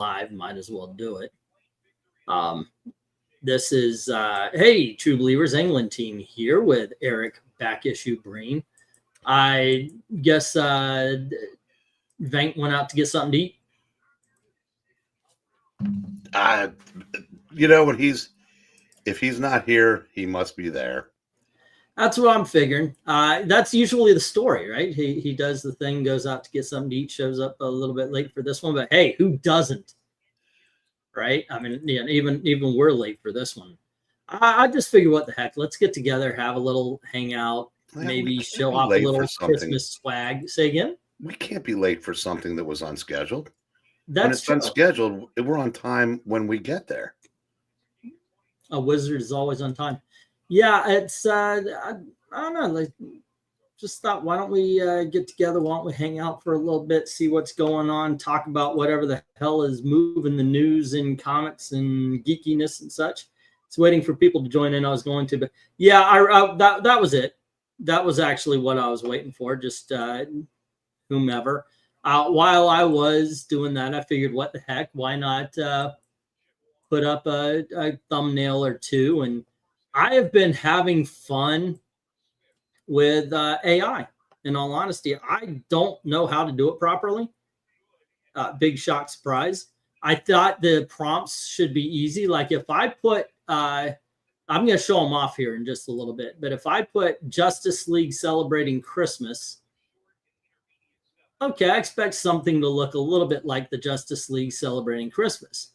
live, might as well do it. This is, hey, True Believers England team here with Eric back issue Breen. I guess Venk went out to get something to eat. You know, if he's not here, he must be there. That's what I'm figuring. That's usually the story, right? He does the thing, goes out to get something to eat, shows up a little bit late for this one, but hey, who doesn't? Right? I mean, yeah, even we're late for this one. I just figure, what the heck? Let's get together, have a little hangout, maybe show off a little Christmas swag. Say again? We can't be late for something that was unscheduled. When it's unscheduled, we're on time when we get there. A wizard is always on time. Yeah, it's I don't know. Like, just thought, why don't we get together? Why don't we hang out for a little bit, see what's going on, talk about whatever the hell is moving the news in comics and geekiness and such. It's waiting for people to join in. I was going to, but yeah, that was it. That was actually what I was waiting for. Just whomever. While I was doing that, I figured, what the heck? Why not put up a thumbnail or two? And I have been having fun with AI. In all honesty, I don't know how to do it properly. Big shock surprise. I thought the prompts should be easy. Like, if I put, I'm going to show them off here in just a little bit, but if I put Justice League celebrating Christmas, okay, I expect something to look a little bit like the Justice League celebrating Christmas.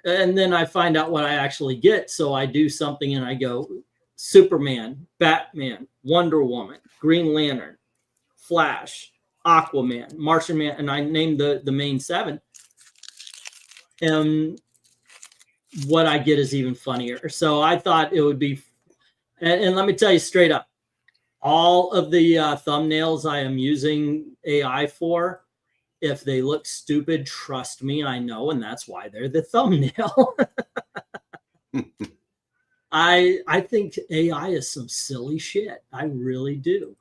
And then I find out what I actually get. So I do something and I go, Superman, Batman, Wonder Woman, Green Lantern, Flash, Aquaman, Martian Man, and I named the main 7. And what I get is even funnier. So I thought it would be, and let me tell you straight up, all of the thumbnails I am using AI for, if they look stupid, trust me, I know, and that's why they're the thumbnail. I think AI is some silly shit. I really do.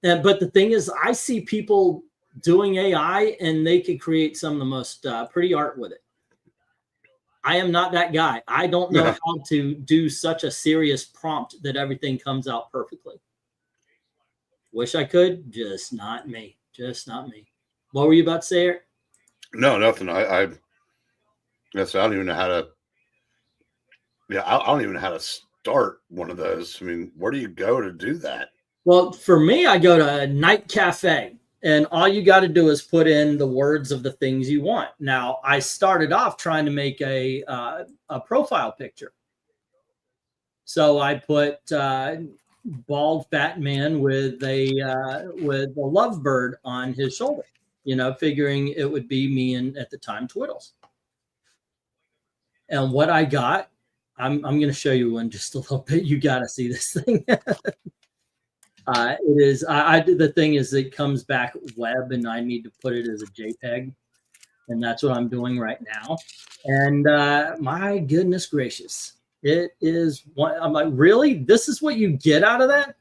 But the thing is, I see people doing AI and they could create some of the most pretty art with it. I am not that guy. I don't know how to do such a serious prompt that everything comes out perfectly. Wish I could, just not me. Just not me. What were you about to say, Eric? No, nothing. I don't even know how to. Yeah, I don't even know how to start one of those. I mean, where do you go to do that? Well, for me, I go to Night Cafe, and all you got to do is put in the words of the things you want. Now, I started off trying to make a profile picture. So I put bald Batman with a lovebird on his shoulder, you know, figuring it would be me and, at the time, Twiddles. And what I got, I'm going to show you in just a little bit. You got to see this thing. It is, the thing is, it comes back web and I need to put it as a JPEG. And that's what I'm doing right now. And my goodness gracious, it is one. I'm like, really? This is what you get out of that?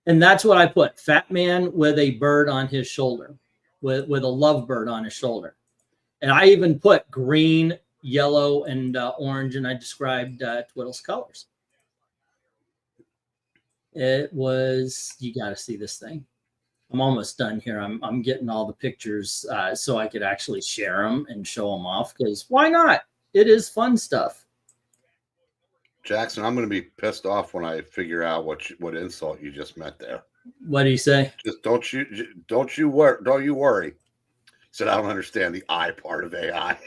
And that's what I put. Fat man with a bird on his shoulder, with a lovebird on his shoulder. And I even put green, yellow, and orange, and I described Twiddle's colors. It was, you got to see this thing. I'm almost done here. I'm getting all the pictures so I could actually share them and show them off, because why not? It is fun stuff. Jackson, I'm going to be pissed off when I figure out what insult you just meant there. What do you say? Just don't you worry. Said I don't understand the I part of AI.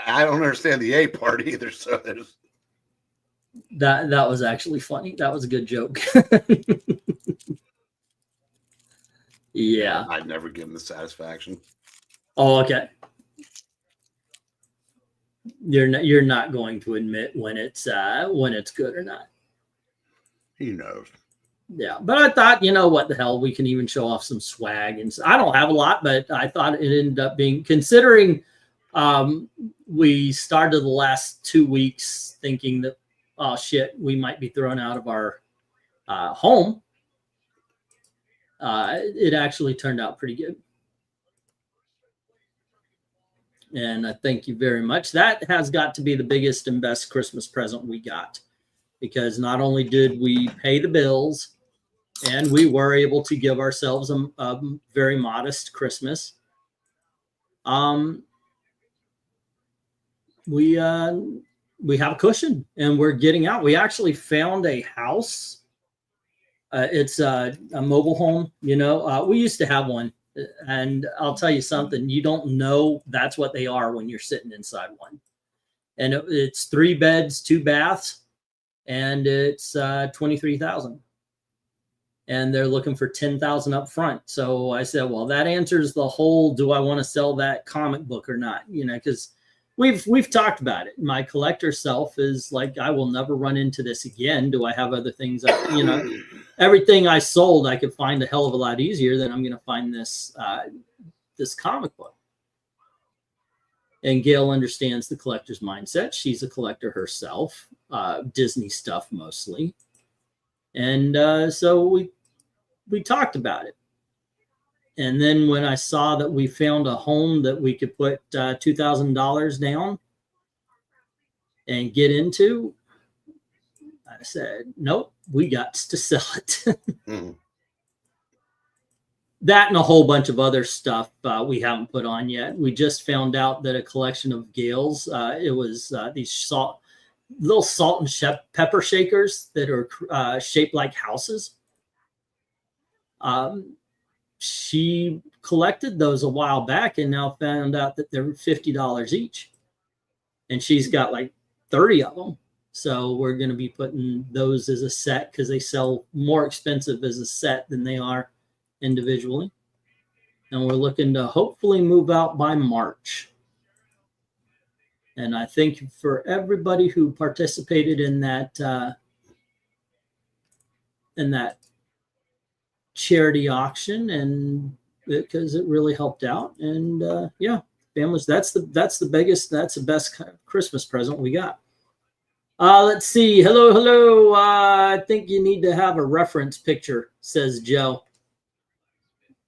I don't understand the A part either. So there's that was actually funny. That was a good joke. Yeah, I'd never give him the satisfaction. Oh, okay. You're not going to admit when it's good or not. He knows. Yeah, but I thought, you know, what the hell, we can even show off some swag, and I don't have a lot, but I thought it ended up being, considering we started the last 2 weeks thinking that, oh shit, we might be thrown out of our home. it actually turned out pretty good. And I thank you very much. That has got to be the biggest and best Christmas present we got, because not only did we pay the bills, and we were able to give ourselves a very modest Christmas. We have a cushion, and we're getting out. We actually found a house. It's a mobile home. You know, we used to have one, and I'll tell you something. You don't know that's what they are when you're sitting inside one. And it's 3 beds, 2 baths, and it's $23,000. And they're looking for $10,000 up front. So I said, well, that answers the whole, do I want to sell that comic book or not? You know, because we've talked about it. My collector self is like, I will never run into this again. Do I have other things? You know, everything I sold, I could find a hell of a lot easier than I'm going to find this this comic book. And Gail understands the collector's mindset. She's a collector herself, Disney stuff mostly. And so we talked about it. And then when I saw that we found a home that we could put $2,000 down and get into, I said, nope, we got to sell it. That and a whole bunch of other stuff we haven't put on yet. We just found out that a collection of Gail's, it was these little salt and pepper shakers that are shaped like houses. She collected those a while back and now found out that they're $50 each. And she's got like 30 of them. So we're going to be putting those as a set because they sell more expensive as a set than they are individually. And we're looking to hopefully move out by March. And I thank for everybody who participated in that charity auction, and because it really helped out. And yeah, families, that's the biggest, that's the best Christmas present we got. Let's see. Hello. I think you need to have a reference picture, says Joe.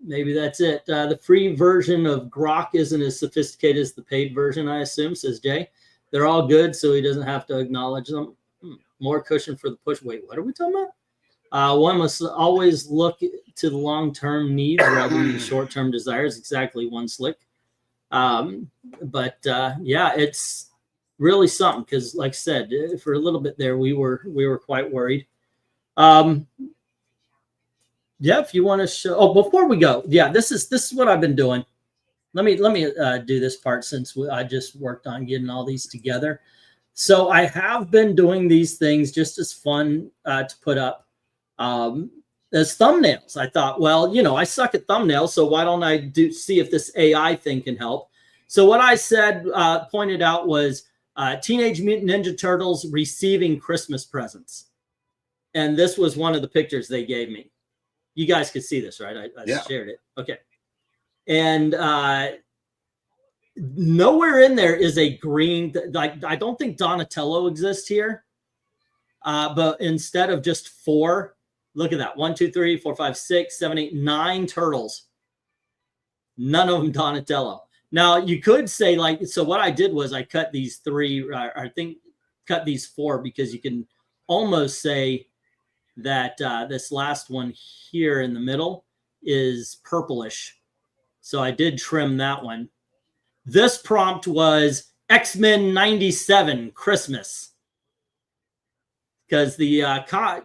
Maybe that's it. The free version of Grok isn't as sophisticated as the paid version, I assume, says Jay. They're all good, so he doesn't have to acknowledge them. More cushion for the push. Wait, what are we talking about? One must always look to the long-term needs rather than the short-term desires. Exactly, one slick. But yeah, it's really something because, like I said, for a little bit there, we were quite worried. Yeah, if you want to show. Oh, before we go, yeah, this is what I've been doing. Let me do this part since I just worked on getting all these together. So I have been doing these things just as fun to put up as thumbnails. I thought, well, you know, I suck at thumbnails, so why don't I see if this AI thing can help? So what I said, pointed out was Teenage Mutant Ninja Turtles receiving Christmas presents, and this was one of the pictures they gave me. You guys could see this, right? I shared it. Okay. And nowhere in there is a green, like, I don't think Donatello exists here. But instead of just 4, look at that. 1, 2, 3, 4, 5, 6, 7, 8, 9 turtles. None of them Donatello. Now you could say, like, so what I did was I cut these 3, I think cut these 4, because you can almost say that this last one here in the middle is purplish. So I did trim that one. This prompt was X-Men 97 Christmas, because the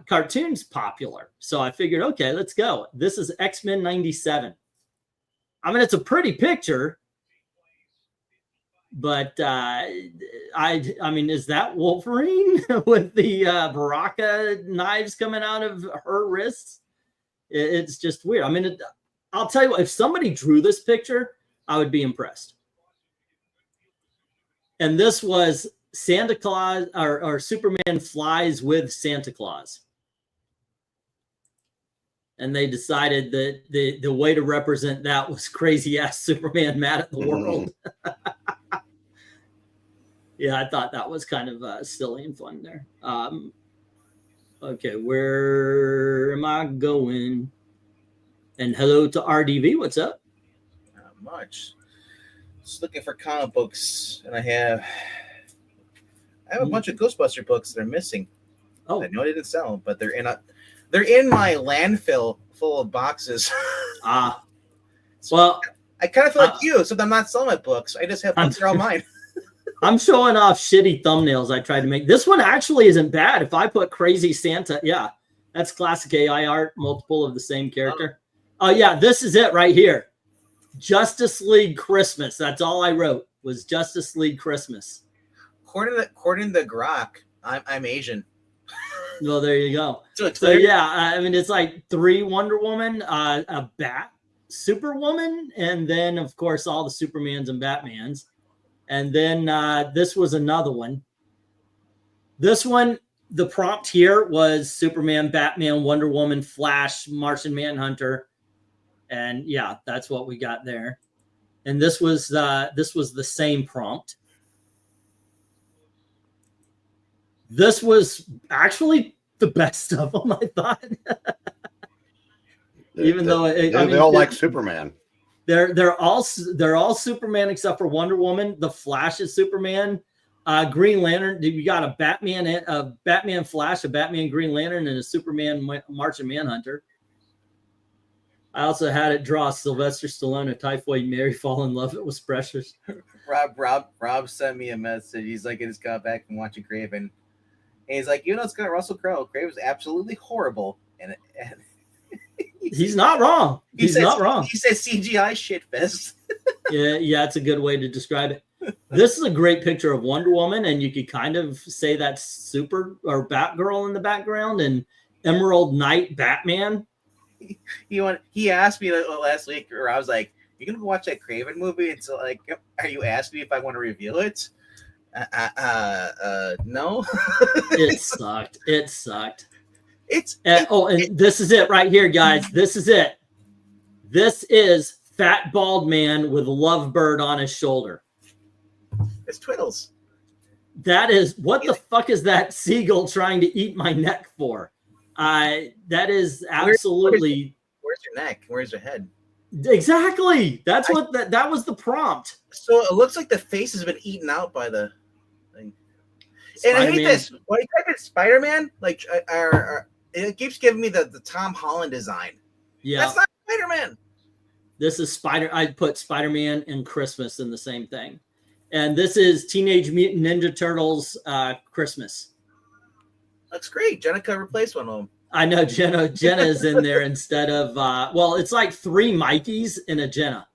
cartoon's popular. So I figured, okay, let's go. This is X-Men 97. I mean, it's a pretty picture, but I mean, is that Wolverine with the Baraka knives coming out of her wrists? It's just weird. I mean, I'll tell you what, if somebody drew this picture, I would be impressed. And this was Santa Claus, or Superman flies with Santa Claus. And they decided that the way to represent that was crazy ass Superman mad at the world. Yeah, I thought that was kind of silly and fun there. Okay, where am I going? And hello to RDV. What's up? Not much. Just looking for comic books, and I have a bunch of Ghostbuster books that are missing. Oh, I know I didn't sell them, but they're in my landfill full of boxes. Well, I kind of feel like you, so I'm not selling my books. I just have books that are all mine. I'm showing off shitty thumbnails I tried to make. This one actually isn't bad. If I put Crazy Santa, yeah, that's classic AI art, multiple of the same character. Oh, yeah, this is it right here. Justice League Christmas. That's all I wrote was Justice League Christmas. According to Grok, I'm Asian. Well, there you go. So yeah, I mean, it's like 3 Wonder Woman, a Bat Superwoman, and then of course all the Supermans and Batmans. And then this was another one. This one, the prompt here was Superman, Batman, Wonder Woman, Flash, Martian Manhunter, and yeah, that's what we got there. And this was the same prompt. This was actually the best of them, I thought. Even though they all like Superman. They're all Superman except for Wonder Woman. The Flash is Superman. Green Lantern. You got a Batman Flash, a Batman Green Lantern, and a Superman Martian Manhunter. I also had it draw Sylvester Stallone, a typhoid Mary fall in love. It was precious. Rob sent me a message. He's like, I just got back from watching Craven. And he's like, it's got Russell Crowe. Craven's absolutely horrible. And he's not wrong. He's not wrong. He says CGI shitfest. yeah, it's a good way to describe it. This is a great picture of Wonder Woman, and you could kind of say that's Super or Batgirl in the background, and Emerald Knight Batman. He asked me last week, or I was like, "You gonna go watch that Craven movie?" And so, like, are you asking me if I want to review it? No. It sucked. And this is it right here, guys. This is it. This is fat bald man with a lovebird on his shoulder. It's Twiddles. That is what the fuck is that seagull trying to eat my neck for? That is absolutely. Where's your neck? Where's your head? Exactly. That's what that was the prompt. So it looks like the face has been eaten out by the thing. And I hate this. When you type in Spider-Man, like it keeps giving me the Tom Holland design. Yeah, that's not Spider-Man. This is I put Spider-Man and Christmas in the same thing, and this is Teenage Mutant Ninja Turtles Christmas. Looks great. Jenica replaced one of them. I know Jenna is in there instead of well, it's like 3 Mikeys and a Jenna.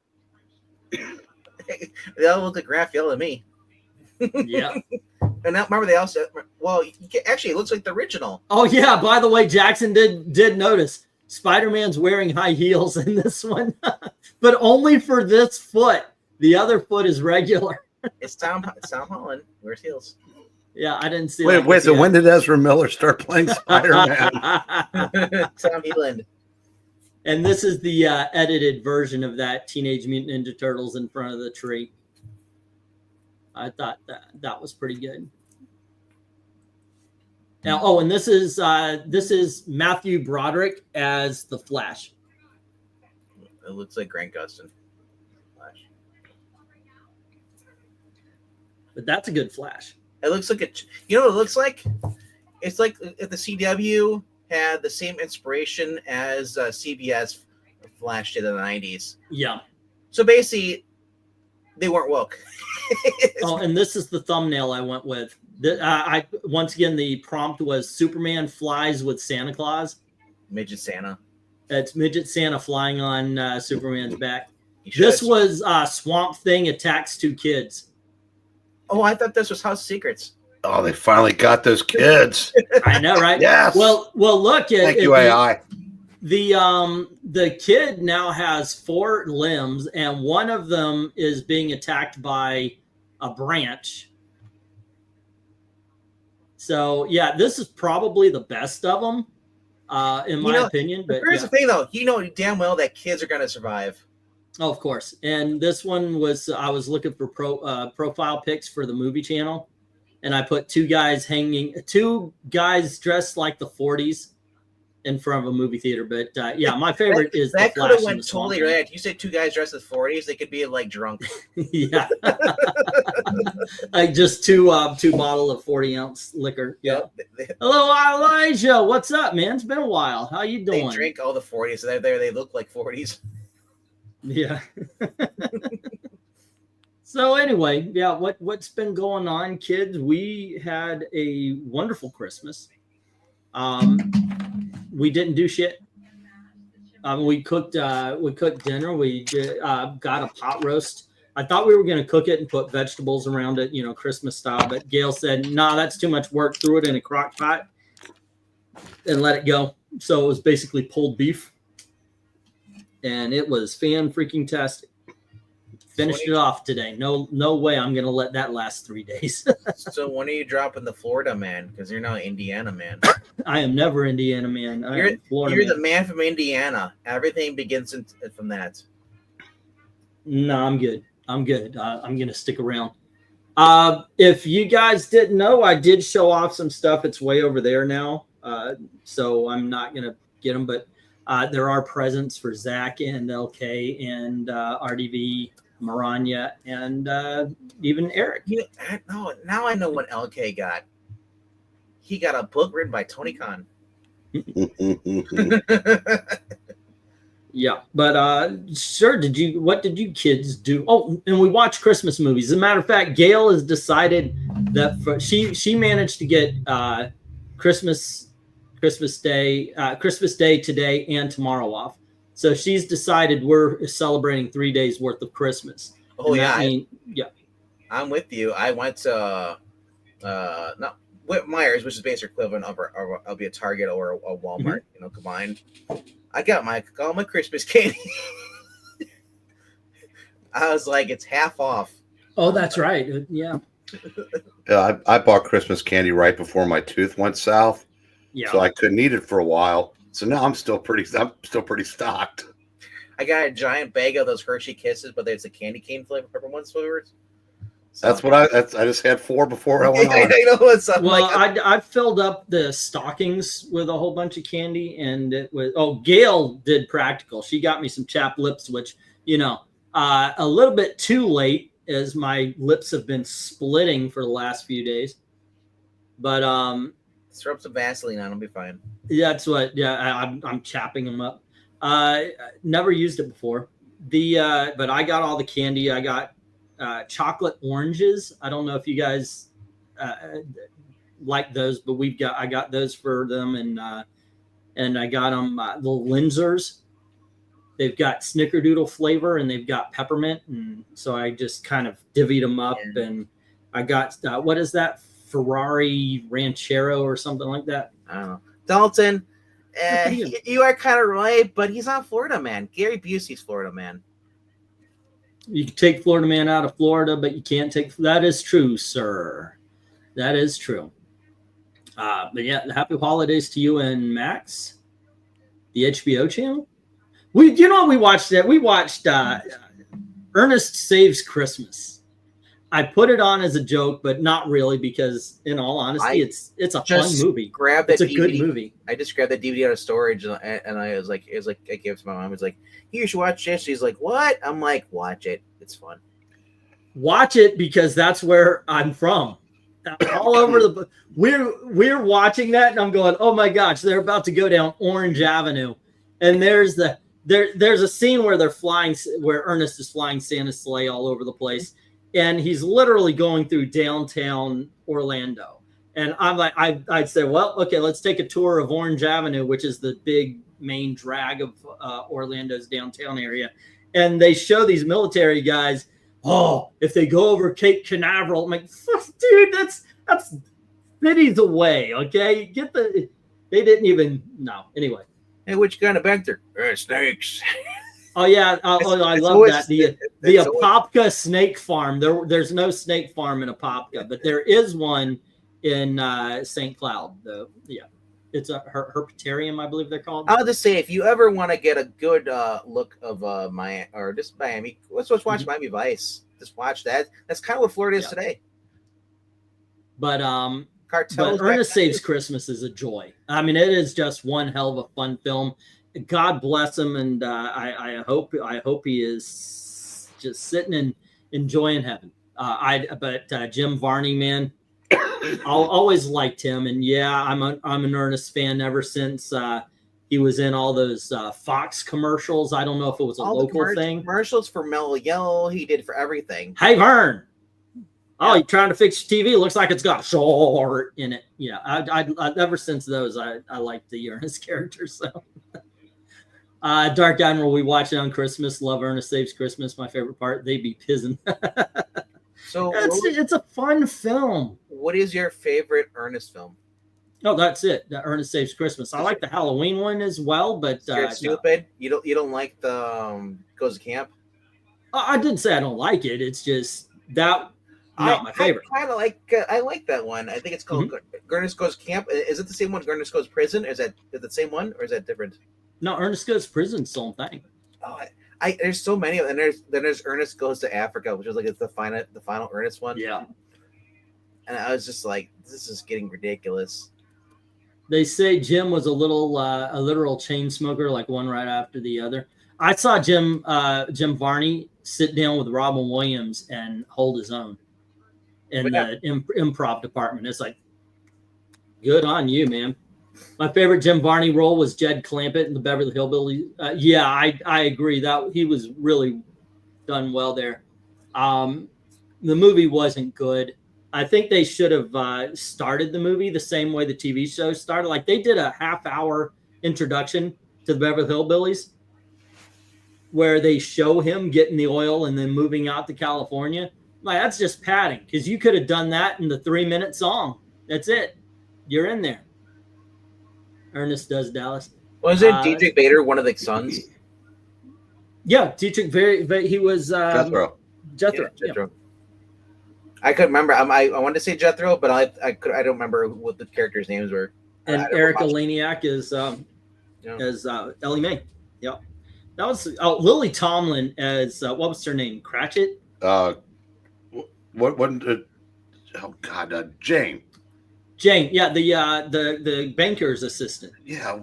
They all look like Raphael to me. Yeah. And now remember they also actually it looks like the original. Oh yeah, by the way, Jackson did notice Spider-Man's wearing high heels in this one, but only for this foot. The other foot is regular. It's Tom Holland. Wears heels. Yeah, I didn't see. Wait. So when did Ezra Miller start playing Spider-Man? Tom Holland. And this is the edited version of that Teenage Mutant Ninja Turtles in front of the tree. I thought that was pretty good. Now, and this is Matthew Broderick as the Flash. It looks like Grant Gustin. Flash. But that's a good Flash. It looks like you know what it looks like? It's like if the CW had the same inspiration as CBS Flash did in the 90s. Yeah. So basically, they weren't woke. And this is the thumbnail I went with. Once again, the prompt was Superman flies with Santa Claus. Midget Santa. It's Midget Santa flying on Superman's back. This was Swamp Thing attacks 2 kids. Oh, I thought this was House Secrets. Oh, they finally got those kids. I know, right? Yes. Well, look. Thank you, AI. The kid now has 4 limbs, and one of them is being attacked by a branch. So yeah, this is probably the best of them, in my opinion. But here's the thing, though. You know damn well that kids are going to survive. Oh, of course. And this one was I was looking for profile pics for the movie channel, and I put 2 guys dressed like the 40s. in front of a movie theater. But yeah, my favorite is that the could Flash have and went the Swamp totally Thing. right. You said two guys dressed as 40s, they could be like drunk. Yeah. Like just two bottle of 40-ounce liquor. Yeah. Hello, Elijah. What's up, man? It's been a while. How you doing? They drink all the 40s. So they look like 40s. Yeah. So anyway, yeah, what's been going on, kids? We had a wonderful Christmas. We didn't do shit. We cooked dinner. We got a pot roast. I thought we were going to cook it and put vegetables around it, Christmas style. But Gail said, "Nah, that's too much work." Threw it in a crock pot and let it go. So it was basically pulled beef, and it was fan-freaking-tastic. Finished it off today. No way I'm going to let that last 3 days. So when are you dropping the Florida man? Because you're now Indiana man. I am never Indiana man. You're Florida man. the man from Indiana. Everything begins from that. No, I'm good. I'm going to stick around. If you guys didn't know, I did show off some stuff. It's way over there now. So I'm not going to get them. But there are presents for Zach and LK and RDV, Maranya, and even Eric. No, now I know what LK got. He got a book written by Tony Khan. Yeah, but sure. What did you kids do? Oh, and we watched Christmas movies. As a matter of fact, Gail has decided that she managed to get Christmas Day today and tomorrow off. So she's decided we're celebrating 3 days worth of Christmas. Oh yeah, yeah. I'm with you. I went to Whit Myers, which is basically equivalent of I'll be a Target or a Walmart, combined. I got all my Christmas candy. I was like, it's half off. Oh, that's right. Yeah. Yeah, I bought Christmas candy right before my tooth went south. Yeah. So I couldn't eat it for a while. So now I'm still pretty stocked. I got a giant bag of those Hershey Kisses, but it's a candy cane flavor, peppermint flavors. So, that's what I just had 4 before I went on. I know what's up. Well, I filled up the stockings with a whole bunch of candy, and it was Gail did practical. She got me some chapped lips, which a little bit too late, as my lips have been splitting for the last few days. But throw some Vaseline on, it'll be fine. That's what. Yeah, I'm chapping them up. Never used it before. But I got all the candy. I got chocolate oranges. I don't know if you guys like those, but I got those for them, and I got them the Linzers. They've got snickerdoodle flavor and they've got peppermint, and so I just kind of divvied them up. Yeah. And I got what is that, Ferrari Ranchero or something like that? I don't know. Dalton, you are kind of right, but he's not Florida man. Gary Busey's Florida man. You can take Florida man out of Florida, but you can't take. That is true, sir. That is true. But yeah, happy holidays to you and Max, the HBO channel. We watched that. We watched Ernest Saves Christmas. I put it on as a joke, but not really, because in all honesty, it's a fun movie. It's a good movie. I just grabbed that DVD out of storage, and I was like, I gave it to my mom. It's like, you should watch this. She's like, what? I'm like, watch it. It's fun. Watch it, because that's where I'm from. All over the we're watching that, and I'm going, oh my gosh, they're about to go down Orange Avenue, and there's a scene where where Ernest is flying Santa's sleigh all over the place. And he's literally going through downtown Orlando. And I'm like, I'd say, well, okay, let's take a tour of Orange Avenue, which is the big main drag of Orlando's downtown area. And they show these military guys, if they go over Cape Canaveral, I'm like, dude, that's cities away, okay? They didn't even, no. Anyway. Hey, what you got back there? Snakes. Oh yeah, I love that. The Apopka snake farm. There's no snake farm in Apopka, but there is one in St. Cloud. Yeah, it's a herpetarium, I believe they're called. I'll just say, if you ever want to get a good look of Miami, let's watch Miami Vice. Just watch that. That's kind of what Florida is today. But Cartels. But Ernest Saves Christmas is a joy. I mean, it is just one hell of a fun film. God bless him, and I hope he is just sitting and enjoying heaven. But Jim Varney, man, I always liked him, and yeah, I'm an Ernest fan ever since he was in all those Fox commercials. I don't know if it was a local thing. Commercials for Mellow Yellow, he did for everything. Hey Vern, oh, you're trying to fix your TV? Looks like it's got short in it. Yeah, I ever since those, I like the Ernest character. So, Dark Admiral, we watch it on Christmas. Love Ernest Saves Christmas. My favorite part. They be pizzing. So it's a fun film. What is your favorite Ernest film? No, that's it. The Ernest Saves Christmas. I like the Halloween one as well, but you're stupid. No. You don't like the Goes to Camp? I didn't say I don't like it. It's just that not my favorite. I kind of like. I like that one. I think it's called Ernest Goes to Camp. Is it the same one? Ernest Goes to Prison? Is it the same one, or is that different? No, Ernest Goes to Prison, same thing. Oh, there's so many, and there's Ernest Goes to Africa, which is like the final Ernest one. Yeah. And I was just like, this is getting ridiculous. They say Jim was a literal chain smoker, like one right after the other. I saw Jim Varney sit down with Robin Williams and hold his own in the improv department. It's like, good on you, man. My favorite Jim Varney role was Jed Clampett in the Beverly Hillbillies. Yeah, I agree that he was really done well there. The movie wasn't good. I think they should have started the movie the same way the TV show started. Like they did a half-hour introduction to the Beverly Hillbillies where they show him getting the oil and then moving out to California. Like that's just padding because you could have done that in the 3-minute song. That's it. You're in there. Ernest Does Dallas. Was it Dietrich Bader, one of the sons? Yeah, Dietrich Bader. He was Jethro. Jethro. Yeah. I couldn't remember. I wanted to say Jethro, but I don't remember what the characters' names were. And Erica Laniak is Ellie Mae. Yep. That was Lily Tomlin as what was her name? Cratchit. Jane. Jane, yeah, the banker's assistant. Yeah,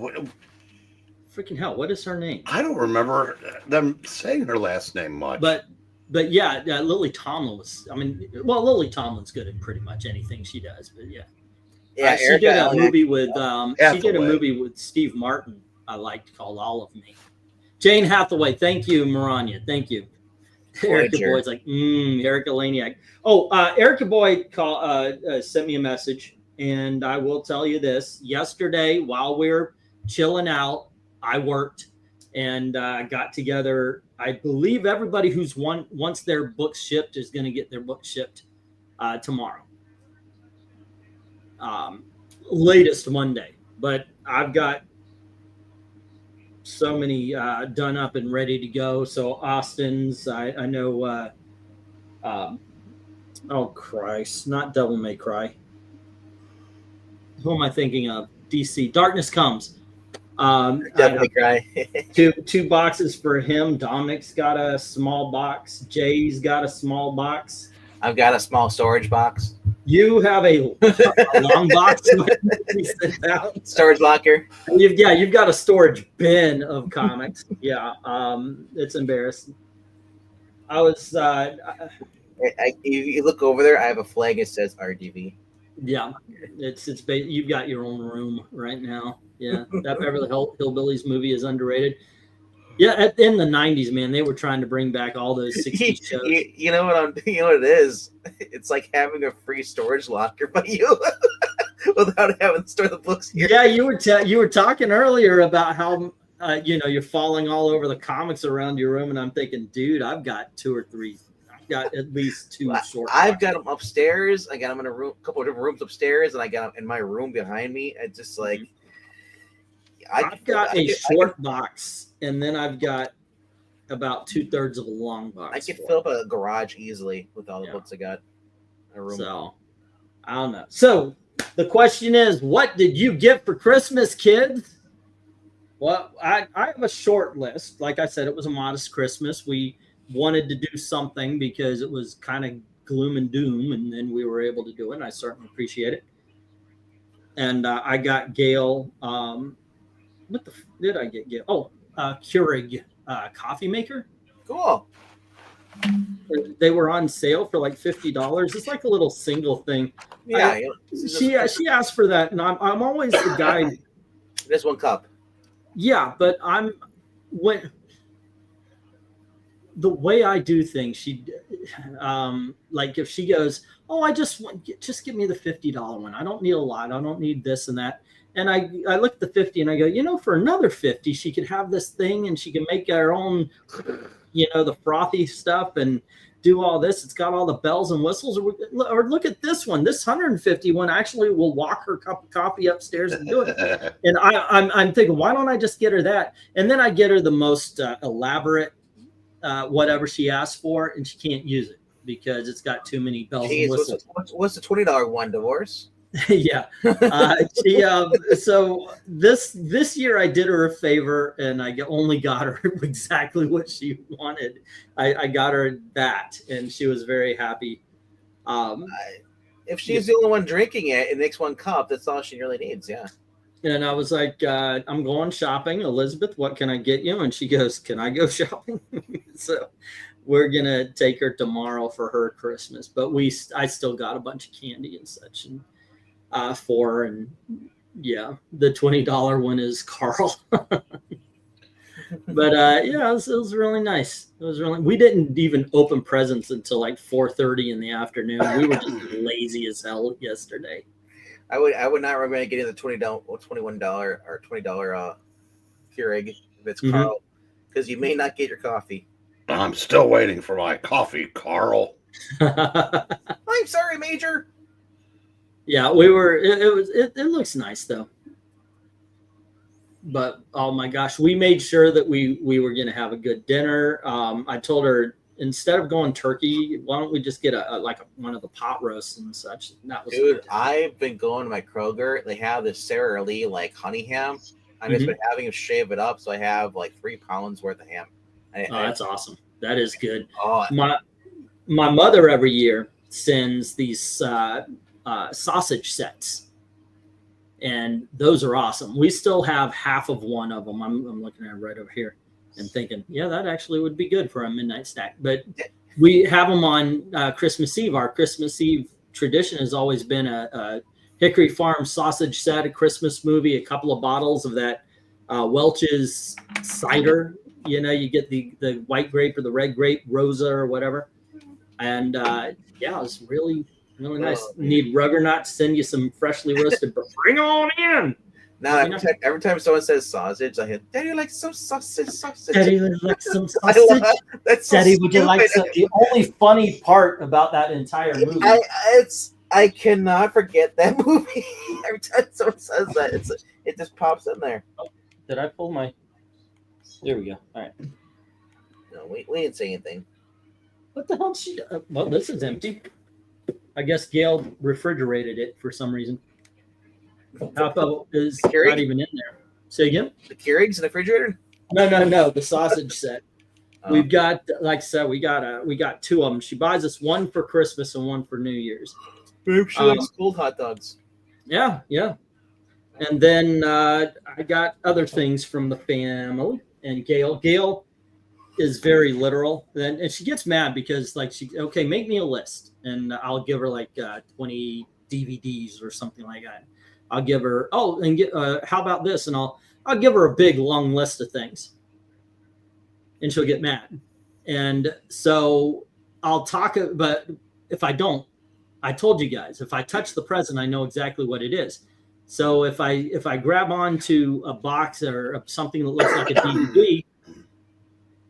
freaking hell, what is her name? I don't remember them saying her last name much. But yeah, Lily Tomlin was. I mean, well, Lily Tomlin's good at pretty much anything she does. But yeah, she did a movie with Steve Martin. I liked called All of Me. Jane Hathaway, thank you, Maranya, thank you. Erica Boyd's like, Erica Laniak. Oh, Erica Boyd sent me a message. And I will tell you this, yesterday while we were chilling out, I worked and got together. I believe everybody who's wants their books shipped is going to get their books shipped tomorrow. Latest Monday. But I've got so many done up and ready to go. So Austin's, I know, oh Christ, not Devil May Cry. Who am I thinking of? DC. Darkness Comes. Definitely cry. two boxes for him. Dominic's got a small box. Jay's got a small box. I've got a small storage box. You have a long box. Storage locker. You've got a storage bin of comics. Yeah, it's embarrassing. I was. You look over there. I have a flag. It says RDV. Yeah, it's you've got your own room right now. Yeah, that Beverly Hillbillies movie is underrated. Yeah, in the 90s, man, they were trying to bring back all those 60s shows. You know what it is? It's like having a free storage locker by you without having to store the books here. Yeah, you were talking earlier about how you're falling all over the comics around your room, and I'm thinking, dude, I've got 2 or 3. Got at least 2 short. I've got them upstairs. I got them in a couple of different rooms upstairs, and I got them in my room behind me. It's just like I've got a short box, and then I've got about 2/3 of a long box. I could fill up a garage easily with all the books I got. In a room. So I don't know. So the question is, what did you get for Christmas, kids? Well, I have a short list. Like I said, it was a modest Christmas. We wanted to do something because it was kind of gloom and doom, and then we were able to do it, and I certainly appreciate it. and I got Gail. What the did I get? Gail? Oh, Keurig coffee maker. Cool. They were on sale for like $50. It's like a little single thing. Yeah. She asked for that, and I'm always the guy. Just one cup. Yeah, but the way I do things, she like if she goes, oh, just give me the $50 one. I don't need a lot. I don't need this and that. And I look at the 50 and I go, you know, for another 50, she could have this thing and she can make her own, you know, the frothy stuff and do all this. It's got all the bells and whistles. Or look at this one. This 150 one actually will walk her cup of coffee upstairs and do it. And I'm thinking, why don't I just get her that? And then I get her the most elaborate whatever she asked for, and she can't use it because it's got too many bells and whistles. What's the $20 one? Divorce? Yeah. So this year I did her a favor, and I only got her exactly what she wanted. I got her that, and she was very happy. If she's the only one drinking it, it makes one cup. That's all she really needs. Yeah. And I was like, I'm going shopping. Elizabeth, what can I get you? And she goes, can I go shopping? So we're going to take her tomorrow for her Christmas. But I still got a bunch of candy and such and for her. And yeah, the $20 one is Carl. But yeah, it was really nice. We didn't even open presents until like 4:30 in the afternoon. We were just lazy as hell yesterday. I would not recommend getting the $21 or $20 Keurig if it's Carl, because you may not get your coffee. I'm still waiting for my coffee, Carl. I'm sorry, Major. Yeah, we were. It looks nice though. But oh my gosh, we made sure that we were going to have a good dinner. I told her, instead of going turkey, why don't we just get one of the pot roasts and such? That was dude. I've been going to my Kroger. They have this Sara Lee like honey ham. I've just been having them shave it up, so I have like 3 pounds worth of ham. That's awesome. That is good. Oh, my mother every year sends these sausage sets, and those are awesome. We still have half of one of them. I'm looking at it right over here. And thinking, yeah, that actually would be good for a midnight snack. But we have them on Christmas Eve. Our Christmas Eve tradition has always been a Hickory Farm sausage set, a Christmas movie, a couple of bottles of that Welch's cider. You know, you get the white grape or the red grape, Rosa or whatever. And yeah, it was really, really nice. Need Ruggernut, send you some freshly roasted, but bring on in. Now, every time someone says sausage, I hear, Daddy likes some sausage. Daddy would like some sausage. That's so Daddy, would you like some? The only funny part about that entire movie. I cannot forget that movie. Every time someone says that, it just pops in there. Oh, did I pull my? There we go. All right. No, we didn't say anything. What the hell? Well, this is empty. I guess Gail refrigerated it for some reason. Half of it is not even in there. Say again? The Keurigs in the refrigerator? No. The sausage set. We've got, like I said, we got 2 of them. She buys us one for Christmas and one for New Year's. Babe, she likes cold hot dogs. Yeah. And then I got other things from the family. And Gail is very literal. And she gets mad because okay, make me a list. And I'll give her like 20 DVDs or something like that. I'll give her, how about this? And I'll give her a big long list of things, and she'll get mad. And so I'll talk, but if I don't, I told you guys, if I touch the present, I know exactly what it is. So if I grab onto a box or something that looks like a DVD,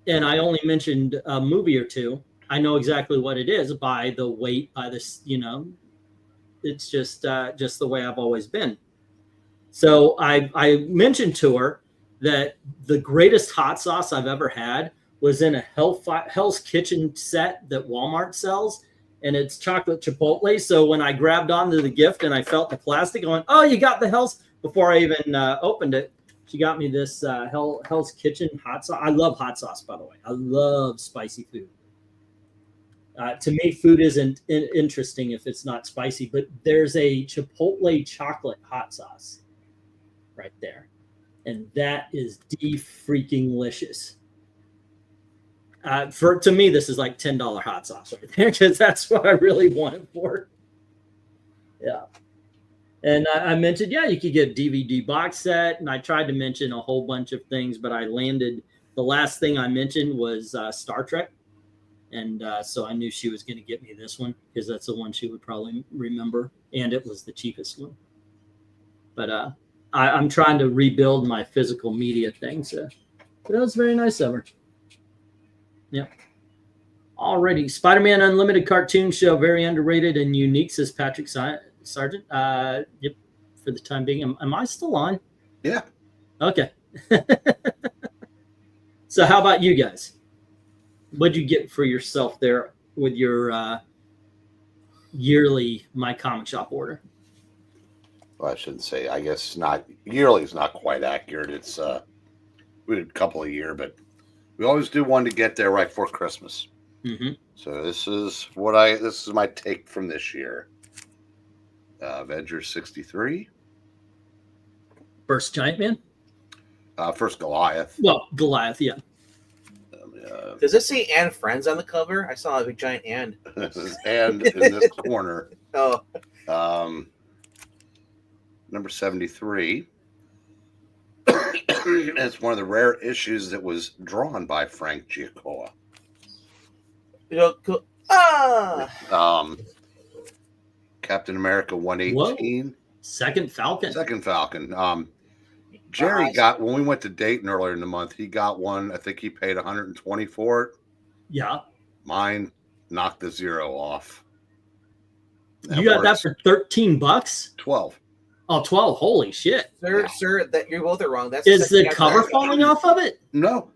and I only mentioned a movie or two, I know exactly what it is by the weight, by this, it's just the way I've always been. So I mentioned to her that the greatest hot sauce I've ever had was in a Hell's Kitchen set that Walmart sells, and it's chocolate chipotle. So when I grabbed onto the gift and I felt the plastic going, oh, you got the Hell's, before I even opened it, she got me this Hell's Kitchen hot sauce. I love hot sauce, by the way. I love spicy food. To me, food isn't interesting if it's not spicy, but there's a Chipotle chocolate hot sauce right there. And that is de-freaking-licious. To me, this is like $10 hot sauce right there because that's what I really want it for. Yeah. And I mentioned, yeah, you could get a DVD box set. And I tried to mention a whole bunch of things, but I landed, the last thing I mentioned was Star Trek. And so I knew she was going to get me this one because that's the one she would probably remember. And it was the cheapest one. But I'm trying to rebuild my physical media thing. So that was very nice of her. Yep. Alrighty. Spider-Man Unlimited cartoon show, very underrated and unique, says Patrick Sargent. Yep. For the time being. Am I still on? Yeah. Okay. So how about you guys? What'd you get for yourself there with your yearly My Comic Shop order? Well, I shouldn't say. I guess not. Yearly is not quite accurate. It's we did a couple a year, but we always do one to get there right before Christmas. Mm-hmm. So this is my take from this year. Avengers 63. First Giant Man? First Goliath. Well, Goliath, yeah. Does this say "and friends" on the cover? I saw a big giant "and." This is "and" in this corner. Oh. Number 73. It's one of the rare issues that was drawn by Frank Giacomo. Captain America 118. Whoa. Second Falcon. Jerry got, when we went to Dayton earlier in the month, he got one. I think he paid $120 for it. Yeah. Mine knocked the zero off. You got that for $13? 12. Oh, 12. Holy shit. Sir, that you're both are wrong. Is the cover falling off of it? No,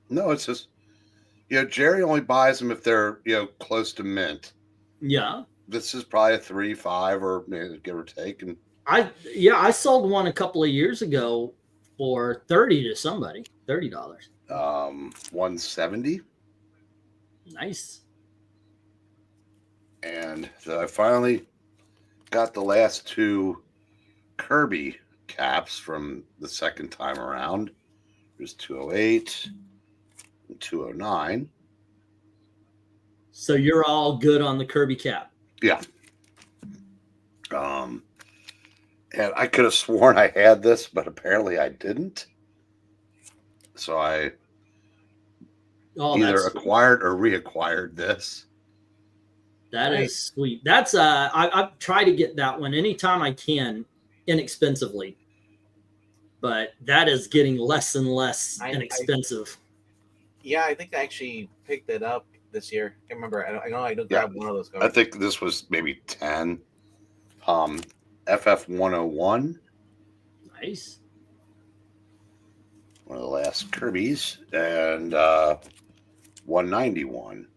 it's just, Jerry only buys them if they're, close to mint. Yeah. This is probably a 3.5 or give or take. And I sold one a couple of years ago for $30 to somebody. $30. 170. Nice. And so I finally got the last two Kirby caps from the second time around. There's 208 and 209. So you're all good on the Kirby cap. Yeah. And I could have sworn I had this, but apparently I didn't. So I either acquired or reacquired this. That is sweet. That's I try to get that one anytime I can, inexpensively. But that is getting less and less inexpensive. I think I actually picked it up this year. I can't remember. I know I grabbed one of those covers. I think this was maybe 10. FF 101. Nice. One of the last Kirby's. And 191.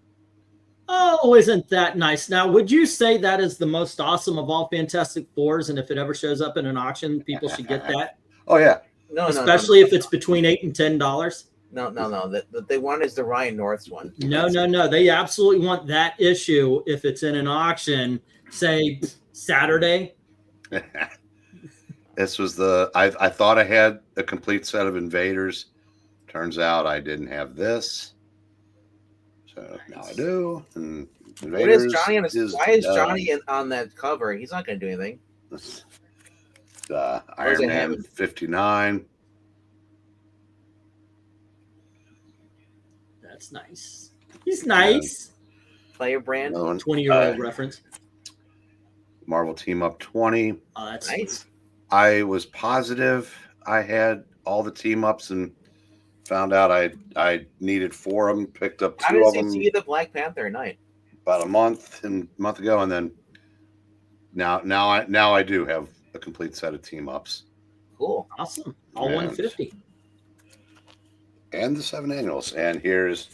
Oh, isn't that nice? Now, would you say that is the most awesome of all Fantastic Fours? And if it ever shows up in an auction, people should get that? Oh, yeah. Especially if it's between $8 and $10. No. The they want is the Ryan North's one. No. They absolutely want that issue if it's in an auction, say Saturday. This was I thought I had a complete set of Invaders. Turns out I didn't have this. So now I do. And Invaders what is Johnny why is Johnny on that cover? He's not going to do anything. Iron Man 59. That's nice. He's nice. Player brand. 20-year-old reference. Marvel Team Up 20. Oh, that's nice. I was positive I had all the team ups and found out I needed 4 of them. Picked up 2 of them. How did you see the Black Panther night? About a month ago, and then now I do have a complete set of team ups. Cool, awesome. All 150. And the 7 annuals. And here's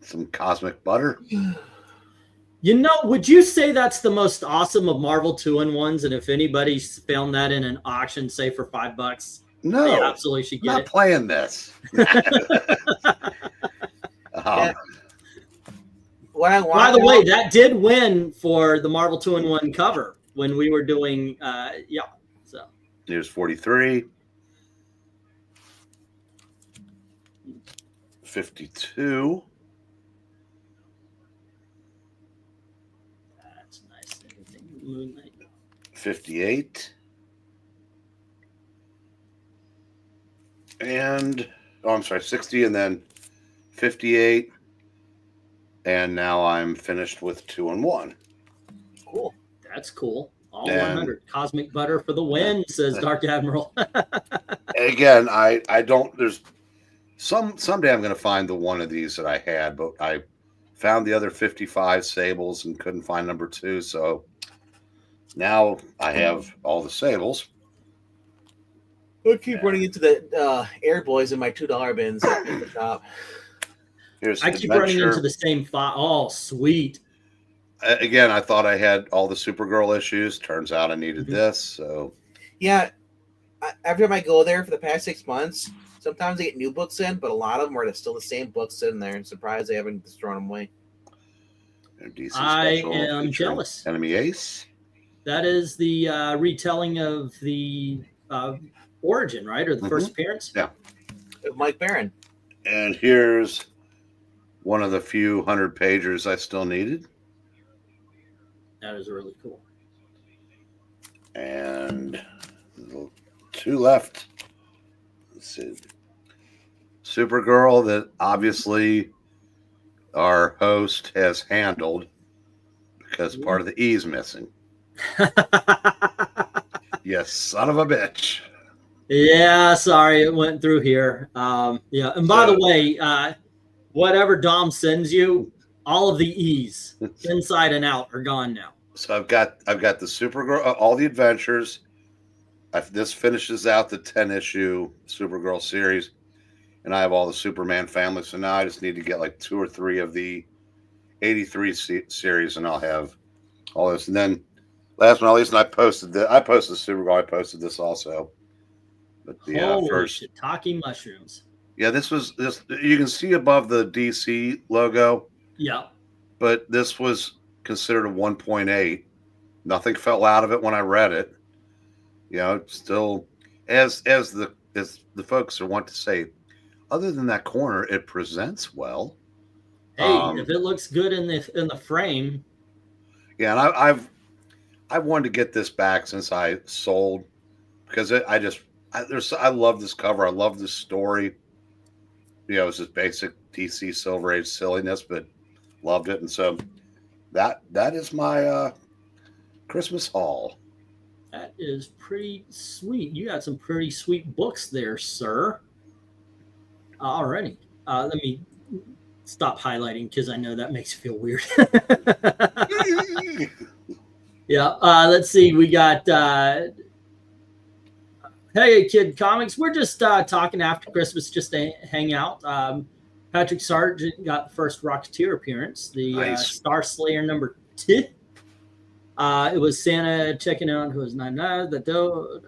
some Cosmic Butter. Would you say that's the most awesome of Marvel 2-in-1s? And if anybody's found that in an auction, say for $5, no, they absolutely should get not it. Playing this. Well, what I want. By the way, that did win for the Marvel 2-in-1 cover when we were doing. Yeah. So here's 43. 52. That's nice. Moonlight. 58. And, oh, I'm sorry, 60 and then 58. And now I'm finished with 2-in-1. Cool. That's cool. All And 100. Cosmic butter for the win, says Dark Admiral. again, I don't, there's someday I'm going to find the one of these that I had, but I found the other 55 Sables and couldn't find number 2. So now I have all the Sables. I keep running into the Air Boys in my $2 bins at the shop. Here's I keep running into the same file. Oh, sweet. Again, I thought I had all the Supergirl issues. Turns out I needed this. So yeah, every time I go there for the past 6 months, sometimes I get new books in, but a lot of them are still the same books sitting there. And surprised they haven't just thrown them away. I am jealous. Enemy Ace. That is the retelling of the Origin, right? Or the first appearance? Yeah. Of Mike Barron. And here's one of the few 100-pagers I still needed. That is really cool. And 2 left. Let's see. Supergirl, that obviously our host has handled because part of the E's missing. Yes, son of a bitch. Yeah, sorry, it went through here. Yeah, and by the way, whatever Dom sends you, all of the E's inside and out are gone now. So I've got the Supergirl, all the adventures. This finishes out the 10-issue Supergirl series, and I have all the Superman family. So now I just need to get like 2 or 3 of the 83 series, and I'll have all this. And then last but not least, and I posted Supergirl. I posted this also. But the Holy first shiitake mushrooms. Yeah, this. You can see above the DC logo. Yeah. But this was considered a 1.8. Nothing fell out of it when I read it. You know, still as the folks want to say, other than that corner, it presents well. Hey, if it looks good in the frame. Yeah, and I've wanted to get this back since I sold, because I love this cover. I love this story. You know, it's just basic DC Silver Age silliness, but loved it. And so that is my Christmas haul. That is pretty sweet. You got some pretty sweet books there, sir. Alrighty. Let me stop highlighting because I know that makes you feel weird. Yeah. Let's see. We got Hey, Kid Comics. We're just talking after Christmas just to hang out. Patrick Sargent got the first Rocketeer appearance, the Star Slayer number 2. It was Santa checking out who was 99.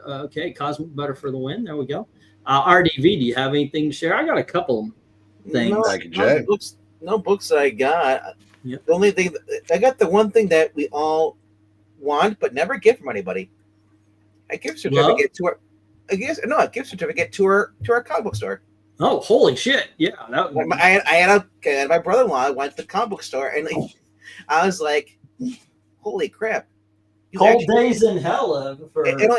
Okay, Cosmic Butter for the win. There we go. RDV, do you have anything to share? I got a couple things. No books that I got. Yep. The only thing I got, the one thing that we all want but never get from anybody. A gift certificate to our. A gift certificate to our comic book store. Oh, holy shit! Yeah, my brother-in-law went to the comic book store, and I was like, "Holy crap!" Cold days in hell. It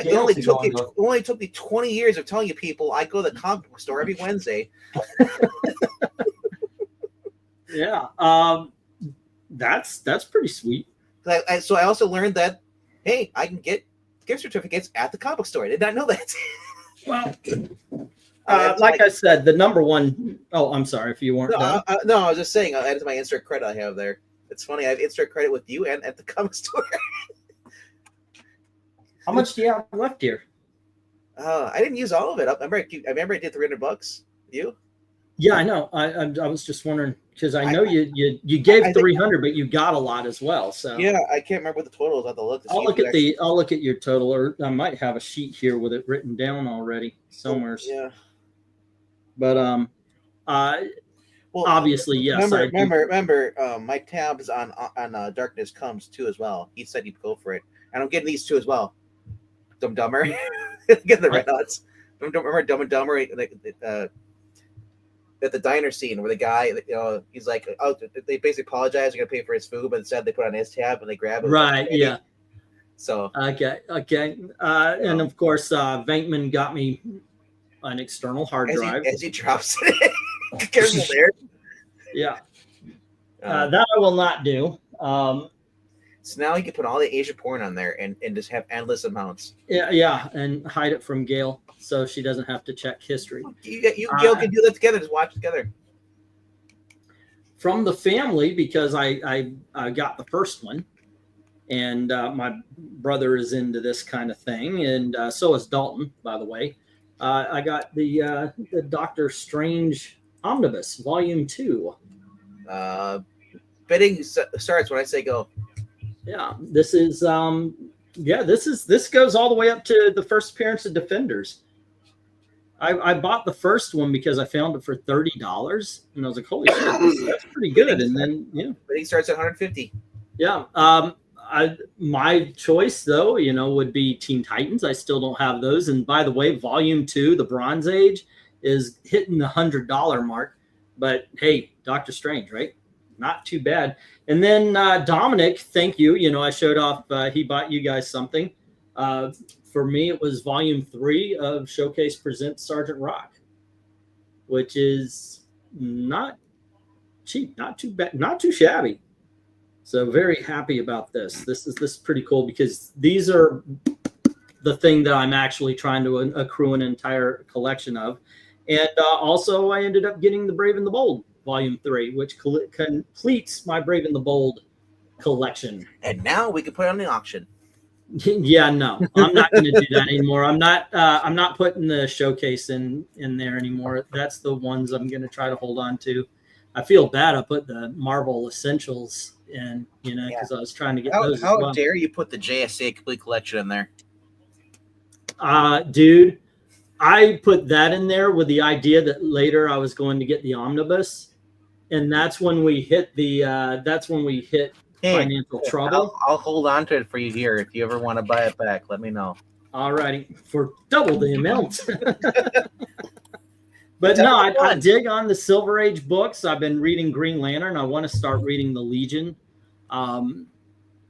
only took me 20 years of telling you people I go to the comic book store every Wednesday. Yeah, that's pretty sweet. So I also learned that, hey, I can get gift certificates at the comic book store. I did not know that. Well, like I said, the number one. Oh, I'm sorry if you weren't. No, I was just saying. That's my insert credit I have there. It's funny. I have insert credit with you and at the comic store. How much do you have left here? I didn't use all of it. I remember I did $300. You? Yeah, I know. I was just wondering because I know you gave 300, but you got a lot as well. So yeah, I can't remember what the total is. I have to look. I'll look at your total, or I might have a sheet here with it written down already somewhere. Yeah. But well, Well, obviously, yes. Remember, my tabs on Darkness Comes too as well. He said he'd go for it, and I'm getting these two as well. Dumb Dumber, get the red nuts. Remember Dumb and Dumber at the diner scene where the guy, he's like, oh, they basically apologize, they're gonna pay for his food, but instead they put on his tab and they grab it. Right. Yeah. So okay. And of course, Venkman got me an external hard drive as he drops it. Careful there. Yeah. That I will not do. So now you can put all the Asian porn on there and just have endless amounts. Yeah, and hide it from Gail so she doesn't have to check history. You Gail can do that together. Just watch together. From the family, because I got the first one, and my brother is into this kind of thing, and so is Dalton, by the way. I got the Doctor Strange Omnibus Volume 2. Bidding starts when I say go. Yeah, this is this goes all the way up to the first appearance of Defenders. I bought the first one because I found it for $30, and I was like, holy shit, that's pretty good. And then bidding starts at $150. Yeah. My choice though, would be Teen Titans. I still don't have those. And by the way, Volume 2, the Bronze Age, is hitting the $100 mark. But hey, Doctor Strange, right? Not too bad. And then Dominic, thank you. I showed off. He bought you guys something. For me, it was Volume 3 of Showcase Presents Sergeant Rock, which is not cheap, not too bad, not too shabby. So very happy about this. This is pretty cool because these are the thing that I'm actually trying to accrue an entire collection of. And also I ended up getting the Brave and the Bold Volume 3, which completes my Brave and the Bold collection. And now we can put it on the auction. Yeah, no, I'm not going to do that anymore. I'm not putting the Showcase in there anymore. That's the ones I'm going to try to hold on to. I feel bad I put the Marvel Essentials in, because I was trying to get those. How dare you put the JSA Complete Collection in there? Dude, I put that in there with the idea that later I was going to get the omnibus, and that's when we hit financial trouble. I'll hold on to it for you here. If you ever want to buy it back, let me know. All righty, for double the amount. But no, I dig on the Silver Age books. I've been reading Green Lantern. I want to start reading the Legion. I'm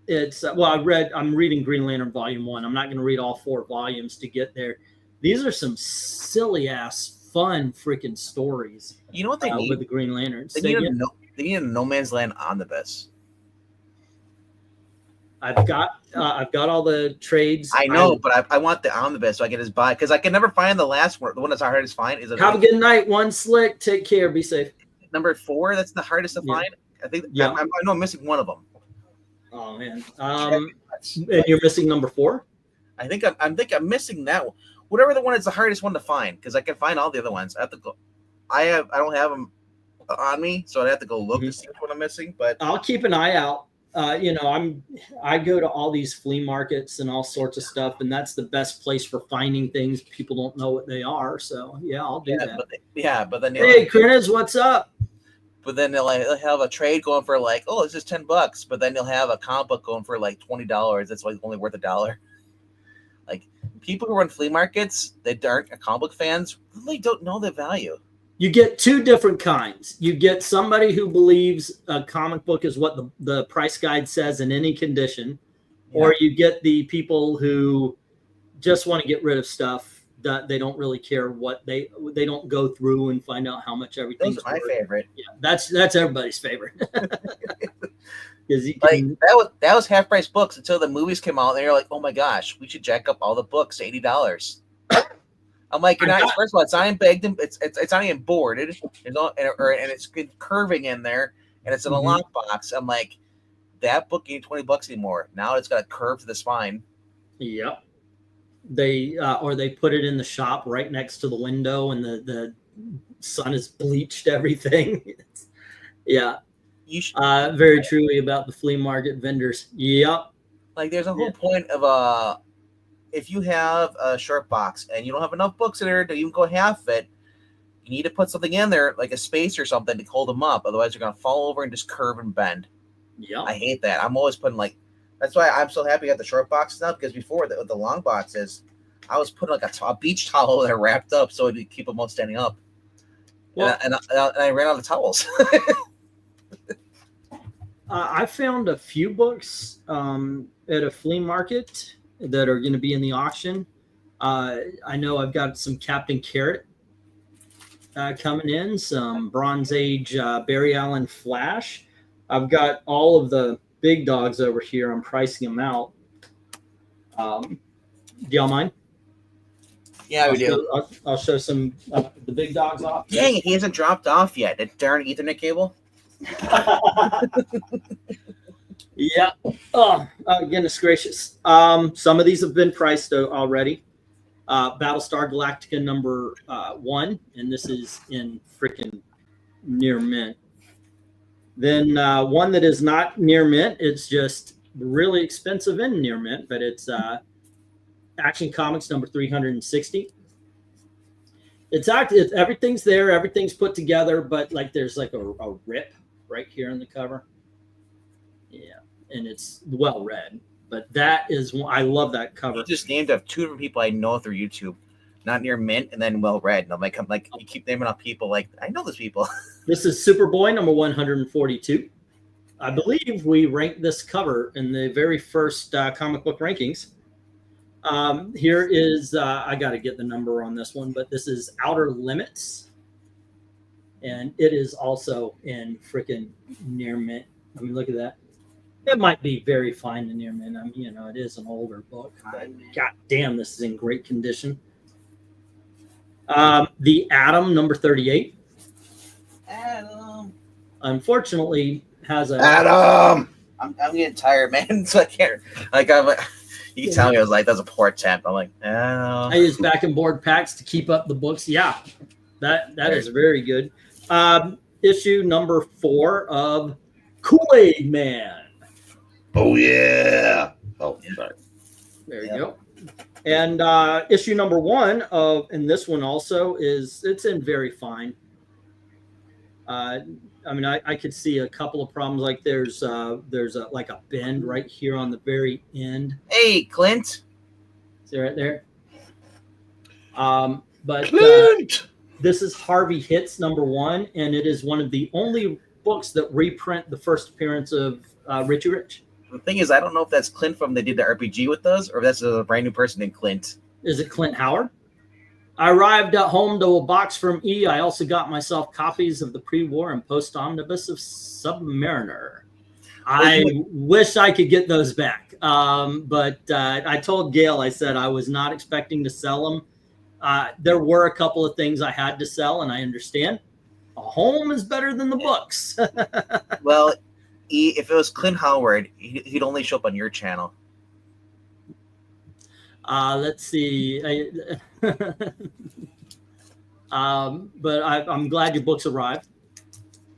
reading Green Lantern Volume 1. I'm not going to read all 4 volumes to get there. These are some silly ass, fun freaking stories. You know what they need with the Green Lanterns? They need a No Man's Land omnibus. I've got all the trades. I know, but I want the omnibus so I can just buy, because I can never find the last one. The one that's hardest to find is Have a good night, One Slick. Take care. Be safe. Number 4. That's the hardest to find. I think. Yeah. I know I'm missing one of them. Oh man. And you're missing number 4. I think I'm missing that one. Whatever the one is the hardest one to find, because I can find all the other ones. I have to go. I don't have them on me, so I'd have to go look to see which one I'm missing. But I'll keep an eye out. I go to all these flea markets and all sorts of stuff, and that's the best place for finding things. People don't know what they are, so yeah, I'll do that. But then hey, KRENIZ, what's up? But then they'll have a trade going for like, oh, it's just $10, but then they'll have a comic book going for like $20. That's like only worth $1. Like, people who run flea markets that aren't comic book fans really don't know the value. You get 2 different kinds. You get somebody who believes a comic book is what the price guide says in any condition, or you get the people who just want to get rid of stuff that they don't really care what they don't go through and find out how much everything's worth. Those are my favorite. Yeah, that's everybody's favorite. That was half price books until the movies came out, and they're like, oh my gosh, we should jack up all the books to $80. I'm like, you're not. First of all, it's not even bagged. It's not even boarded. And it's curving in there, and it's in a lockbox. I'm like, that book ain't $20 anymore. Now it's got a curve to the spine. Yep. They put it in the shop right next to the window, and the sun has bleached everything. Yeah. Very truly about the flea market vendors. Yep. Like, there's a whole point of if you have a short box and you don't have enough books in there to even go half it, you need to put something in there, like a space or something, to hold them up. Otherwise, they're gonna fall over and just curve and bend. Yeah, I hate that. I'm always putting like. That's why I'm so happy I got the short boxes now, because before the long boxes, I was putting like a beach towel there wrapped up so it'd keep them all standing up. Well, and I ran out of towels. I found a few books at a flea market that are going to be in the auction. I know I've got some Captain Carrot coming in, some Bronze Age Barry Allen Flash. I've got all of the big dogs over here. I'm pricing them out. Do y'all mind? Yeah, we do. I'll show some the big dogs off. Dang it, he hasn't dropped off yet. That darn Ethernet cable. Yeah. Oh, goodness gracious. Some of these have been priced already. Battlestar Galactica number 1, and this is in freaking near mint. Then one that is not near mint, it's just really expensive in near mint, but it's Action Comics number 360. It's everything's there, everything's put together, but like there's like a rip right here in the cover. Yeah, and it's well read. But that is, I love that cover. You just named up 2 different people I know through YouTube. Not near mint and then well read. And I'm like, you keep naming off people like I know those people. This is Superboy number 142. I believe we ranked this cover in the very first comic book rankings. Here is I got to get the number on this one, but this is Outer Limits, and it is also in freaking near mint. I mean, look at that. It might be very fine in near mint. I mean, you know, it is an older book, but god damn, this is in great condition. The Atom number 38. Adam. Unfortunately, has a Adam. I'm getting tired, man. So I can't. Like you can tell me I was like, that's a poor attempt. I'm like, I use back and board packs to keep up the books. Yeah, that is very good. Issue number 4 of Kool-Aid Man. Oh yeah. Oh, sorry. There you go. And issue number 1 of, and this one also it's in very fine. I mean, I could see a couple of problems. Like there's like a bend right here on the very end. Hey, Clint. See right there. But Clint. This is Harvey Hits number 1, and it is one of the only books that reprint the first appearance of Richie Rich. The thing is, I don't know if that's Clint from they did the RPG with us, or if that's a brand new person named Clint. Is it Clint Howard? I arrived at home to a box from E. I also got myself copies of the pre-war and post-omnibus of Submariner. I wish I could get those back. But I told Gail, I said I was not expecting to sell them. There were a couple of things I had to sell, and I understand. A home is better than the books. Well, if it was Clint Howard, he'd only show up on your channel. Let's see. But I'm glad your books arrived.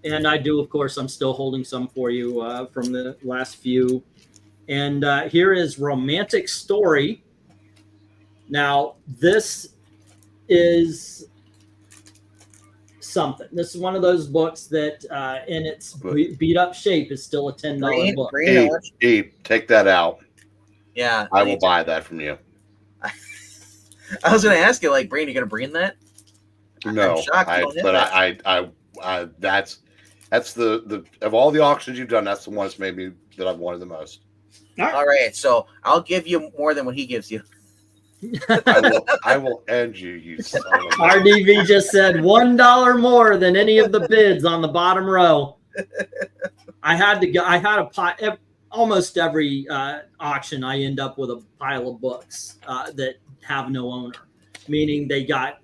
And I do, of course, I'm still holding some for you from the last few. And here is Romantic Story. Now, this is something. This is one of those books that in its beat up shape is still a $10 book. Hey, take that out. Yeah. I will buy that from you. I was going to ask you, like, Breen, you going to bring that? No, that's the of all the auctions you've done, that's the one that's made me that I've wanted the most. All right, so I'll give you more than what he gives you. I will end you, you son of a... RDV just said $1 more than any of the bids on the bottom row. I had a pot. Almost every auction, I end up with a pile of books that have no owner, meaning they got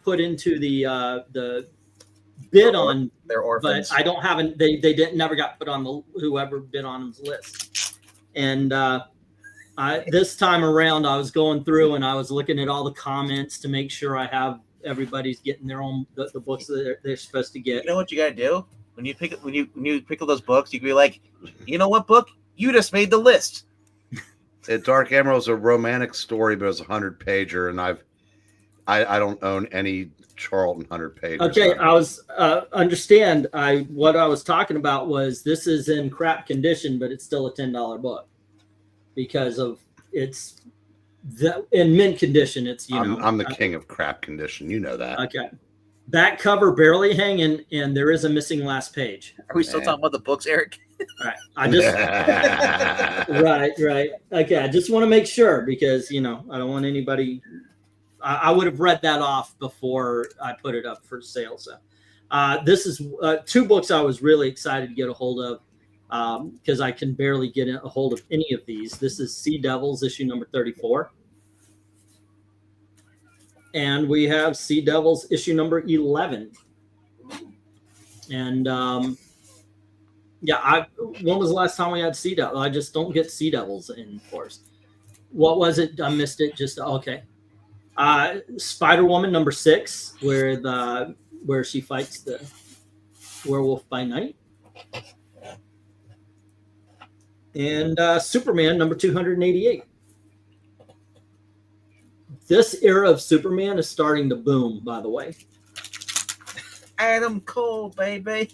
put into the bid on their orphans. But I don't have they never got put on the whoever bid on them's list. And this time around, I was going through and I was looking at all the comments to make sure I have everybody's getting their own the books that they're supposed to get. You know what you got to do when you pick those books? You can be like, you know what book? You just made the list. Dark Emerald is a romantic story, but it's a 100-pager, and I don't own any Charlton 100-page. Okay, I was understand. What I was talking about was this is in crap condition, but it's still a $10 book because of it's in mint condition. It's I'm the king of crap condition. You know that. Okay, back cover barely hanging, and there is a missing last page. Are we still talking about the books, Eric? All right, I just right. Okay, I just want to make sure because I don't want anybody. I would have read that off before I put it up for sale. So this is 2 books I was really excited to get a hold of because I can barely get a hold of any of these. This is Sea Devils issue number 34. And we have Sea Devils issue number 11. And when was the last time we had Sea Devils? I just don't get Sea Devils in force. What was it? I missed it. Just okay. Spider-Woman number 6, where she fights the werewolf by night. And Superman number 288. This era of Superman is starting to boom, by the way. Adam Cole, baby.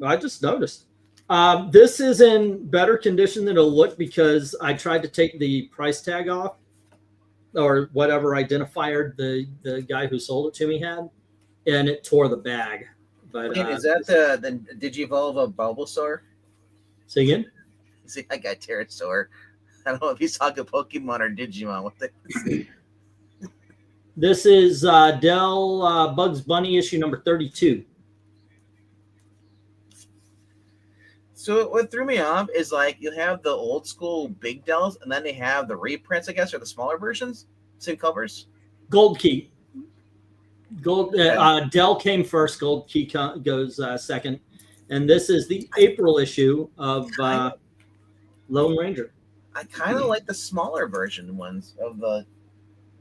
I just noticed. This is in better condition than it'll look because I tried to take the price tag off or whatever identifier the guy who sold it to me had, and it tore the bag. But is that the Digivolve of Bulbasaur? Say again? See, I got Pterosaur. I don't know if he's talking Pokemon or Digimon. What the? This is Dell Bugs Bunny issue number 32. So what threw me off is like you have the old school big Dells, and then they have the reprints, I guess, or the smaller versions, same covers. Gold Key. Dell came first. Gold Key goes second, and this is the April issue of Lone Ranger. I kind of like the smaller version ones of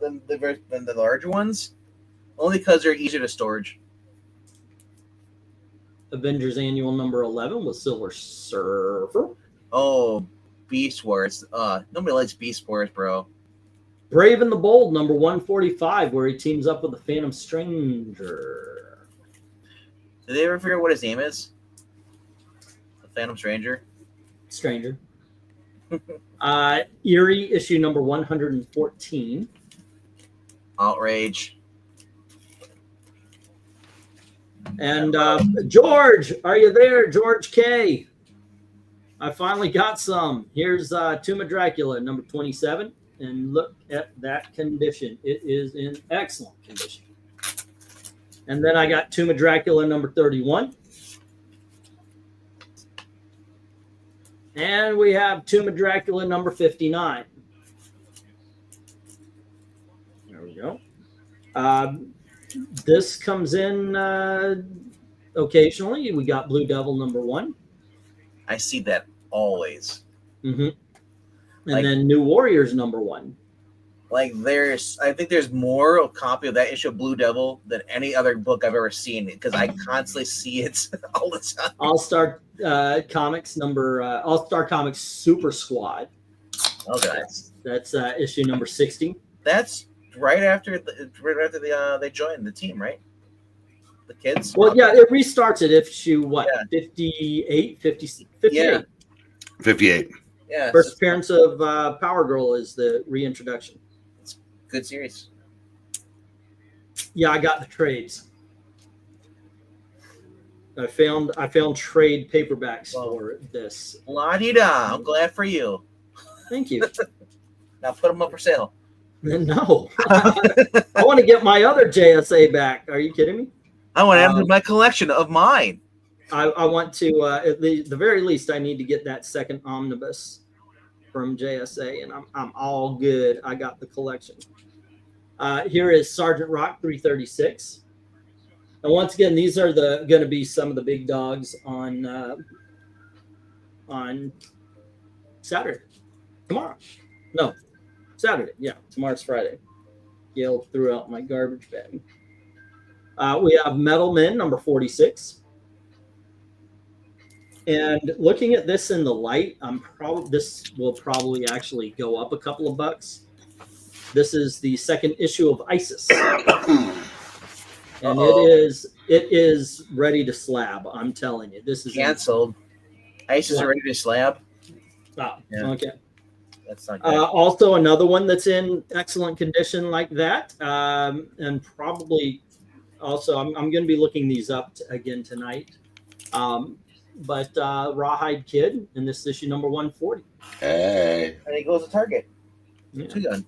than the larger ones, only because they're easier to storage. Avengers Annual number 11 with Silver Surfer. Oh, Beast Wars. Nobody likes Beast Wars, bro. Brave and the Bold number 145, where he teams up with the Phantom Stranger. Did they ever figure out what his name is? The Phantom Stranger? Stranger. Eerie issue number 114. Outrage. And George, are you there? George K. I finally got some. Here's Tomb of Dracula number 27. And look at that condition. It is in excellent condition. And then I got Tomb of Dracula number 31. And we have Tomb of Dracula number 59. There we go. This comes in occasionally. We got Blue Devil number 1. I see that always. And then New Warriors number 1. Like I think there's more a copy of that issue of Blue Devil than any other book I've ever seen because I constantly see it all the time. All-Star Comics All-Star Comics Super Squad. Okay, that's issue number 60. That's right after they joined the team, right? The kids. Well, yeah, it restarts at issue 58, 58. Yeah. 58. Yeah. First appearance of Power Girl is the reintroduction. It's a good series. Yeah, I got the trades. I found trade paperbacks for this. La-di-da. I'm glad for you. Thank you. Now put them up for sale. No. I want to get my other JSA back. Are you kidding me? I want to add to my collection of mine. I want to, at the very least, I need to get that second omnibus from JSA, and I'm all good. I got the collection. Here is Sergeant Rock 336. And once again, these are going to be some of the big dogs on Saturday. Tomorrow. No, Saturday. Yeah, tomorrow's Friday. Gail threw out my garbage bag. We have Metal Men number 46. And looking at this in the light, this will probably actually go up a couple of bucks. This is the second issue of ISIS. and Uh-oh. it is ready to slab. I'm telling you, this is Canceled. Ice is What? ready to slab. Oh, Yeah. okay. That's not good. Also, another one that's in excellent condition like that, and probably also I'm going to be looking these up again tonight. But Rawhide Kid, and this is issue number 140. Hey. And he goes to Target. Yeah. Two-gun.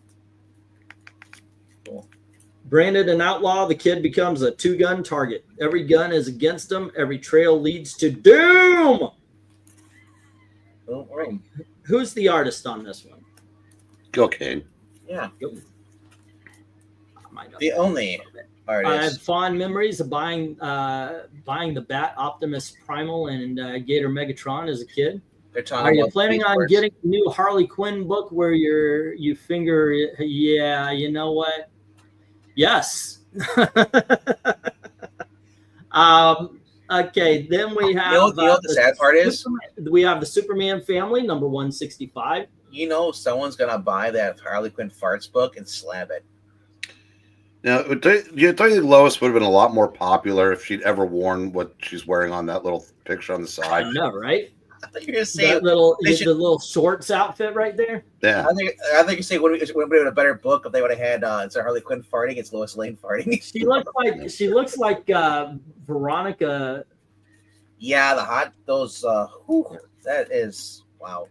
Branded an outlaw, the kid becomes a two-gun target. Every gun is against him. Every trail leads to doom. Oh, Who's the artist on this one? Go, Kane. yeah. I might not The know. only I have artist. fond memories of buying the Bat Optimus Primal and Gator Megatron as a kid. They're talking Are you about planning Beast on Wars. getting a new Harley Quinn book where you finger? Yeah, you know what? Yes. Okay, then we have. You know what the sad part is? We have the Superman family, number 165. You know someone's gonna buy that Harley Quinn farts book and slab it. Now, do you think Lois would have been a lot more popular if she'd ever worn what she's wearing on that little picture on the I side? know, right? I thought you were gonna say That little, they should- the little shorts outfit right there. Yeah. I think you say would have been a better book if they would have had instead of Harley Quinn farting, it's Lois Lane farting. She looks like Veronica. Yeah, that is wow.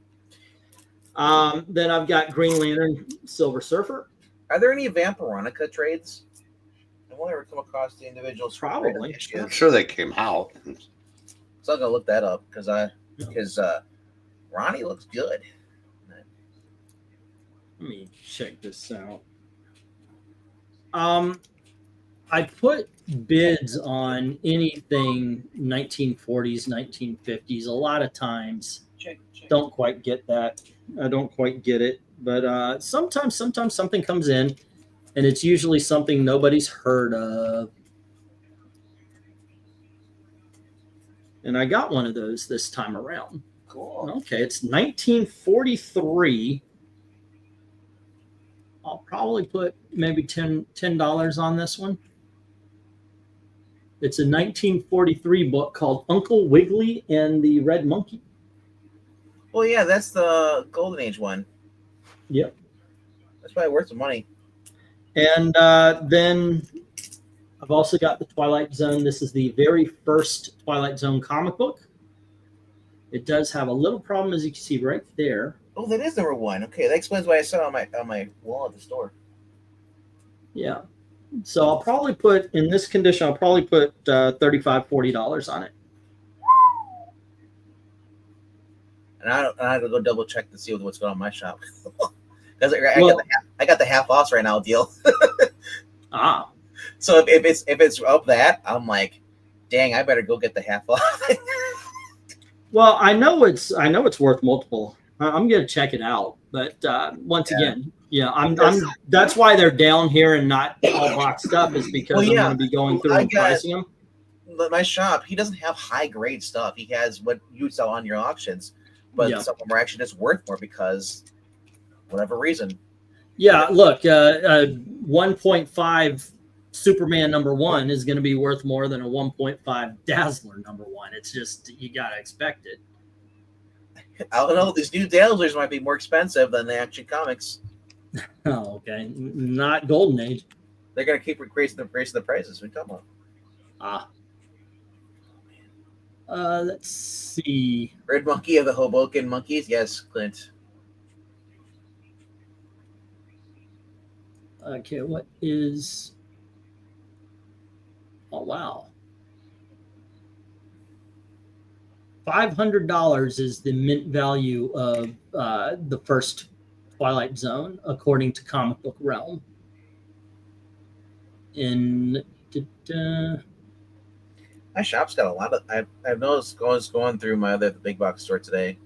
Then I've got Green Lantern, Silver Surfer. Are there any Vampironica trades? I won't ever come across the individuals. Probably. I'm sure they came out. So I'm gonna look that up because Ronnie looks good. Let me check this out. I put bids on anything 1940s, 1950s. A lot of times, Check. don't quite get that. I don't quite get it. But sometimes something comes in, and it's usually something nobody's heard of. And I got one of those this time around. Cool. Okay, it's 1943. I'll probably put maybe $10 on this one. It's a 1943 book called Uncle Wiggily and the Red Monkey. Well, yeah, that's the Golden Age one. Yep. That's probably worth some money. And then I've also got the Twilight Zone. This is the very first Twilight Zone comic book. It does have a little problem, as you can see right there. Oh, that is number one. Okay, that explains why I saw it on my wall at the store. Yeah. So I'll probably put, in this condition, I'll probably put $35, $40 on it. And I had to go double check to see what's going on in my shop. Because I got the half off right now deal. Ah. So if it's up that, I'm like, dang, I better go get the half off. Well, I know it's worth multiple. I'm gonna check it out, but once again, yeah, that's why they're down here and not all boxed up, is because I'm gonna be going through and pricing them. My shop, he doesn't have high grade stuff. He has what you sell on your auctions, but some of them are actually just worth more because whatever reason. Yeah, look, 1.5 Superman number 1 is going to be worth more than a 1.5 Dazzler number 1. It's just, you got to expect it. I don't know. These new Dazzlers might be more expensive than the Action Comics. Oh, okay. Not Golden Age. They're going to keep increasing the prices. What are you talking about? Let's see. Red Monkey of the Hoboken Monkeys. Yes, Clint. Okay, what is... Oh, wow. $500 is the mint value of the first Twilight Zone, according to Comic Book Realm. My shop's got a lot of. I've noticed going through my other big box store today,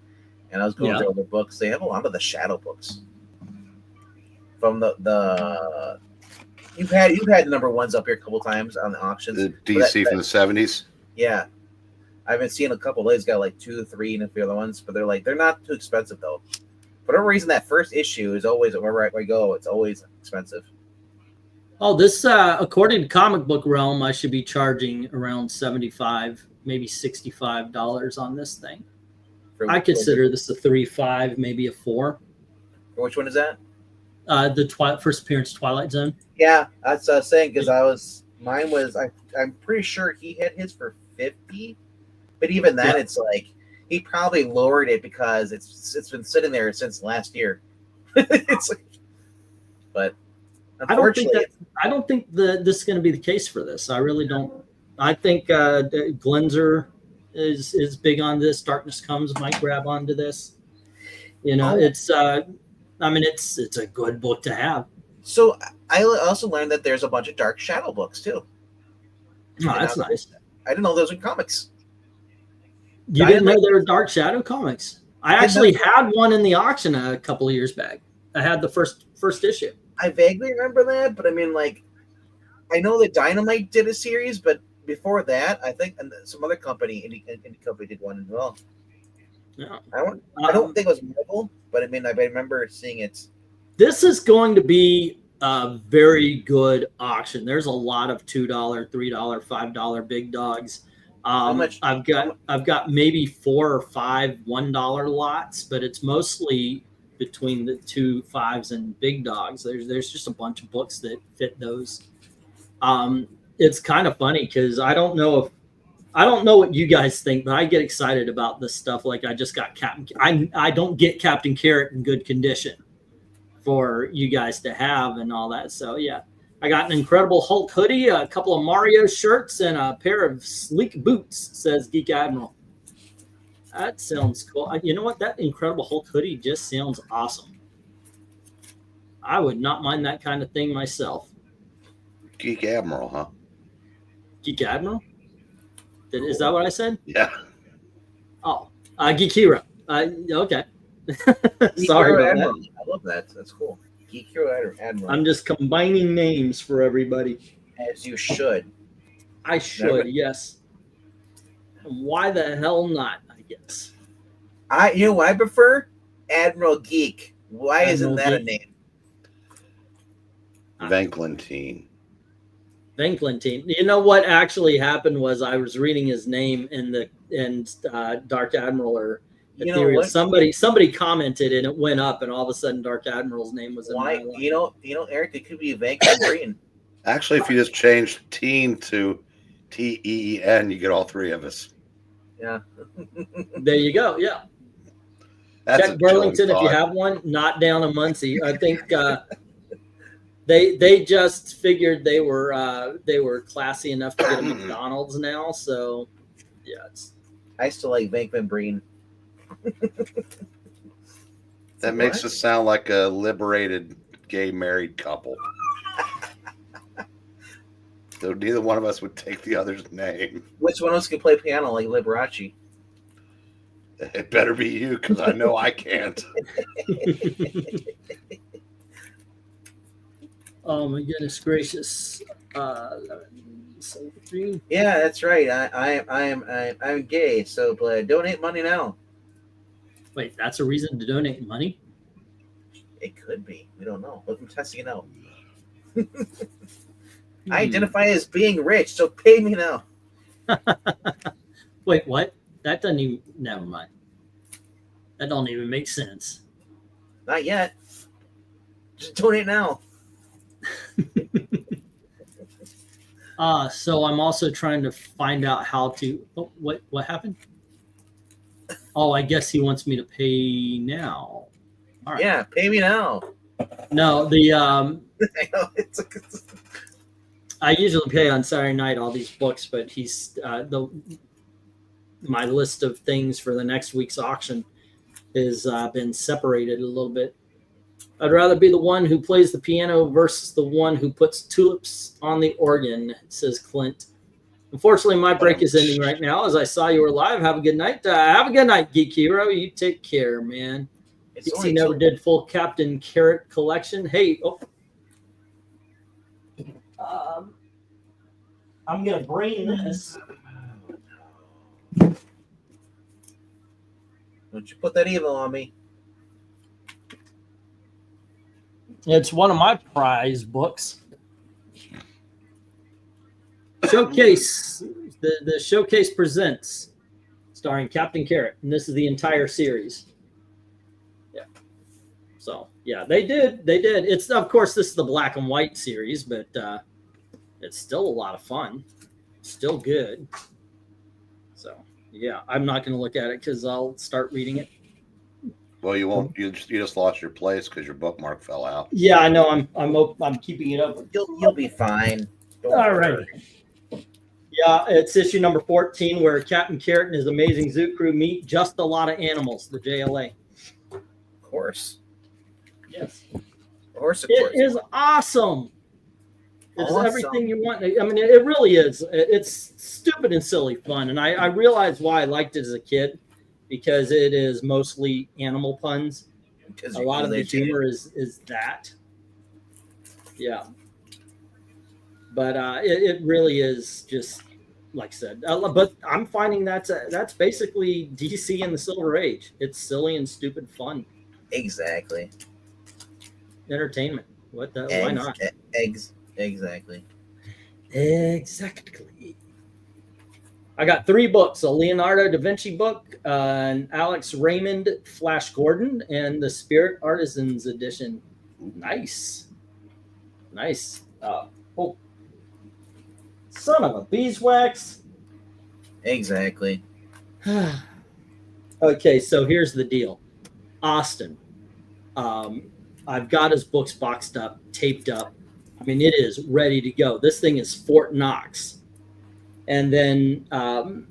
and I was going through all the books. They have a lot of the shadow books from the. You've had the number ones up here a couple times on the auctions. The DC from the 70s. Yeah, I've been seeing a couple. They've got like 2 or 3 and a few other ones, but they're not too expensive though. For whatever reason, that first issue is always wherever I go, it's always expensive. Oh, this according to Comic Book Realm, I should be charging around $75, maybe $65 on this thing. I consider this a 3.5, maybe a 4. Which one is that? The first appearance Twilight Zone. Yeah, that's what I was saying because mine was I'm pretty sure he had his for 50, but even then it's like he probably lowered it because it's been sitting there since last year. It's like, but unfortunately, I don't think this is going to be the case for this. I really don't. I think Glenzer is big on this. Darkness Comes might grab onto this. You know, it's I mean, it's a good book to have. So I also learned that there's a bunch of Dark Shadow books too. Oh, that's nice. I didn't know those were comics. You didn't know there were Dark Shadow comics? I actually had one in the auction a couple of years back. I had the first issue. I vaguely remember that, but I mean, like, I know that Dynamite did a series, but before that, I think some other company, indie company, did one as well. Yeah. I don't think it was Marvel, but I mean, I remember seeing it. This is going to be a very good auction. There's a lot of $2, $3, $5 big dogs. How much? I've got maybe 4 or 5 $1 lots, but it's mostly between the 2 5s and big dogs. There's just a bunch of books that fit those. It's kind of funny because I don't know what you guys think, but I get excited about this stuff. Like I just got I don't get Captain Carrot in good condition for you guys to have and all that. So yeah, I got an Incredible Hulk hoodie, a couple of Mario shirts, and a pair of sleek boots, says Geek Admiral. That sounds cool. You know what? That Incredible Hulk hoodie just sounds awesome. I would not mind that kind of thing myself. Geek Admiral, huh? Geek Admiral? Is that what I said? Yeah. Oh, Geek Hero. Okay. Sorry about that. I love that. That's cool. Geek Hero Admiral. I'm just combining names for everybody. As you should. I should, yes. Why the hell not, I guess. You know what I prefer? Admiral Geek. Why isn't that a name? Venklantine. Venklantine. You know what actually happened was I was reading his name in Dark Admiral or Ethereal. Somebody commented and it went up, and all of a sudden Dark Admiral's name was in my line. You know, Eric, it could be VENKMAN BREEN. Actually, if you just change teen to TEEN, you get all 3 of us. Yeah. There you go. Yeah. That's Check Burlington if you have one. Not down in Muncie. I think they just figured they were classy enough to get a McDonald's now. So yeah, I still like VENKMAN BREEN. That makes us sound like a liberated gay married couple. So neither one of us would take the other's name. Which one of us can play piano like Liberace? It better be you, because I know I can't. Oh my goodness gracious! Yeah, that's right. I'm gay, so donate money now. Wait, that's a reason to donate money? It could be. We don't know. I'm testing it out. I identify as being rich, so pay me now. Wait, what? That doesn't even. Never mind. That don't even make sense. Not yet. Just donate now. So I'm also trying to find out how to. Oh, what happened? Oh, I guess he wants me to pay now. All right. Yeah, pay me now. No, I usually pay on Saturday night all these books, but he's my list of things for the next week's auction has been separated a little bit. I'd rather be the one who plays the piano versus the one who puts tulips on the organ, says Clint. Unfortunately, my break is ending right now. As I saw you were live, have a good night. Have a good night, Geek Hero. You take care, man. He never did full Captain Carrot collection. Hey, I'm gonna bring this. Don't you put that evil on me. It's one of my prize books. Showcase. The Showcase presents, starring Captain Carrot, and this is the entire series. Yeah. So yeah, they did. It's, of course, this is the black and white series, but it's still a lot of fun. Still good. So yeah, I'm not going to look at it because I'll start reading it. Well, you won't. You just lost your place because your bookmark fell out. Yeah, I know. I'm keeping it open. You'll be fine. All right. Yeah, it's issue number 14 where Captain Carrot and his amazing zoo crew meet just a lot of animals. The JLA. Of course. Yes. Of course. It is awesome. It's Awesome. everything you want. I mean, it really is. It's stupid and silly fun, and I realized why I liked it as a kid, because it is mostly animal puns. A lot of the humor is that. Yeah. But it really is just, like I said. But I'm finding that's basically DC in the Silver Age. It's silly and stupid fun. Exactly. Entertainment. What the? Why not? Exactly. Exactly. I got 3 books: a Leonardo da Vinci book, an Alex Raymond Flash Gordon, and the Spirit Artisans edition. Nice. Oh, son of a beeswax. Exactly. Okay, so here's the deal. Austin. I've got his books boxed up, taped up. I mean, it is ready to go. This thing is Fort Knox. And then on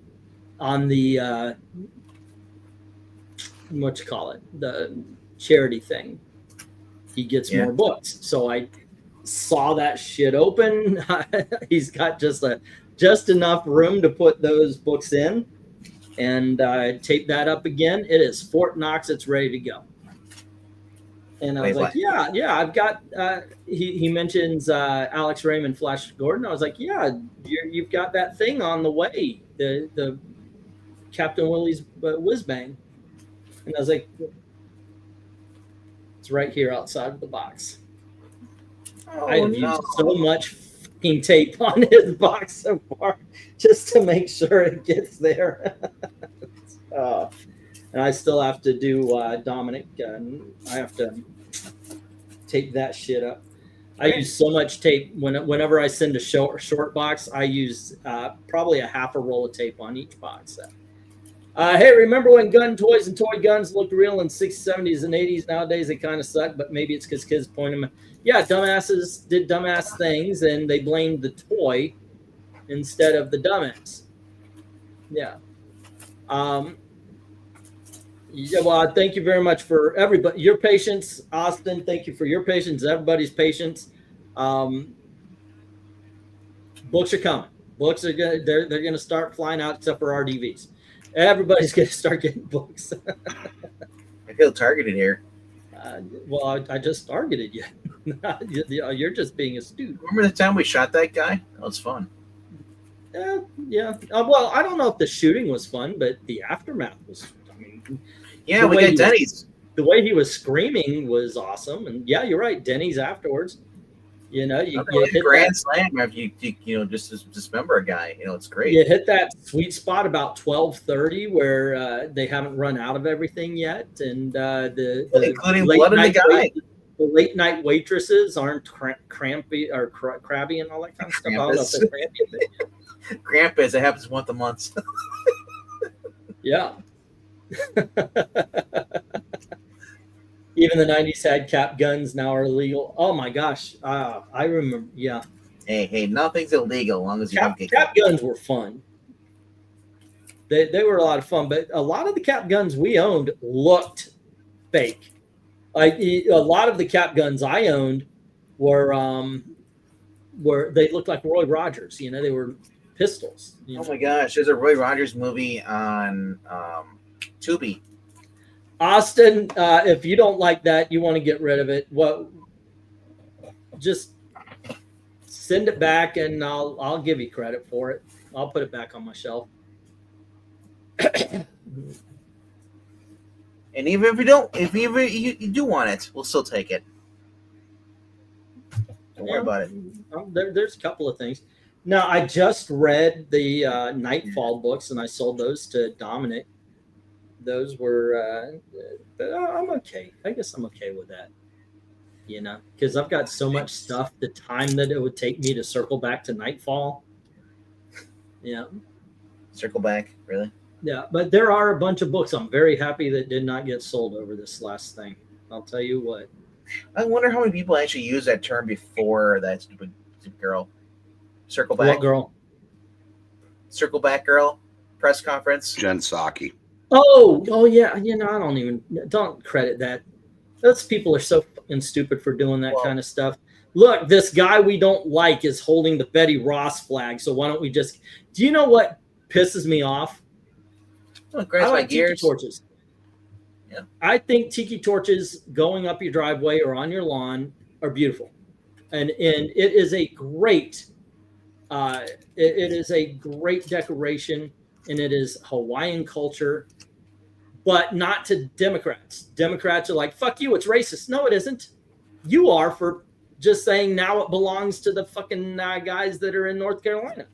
the, the charity thing, he gets more books. So I saw that shit open. He's got just enough room to put those books in. And tape that up again. It is Fort Knox. It's ready to go. And I was like, yeah, I've got, he mentions Alex Raymond Flash Gordon. I was like, yeah, you've got that thing on the way, the Captain Willie's whiz bang. And I was like, it's right here outside of the box. I have used so much fucking tape on his box so far just to make sure it gets there. And I still have to do Dominic. I have to tape that shit up. I use so much tape. Whenever I send a short box, I use probably a half a roll of tape on each box. Hey, remember when gun toys and toy guns looked real in 60s, 70s, and 80s? Nowadays, they kind of suck, but maybe it's because kids point them. Yeah, dumbasses did dumbass things, and they blamed the toy instead of the dumbass. Yeah. Yeah, well, thank you very much for everybody, your patience, Austin. Thank you for your patience, everybody's patience. Books are coming. Books are they're gonna start flying out, except for RDVs. Everybody's gonna start getting books. I feel targeted here. Well, I just targeted you. You're just being astute. Remember the time we shot that guy? That was fun. Yeah. Well, I don't know if the shooting was fun, but the aftermath was. I mean. Yeah, we got Denny's. The way he was screaming was awesome, and yeah, you're right. Denny's afterwards, you know, you hit grand slam after you just dismember a guy. You know, it's great. You hit that sweet spot about 12:30 where they haven't run out of everything yet, and including blood in the guy. The late night waitresses aren't crampy or crabby and all that kind of stuff. I don't know if they're crampy. Krampus. It happens once a month. Yeah. Even the 90s had cap guns, now are illegal. Oh my gosh. I remember. Yeah. Hey, nothing's illegal as long as you don't get cap guns were fun. They were a lot of fun, but a lot of the cap guns we owned looked fake. Like a lot of the cap guns I owned were they looked like Roy Rogers. You know, they were pistols. You know? Oh my gosh, there's a Roy Rogers movie on Tubi. Austin, if you don't like that, you want to get rid of it. Well, just send it back, and I'll give you credit for it. I'll put it back on my shelf. And even if you don't, if you do want it, we'll still take it. Don't worry about it. There's a couple of things. No, I just read the Nightfall books, and I sold those to Dominic. Those were, I'm okay. I guess I'm okay with that. You know, because I've got so much stuff. The time that it would take me to circle back to Nightfall. Yeah. Circle back, really? Yeah, but there are a bunch of books I'm very happy that did not get sold over this last thing. I'll tell you what. I wonder how many people actually used that term before that stupid girl. Circle back. What girl? Circle back girl. Press conference. Jen Psaki. Oh yeah. You know, don't credit that. Those people are so fucking stupid for doing that kind of stuff. Look, this guy we don't like is holding the Betty Ross flag. So why don't we just? Do you know what pisses me off? Oh, I like tiki torches. Yeah. I think tiki torches going up your driveway or on your lawn are beautiful, and it is a great, it is a great decoration, and it is Hawaiian culture, but not to Democrats. Democrats are like, fuck you, it's racist. No, it isn't. You are for just saying now it belongs to the fucking guys that are in North Carolina.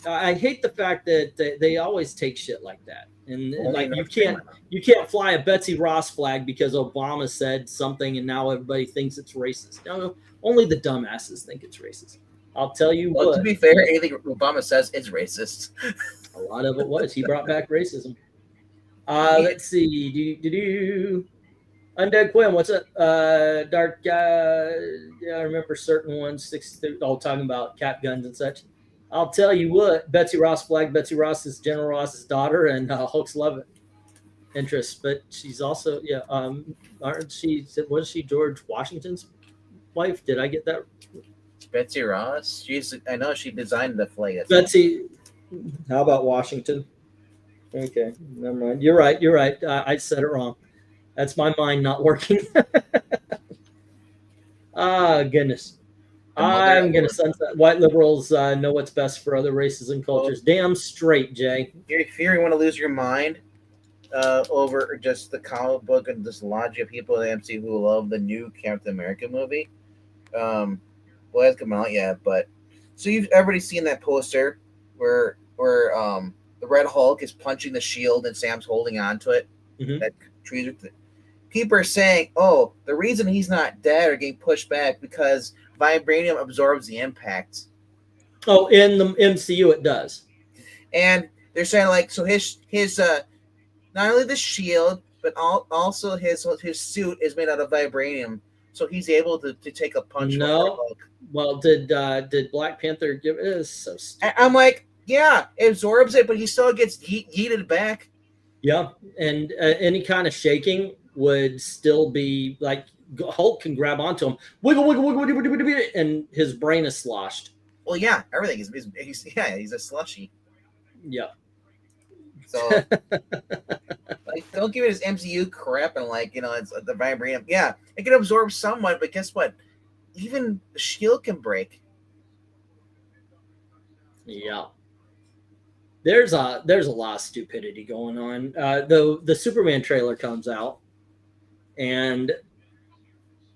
I hate the fact that they always take shit like that, and like you can't fly a Betsy Ross flag because Obama said something, and now everybody thinks it's racist. No, only the dumbasses think it's racist. I'll tell you what. To be fair, anything Obama says is racist. A lot of it was. He brought back racism. Let's see. Undead Quinn, what's up? Dark guy. Yeah, I remember certain ones. Talking about cap guns and such. I'll tell you what, Betsy Ross flag. Betsy Ross is General Ross's daughter, and Hulk's love interest. But she's also, aren't she? Was she George Washington's wife? Did I get that? Betsy Ross. I know she designed the flag. Betsy. How about Washington? Okay, never mind. You're right. I said it wrong. That's my mind not working. Goodness. I'm going to sunset. White liberals know what's best for other races and cultures. Damn straight, Jay. If you want to lose your mind over just the comic book and just logic of people in the MCU who love the new Captain America movie, well, it hasn't come out yet, but so you've already seen that poster where the Red Hulk is punching the shield and Sam's holding on to it. Mm-hmm. That trees. People are saying, "Oh, the reason he's not dead or getting pushed back because vibranium absorbs the impact." Oh, in the MCU it does. And they're saying like, so his not only the shield but also his suit is made out of vibranium, so he's able to take a punch. No, well, did Black Panther give it? Is so stupid. I'm like, yeah, it absorbs it, but he still gets yeeted back. Yeah, and any kind of shaking would still be like Hulk can grab onto him, wiggle, and his brain is sloshed. Well, yeah, everything he's a slushy. Yeah. So, like, don't give it his MCU crap and it's the vibranium. Yeah, it can absorb somewhat, but guess what? Even the shield can break. Yeah. There's a lot of stupidity going on. The Superman trailer comes out, and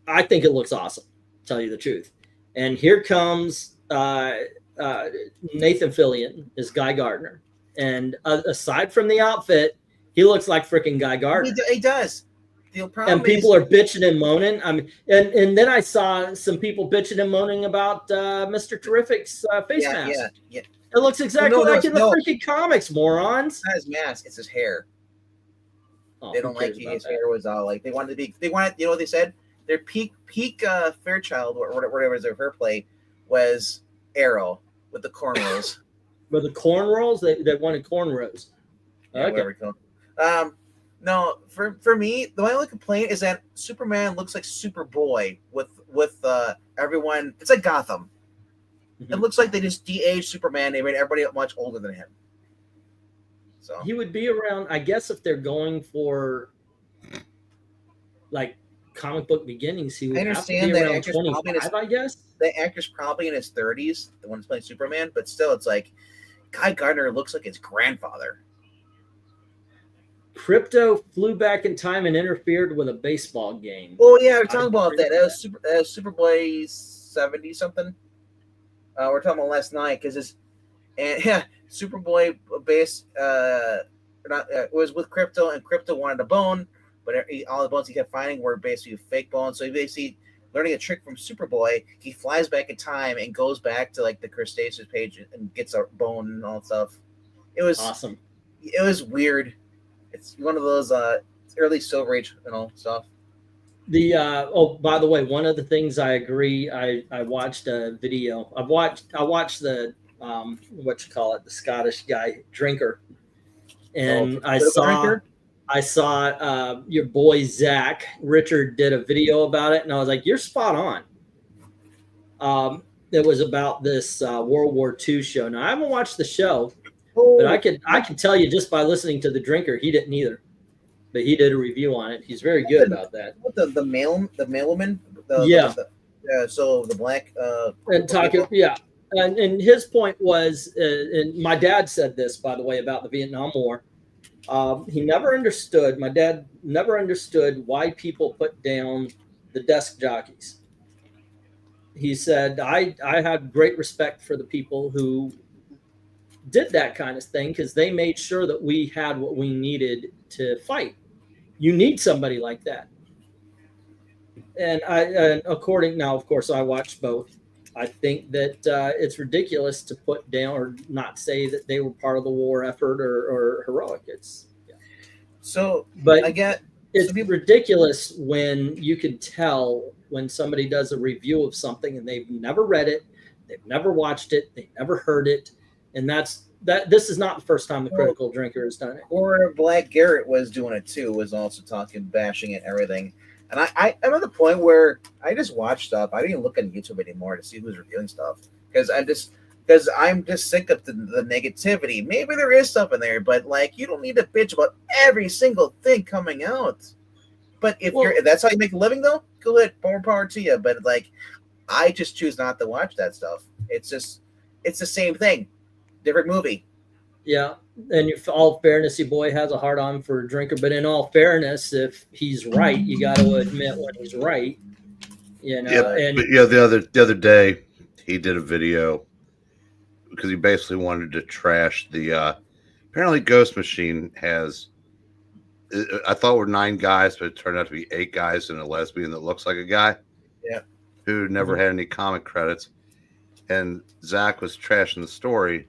I think it looks awesome, to tell you the truth. And here comes Nathan Fillion is Guy Gardner. And aside from the outfit, he looks like freaking Guy Gardner. He does. And people are bitching and moaning. I mean, and then I saw some people bitching and moaning about Mr. Terrific's face mask. Yeah. It looks exactly like in the freaking comics, morons. It's not his mask; it's his hair. Oh, they don't like his hair was all like they wanted. You know what they said? Their peak Fairchild or whatever their hair play was Arrow with the cornrows. With the cornrows, they wanted cornrows. Yeah, okay. No, for me, the only complaint is that Superman looks like Superboy with everyone. It's like Gotham. Mm-hmm. It looks like they just de-aged Superman. They made everybody much older than him. So he would be around, I guess, if they're going for like comic book beginnings. He would have to be around 25, I guess. The actor's probably in his 30s, the one who's playing Superman, but still, it's like Guy Gardner looks like his grandfather. Crypto flew back in time and interfered with a baseball game. Oh yeah, we're talking about that. That was Superboy 70 something. we're talking about last night because it's and yeah, Superboy base was with Crypto, and Crypto wanted a bone, but all the bones he kept finding were basically fake bones. So he basically learning a trick from Superboy, he flies back in time and goes back to like the Crustaceous page and gets a bone and all that stuff. It was awesome. It was weird. It's one of those early Silver Age, stuff. The oh, by the way, one of the things I agree. I watched a video. I watched the what you call it, the Scottish guy drinker, and I saw your boy Zach Richard did a video about it, and I was like, you're spot on. It was about this World War II show. Now I haven't watched the show, but I can tell you just by listening to the drinker, he didn't either. But he did a review on it. He's very good about that. The mailman. So the black. And talking, yeah. And his point was, and my dad said this, by the way, about the Vietnam War. He never understood. My dad never understood why people put down the desk jockeys. He said, I had great respect for the people who did that kind of thing because they made sure that we had what we needed to fight. You need somebody like that. And now, of course, I watched both. I think that it's ridiculous to put down or not say that they were part of the war effort or heroic. It's but it's ridiculous when you can tell when somebody does a review of something and they've never read it, they've never watched it, they've never heard it, and this is not the first time the Critical Drinker has done it. Or Black Garrett was doing it too, was also bashing it and everything. And I'm at the point where I just watch stuff. I don't even look on YouTube anymore to see who's reviewing stuff because I'm just sick of the negativity. Maybe there is stuff in there, but like you don't need to bitch about every single thing coming if that's how you make a living though, go ahead, more power to you. But like I just choose not to watch that stuff. It's the same thing. Different movie. Yeah, and in all fairness, your boy has a hard on for a drinker. But in all fairness, if he's right, you got to admit when he's right. You know. Yeah, but yeah. The other day, he did a video because he basically wanted to trash the. Apparently, Ghost Machine has. I thought were 9 guys, but it turned out to be 8 guys and a lesbian that looks like a guy. Yeah. Who never had any comic credits, and Zach was trashing the story,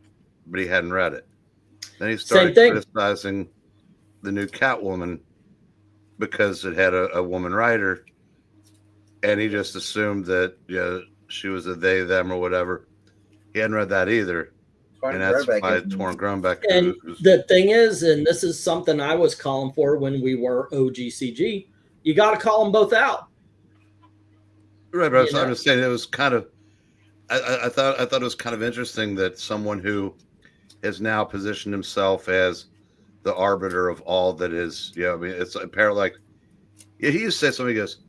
but he hadn't read it. Then he started criticizing the new Catwoman because it had a woman writer, and he just assumed that she was a they, them, or whatever. He hadn't read that either, and that's why Torn Grumbeck. And the thing is, and this is something I was calling for when we were OGCG, you got to call them both out. Right, but I'm just saying it was kind of. I thought it was kind of interesting that someone who has now positioned himself as the arbiter of all that is. I mean, it's apparently like he used to say something. He goes,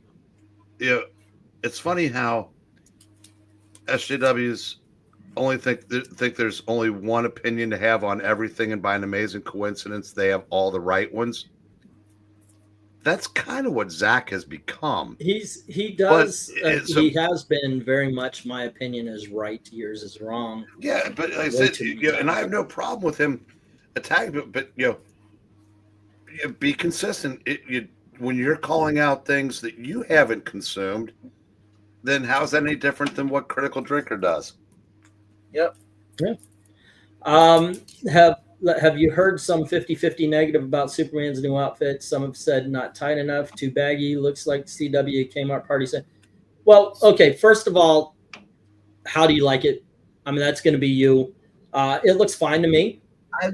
it's funny how SJWs only think there's only one opinion to have on everything, and by an amazing coincidence, they have all the right ones. That's kind of what Zach has become. He has been very much, my opinion is right, yours is wrong. Yeah, but like I said, and I have no problem with him attacking, but be consistent. When you're calling out things that you haven't consumed, then how's that any different than what Critical Drinker does? Yep. Yeah. Have you heard some 50-50 negative about Superman's new outfit? Some have said not tight enough, too baggy, looks like CW Kmart party set. Well, okay, first of all, how do you like it? I mean, that's going to be you. It looks fine to me.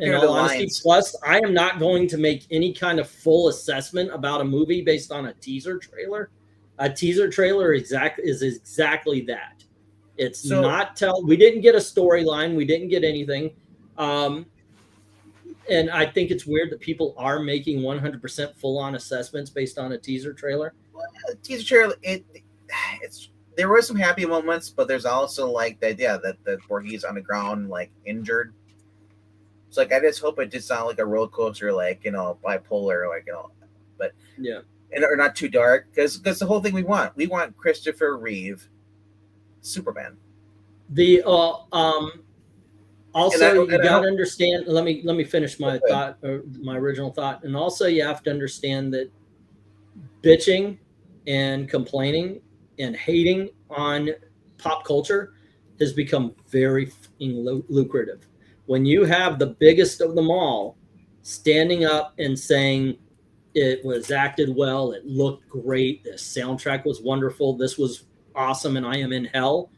In all honesty, plus, I am not going to make any kind of full assessment about a movie based on a teaser trailer. A teaser trailer is exactly that. It's we didn't get a storyline. We didn't get anything. And I think it's weird that people are making 100% full-on assessments based on a teaser trailer. Well, teaser trailer, there were some happy moments, but there's also like the idea that where he's on the ground, like injured. So like I just hope it did sound like a roller coaster, like bipolar, like but yeah, or not too dark, because the whole thing we want Christopher Reeve, Superman. The also you and I got hope- to understand. Let me finish my thought, or my original thought, and also you have to understand that bitching and complaining and hating on pop culture has become very lucrative. When you have the biggest of them all standing up and saying it was acted well, it looked great, the soundtrack was wonderful, this was awesome, and I am in hell.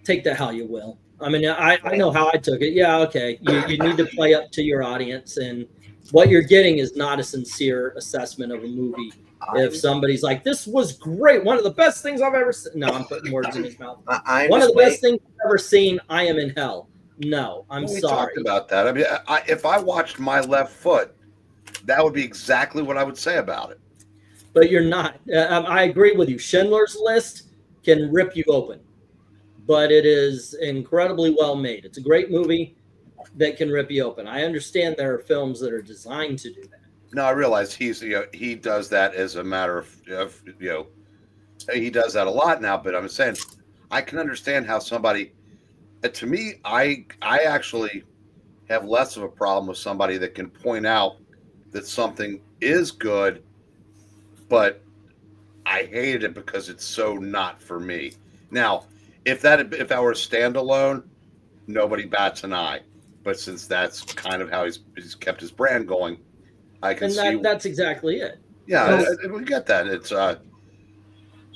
Take that how you will. I mean, I know how I took it. Yeah, okay. You need to play up to your audience, and what you're getting is not a sincere assessment of a movie. If somebody's like, "This was great, one of the best things I've ever seen," no, I'm putting words in his mouth. One of the best things I've ever seen. I am in hell. No, I'm We sorry. talked about that. I mean, if I watched My Left Foot, that would be exactly what I would say about it. But you're not. I agree with you. Schindler's List can rip you open, but it is incredibly well made. It's a great movie that can rip you open. I understand there are films that are designed to do that. No, I realize he does that as a matter of he does that a lot now. But I'm saying I can understand how somebody. To me, I actually have less of a problem with somebody that can point out that something is good, but I hated it because it's so not for me. Now, if that were a standalone, nobody bats an eye. But since that's kind of how he's kept his brand going, I can see that's exactly it. Yeah, we get that. It's so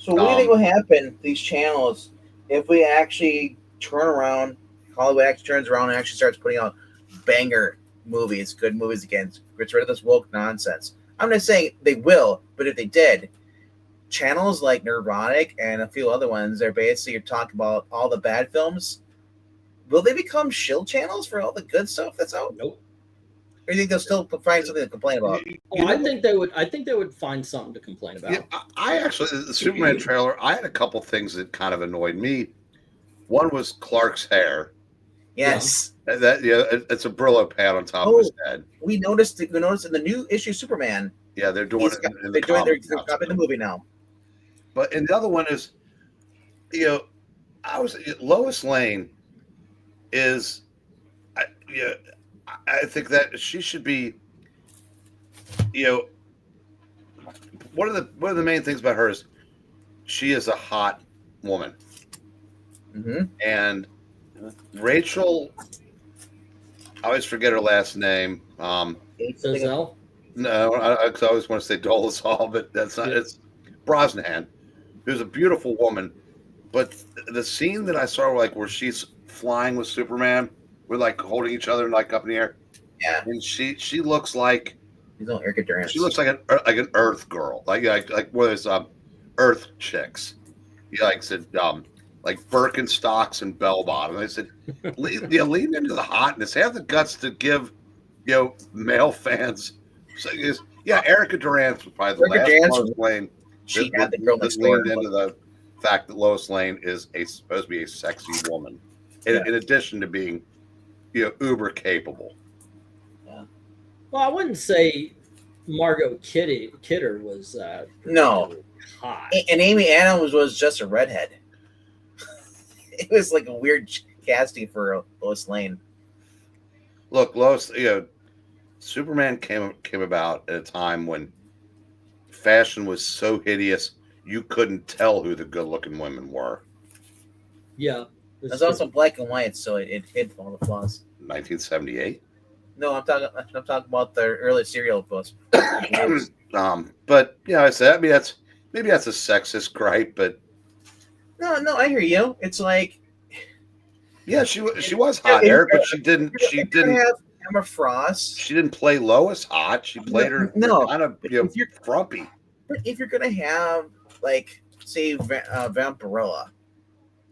what do you think will happen these channels if we actually turn around, Hollywood actually turns around and actually starts putting out banger movies, good movies again, gets rid of this woke nonsense? I'm not saying they will, but if they did, channels like Neurotic and a few other ones, they're basically talking about all the bad films. Will they become shill channels for all the good stuff that's out? Nope. Or do you think they'll still find something to complain about? I think they would. I think they would find something to complain about. Yeah, I actually, the Superman trailer, I had a couple things that kind of annoyed me. One was Clark's hair. Yes. It's a Brillo pad on top of his head. We noticed in the new issue Superman. Yeah, they're doing it in the they're copying the movie now. But and the other one is, Lois Lane is, I think that she should be, one of the main things about her is she is a hot woman. Mm-hmm. And Rachel, I always forget her last name. Dolezal? No, I always want to say Dolezal, but that's not. It's Brosnahan, who's a beautiful woman. But the scene that I saw, where she's flying with Superman, we're like holding each other like up in the air. Yeah, and she looks like she's no Erica Durant. She looks like an Earth girl, like one of those Earth chicks. You said like Birkenstocks and bell bottom. I said, lean into the hotness. Have the guts to give male fans. So, Erica Durant was probably the last Lois Lane. She had the girl next door. Leaned into the fact that Lois Lane is supposed to be a sexy woman, in addition to being uber capable. Yeah. Well, I wouldn't say Margot Kidder was no hot. And Amy Adams was just a redhead. It was like a weird casting for Lois Lane. Look, Lois, Superman came about at a time when fashion was so hideous you couldn't tell who the good-looking women were. Yeah, it's also black and white, so it hid all the flaws. 1978. No, I'm talking about the early serial books. But I said, maybe that's a sexist gripe, but no, I hear you. It's like, yeah, she was hot, Eric, but she didn't have Emma Frost. She didn't play Lois hot. She played her kind of frumpy. But if you're gonna have say Vampirella,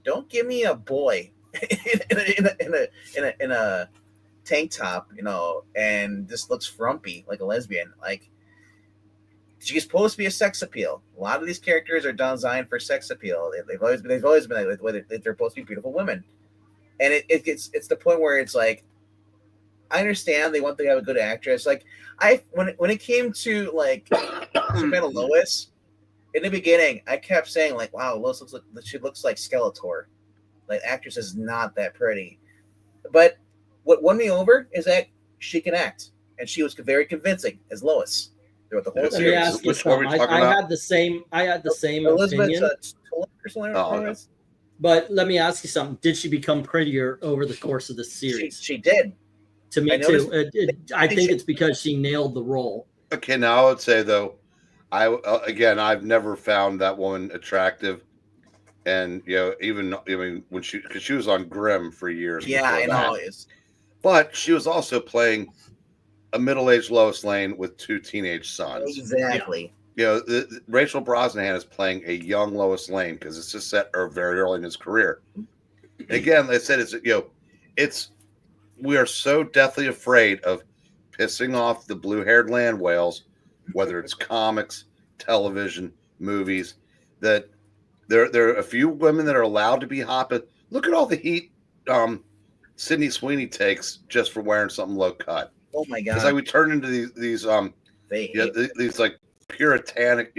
don't give me a boy in a tank top, and this looks frumpy like a lesbian. Like, she's supposed to be a sex appeal. A lot of these characters are designed for sex appeal. They've always been like, whether they're supposed to be beautiful women, and it's the point where it's like, I understand they want to have a good actress. Like when it came to Superman and Lois, in the beginning, I kept saying like, "Wow, Lois she looks like Skeletor." Like, actress is not that pretty. But what won me over is that she can act, and she was very convincing as Lois throughout the whole Let me series. ask you Which one are we something. talking I about? had the same. I had the same Elizabeth opinion. Tulloch or something. Oh, yeah. But let me ask you something. Did she become prettier over the course of the series? She did. To me I too. noticed- I think it's because she nailed the role. Okay, now I would say though, I've never found that woman attractive, and even when because she was on Grimm for years. Yeah, I know. But she was also playing a middle-aged Lois Lane with 2 teenage sons. Exactly. Rachel Brosnahan is playing a young Lois Lane because it's just set her very early in his career. And again, they said we are so deathly afraid of pissing off the blue-haired land whales, whether it's comics, television, movies, that there are a few women that are allowed to be hot. But look at all the heat Sydney Sweeney takes just for wearing something low cut. Oh my god! It's like we turn into these like puritanic.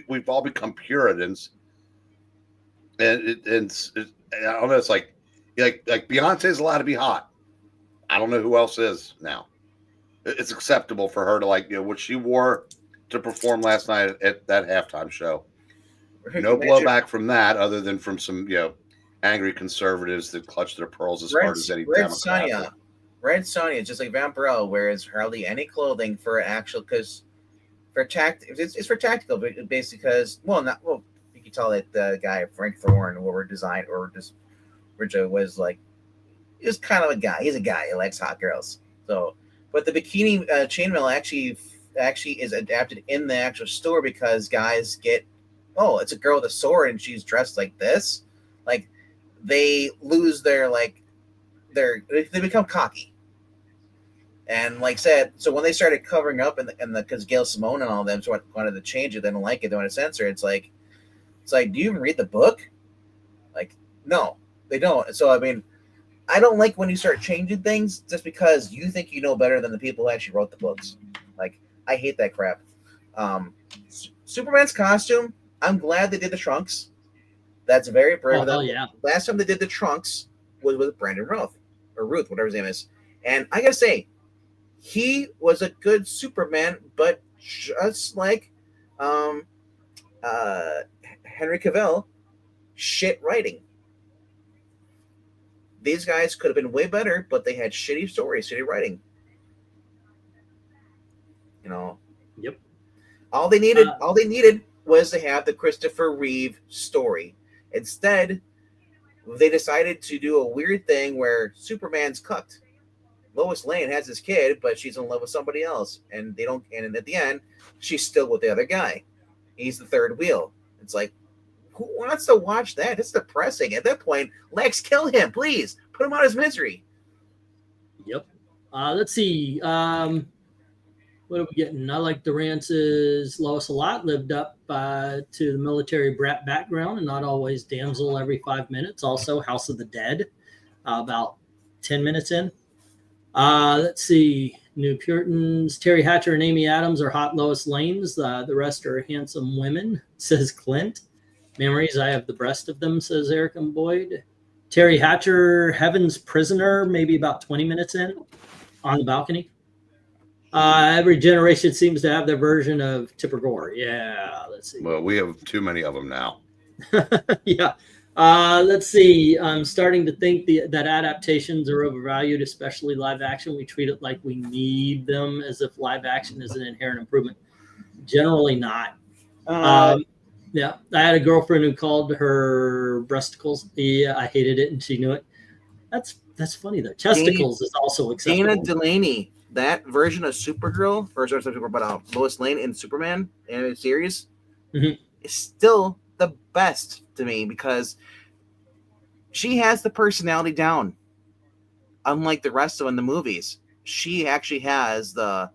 We've all become Puritans, and I don't know. It's like Beyonce's allowed to be hot. I don't know who else is now. It's acceptable for her to what she wore to perform last night at that halftime show. No blowback from that, other than from some angry conservatives that clutch their pearls as hard as any Democrat. Red Sonja, just like Vampiro, wears hardly any clothing for actual it's for tactical, basically because you can tell that the guy Frank Thorne was like, he was kind of a guy. He's a guy. He likes hot girls. So, but the bikini chainmail actually is adapted in the actual store because guys get, it's a girl with a sword and she's dressed like this. Like, they lose they become cocky. And like I said, so when they started covering up because Gail Simone and all of them wanted to change it, they don't like it, they want to censor it. It's like, do you even read the book? Like, no, they don't. So I mean, I don't like when you start changing things just because you think you know better than the people who actually wrote the books. Like, I hate that crap. Superman's costume, I'm glad they did the trunks. That's very brave. Oh, yeah. Last time they did the trunks was with Brandon Routh, whatever his name is. And I gotta say, he was a good Superman, but just like Henry Cavill, shit writing. These guys could have been way better, but they had shitty stories, shitty writing. Yep. All they needed was to have the Christopher Reeve story. Instead, they decided to do a weird thing where Superman's cucked. Lois Lane has his kid, but she's in love with somebody else, and they don't. And at the end, she's still with the other guy. He's the third wheel. It's like, who wants to watch that? It's depressing. At that point, Lex, kill him, please. Put him out of his misery. Yep. Let's see. What are we getting? I like Durance's Lois a lot. Lived up to the military brat background and not always damsel every 5 minutes. Also, House of the Dead, about 10 minutes in. Let's see. New Puritans. Terry Hatcher and Amy Adams are hot Lois Lanes. The rest are handsome women, says Clint. Memories, I have the breast of them, says Eric and Boyd. Terry Hatcher, Heaven's Prisoner, maybe about 20 minutes in on the balcony. Every generation seems to have their version of Tipper Gore. Yeah, let's see. Well, we have too many of them now. Yeah. Let's see. I'm starting to think that adaptations are overvalued, especially live action. We treat it like we need them as if live action is an inherent improvement. Generally not. Yeah, I had a girlfriend who called her breasticles. Yeah, I hated it, and she knew it. That's funny though. Chesticles is also acceptable. Dana Delaney, that version of Supergirl, Lois Lane in Superman animated series, is still the best to me because she has the personality down. Unlike the rest of them in the movies, she actually has the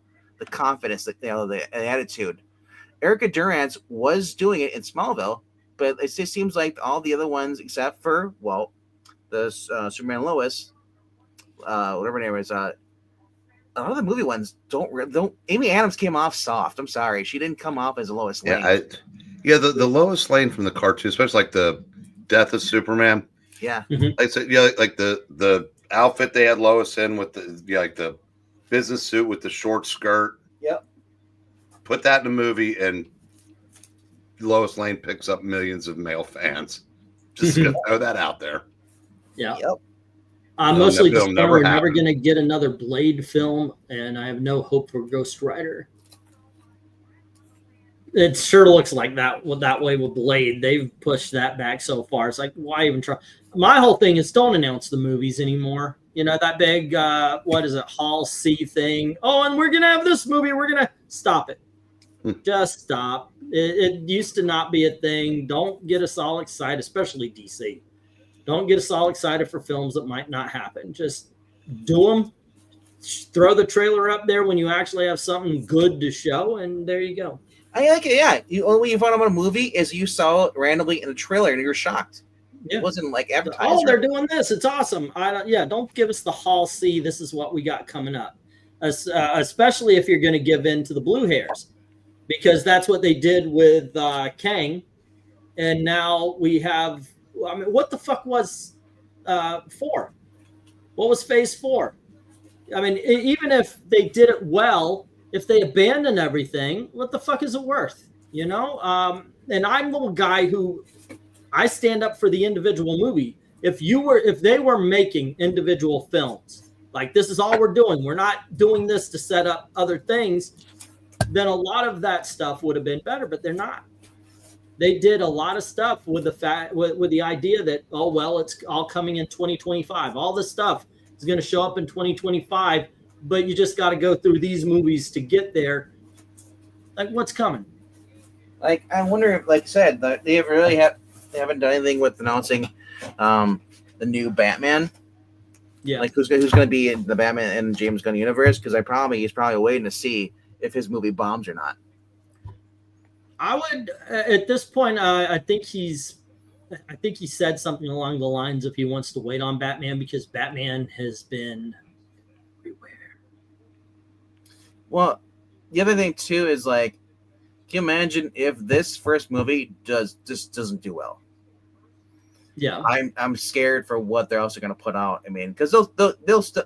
confidence, the attitude. Erica Durance was doing it in Smallville, but it just seems like all the other ones, except for the Superman Lois, whatever her name is, a lot of the movie ones don't. Amy Adams came off soft. I'm sorry, she didn't come off as a Lois Lane. Yeah, the Lois Lane from the cartoon, especially like the Death of Superman. Yeah. Like I said, yeah, like the outfit they had Lois in with like the business suit with the short skirt. Yep. Put that in a movie, and Lois Lane picks up millions of male fans. Just gonna throw that out there. Yeah. Yep. I'm mostly it'll disappointed never we're never happen. going to get another Blade film, and I have no hope for Ghost Rider. It sure looks like that way with Blade. They've pushed that back so far. It's like, why even try? My whole thing is don't announce the movies anymore. You know, that big, what is it, Hall C thing. Oh, and we're going to have this movie. We're going to stop it. Just stop. It used to not be a thing. Don't get us all excited, especially DC. Don't get us all excited for films that might not happen. Just do them. Throw the trailer up there when you actually have something good to show, and there you go. I like it. Yeah, the only way you found out about a movie is you saw it randomly in a trailer and you were shocked. Yeah. It wasn't like advertised. Oh, they're doing this. It's awesome. Don't give us the Hall C. This is what we got coming up, especially if you're going to give in to the blue hairs, because that's what they did with Kang, and now we have. I mean, what the fuck was 4? What was Phase 4? I mean, even if they did it well, if they abandon everything, what the fuck is it worth? You know? And I'm the guy who I stand up for the individual movie. If they were making individual films, like this is all we're doing, we're not doing this to set up other things, then a lot of that stuff would have been better, but they're not. They did a lot of stuff with the idea that, oh, well, it's all coming in 2025. All this stuff is going to show up in 2025, but you just got to go through these movies to get there. Like, what's coming? Like, I wonder if, like I said, they haven't done anything with announcing the new Batman. Yeah. Like, who's going to be in the Batman and James Gunn universe? Because he's probably waiting to see if his movie bombs or not. I would at this point. I think he said something along the lines of he wants to wait on Batman because Batman has been everywhere. Well, the other thing too is like, can you imagine if this first movie doesn't do well? Yeah, I'm scared for what they're also going to put out. I mean, because they'll still.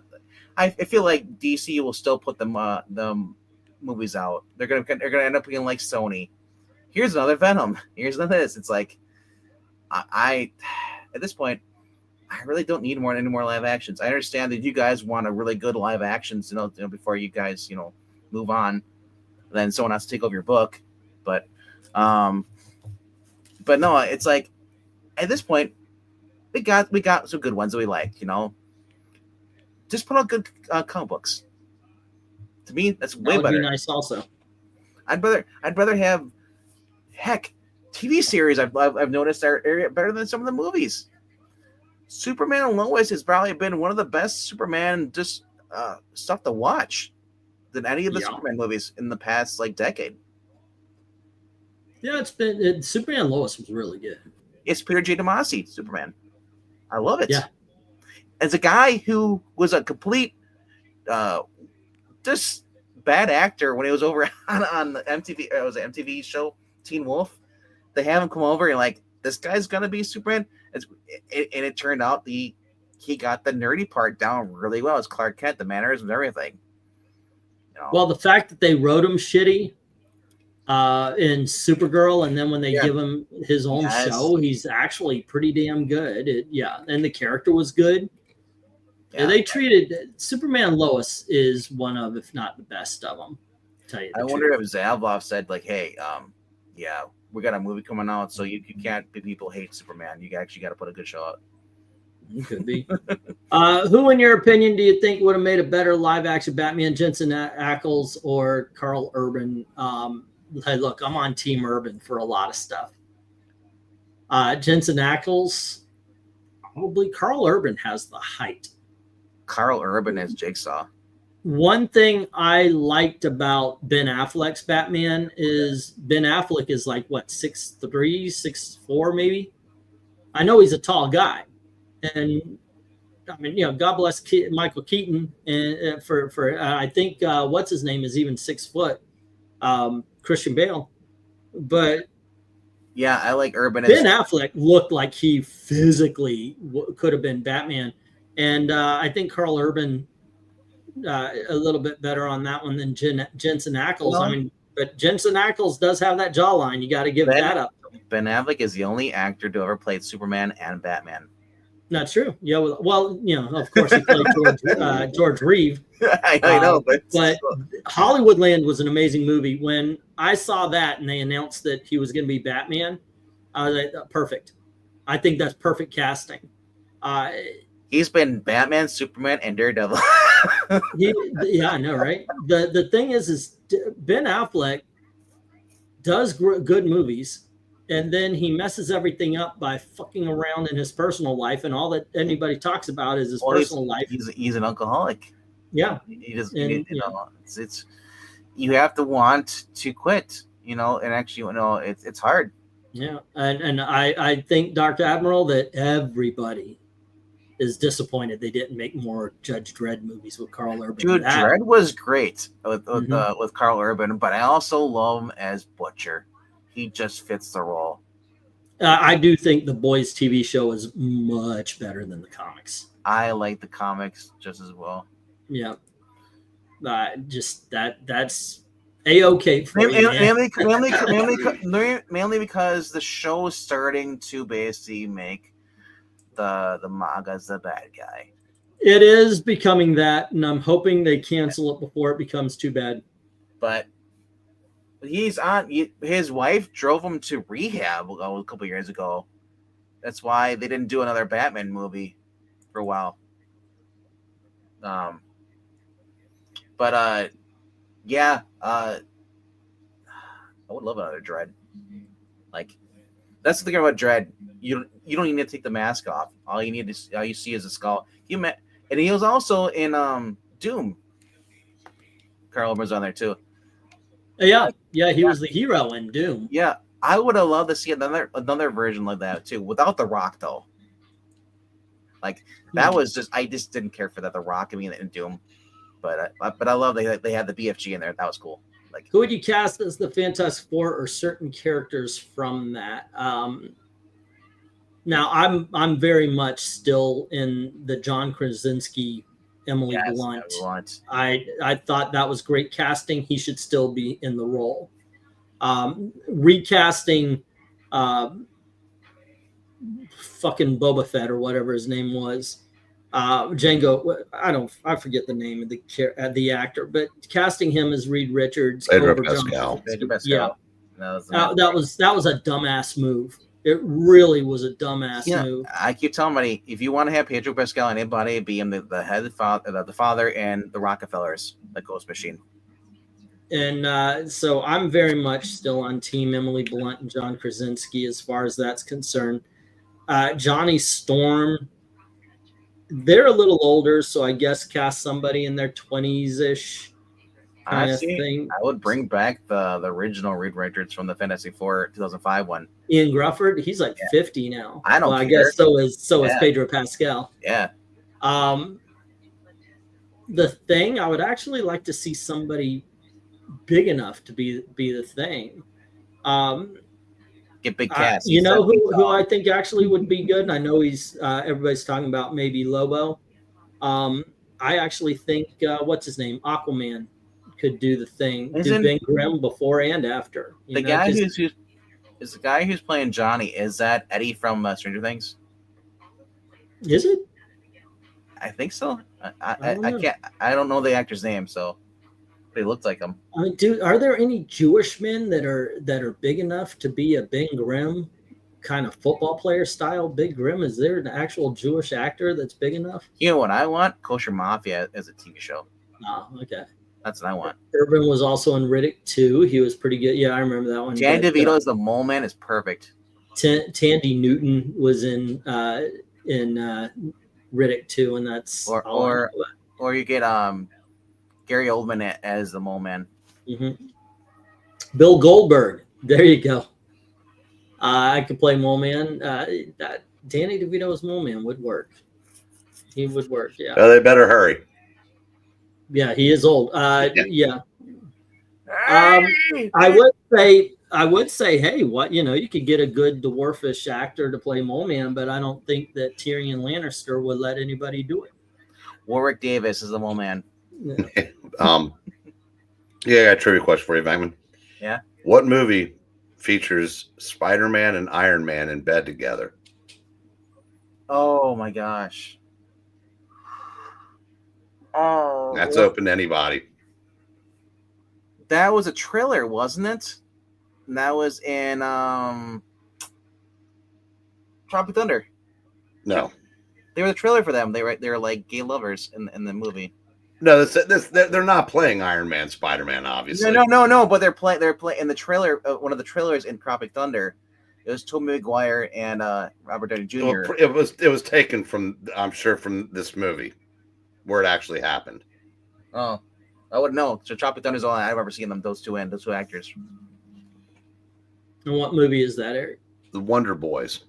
I feel like DC will still put them movies out. They're gonna end up being like Sony. Here's another Venom. Here's another this. It's like, I at this point, I really don't need any more live actions. I understand that you guys want a really good live actions, before you guys, move on. Then someone has to take over your book, but no, it's like at this point, we got some good ones that we like. Just put out good comic books. To me, that's way that would better. be nice also. I'd rather have. Heck, TV series I've noticed are better than some of the movies. Superman and Lois has probably been one of the best Superman stuff to watch than any of the Superman movies in the past decade. Yeah, Superman and Lois was really good. It's Peter J. Tomasi, Superman. I love it. Yeah. As a guy who was a complete just bad actor when he was over on the MTV, it was an MTV show, Teen Wolf, they have him come over and like, this guy's gonna be Superman, and it turned out he got the nerdy part down really well. It's Clark Kent, the manners and everything. Well, the fact that they wrote him shitty in Supergirl, and then when they give him his own show, he's actually pretty damn good. And the character was good. Yeah. They treated Superman and Lois is one of, if not the best of them. Tell you, I wonder if Zavlov said like, "Hey, we got a movie coming out, so you can't be people hate Superman. You actually got to put a good show out." It could be. Who, in your opinion, do you think would have made a better live-action Batman, Jensen Ackles or Carl Urban? Hey, look, I'm on Team Urban for a lot of stuff. Jensen Ackles, probably. Carl Urban has the height. Carl Urban as Jigsaw. One thing I liked about Ben Affleck's Batman is Ben Affleck is like, what, 6'3", 6'4", maybe? I know he's a tall guy. And, I mean, God bless Michael Keaton. And for I think, what's his name is even 6 foot, Christian Bale. But Yeah, I like Urban. Ben Affleck looked like he physically could have been Batman, and I think Carl Urban a little bit better on that one than Jensen Ackles. Well, I mean, but Jensen Ackles does have that jawline. You got to give that up. Ben Affleck is the only actor to ever play Superman and Batman. Not true. Yeah, well, you know, of course he played George Reeve. I know, but Hollywoodland was an amazing movie. When I saw that and they announced that he was going to be Batman, I was like, perfect. I think that's perfect casting. He's been Batman, Superman, and Daredevil. Yeah, I know, right? The thing is Ben Affleck does good movies, and then he messes everything up by fucking around in his personal life, and all that anybody talks about is his personal life. He's an alcoholic. Yeah, he just you know, it's you have to want to quit, you know, and actually, you know, it's hard. Yeah, and I think, Dr. Admiral, that everybody is disappointed they didn't make more Judge Dredd movies with Carl Urban. Dude, Dredd was great with Carl Urban, but I also love him as Butcher. He just fits the role. I do think the Boys TV show is much better than the comics. I like the comics just as well. Yeah, just that's A-okay for mainly because the show is starting to basically make the MAGA's the bad guy. It is becoming that, and I'm hoping they cancel it before it becomes too bad. But his wife drove him to rehab a couple years ago. That's why they didn't do another Batman movie for a while. Yeah, I would love another Dredd. Like, that's the thing about Dredd. You don't even need to take the mask off. All you see is a skull. And he was also in Doom. Carl Urban's on there too. Yeah, he was the hero in Doom. Yeah, I would have loved to see another version like that too, without The Rock though. Like that was I just didn't care for that, The Rock in Doom. But I love they had the BFG in there. That was cool. Like, who would you cast as the Fantastic Four or certain characters from that? Now I'm very much still in the John Krasinski, Emily Blunt. I thought that was great casting. He should still be in the role. Recasting fucking Boba Fett or whatever his name was. Django, I forget the name of the actor, but casting him as Reed Richards Pedro over Pascal. Yeah, that was a dumbass move. It really was a dumbass move. I keep telling everybody, if you want to have Pedro Pascal and anybody, be him the head, the father, and the Rockefellers, the Ghost Machine. And so I'm very much still on team Emily Blunt and John Krasinski as far as that's concerned. Johnny Storm, they're a little older, so I guess cast somebody in their 20s-ish kind of thing. I would bring back the original Reed Richards from the Fantastic Four 2005 one. Ian Grufford, he's like 50 now. I don't care. I guess so is Pedro Pascal. Yeah. The Thing, I would actually like to see somebody big enough to be the Thing. Get big cast. You know who I think actually would be good? And I know he's everybody's talking about maybe Lobo. I actually think what's his name? Aquaman could do the Thing. Do Ben Grimm before and after. The guy is the guy who's playing Johnny. Is that Eddie from Stranger Things? Is it? I think so. I don't know the actor's name, so they looked like him. I mean, dude, are there any Jewish men that are big enough to be a Ben Grimm kind of football player style Big Grimm? Is there an actual Jewish actor that's big enough? You know what I want? Kosher Mafia as a TV show. Oh, okay. That's what I want. Urban was also in Riddick 2. He was pretty good. Yeah, I remember that one. Dan DeVito as the Mole Man is perfect. Tandy Newton was in Riddick 2, and that's or you get Gary Oldman as the Mole Man. Mm-hmm. Bill Goldberg. There you go. I could play Mole Man. That Danny DeVito as Mole Man would work. He would work. Yeah. Oh, they better hurry. Yeah, he is old. Yeah. I would say I would say, hey, what, you could get a good dwarfish actor to play Mole Man, but I don't think that Tyrion Lannister would let anybody do it. Warwick Davis is the Mole Man. Yeah. Yeah, I got a trivia question for you, Venkman. Yeah. What movie features Spider-Man and Iron Man in bed together? Oh my gosh. Oh, That's open to anybody. that was a trailer, wasn't it? And that was in Tropic Thunder. No. They were the trailer for them. They were like gay lovers in the movie. No, they're not playing Iron Man, Spider-Man, obviously. No. But they're playing in the trailer. One of the trailers in Tropic Thunder. It was Tobey Maguire and Robert Downey Jr. Well, it was taken from, I'm sure, from this movie where it actually happened. Oh, I wouldn't know. So Tropic Thunder is all I've ever seen them. Those two actors. And what movie is that, Eric? The Wonder Boys.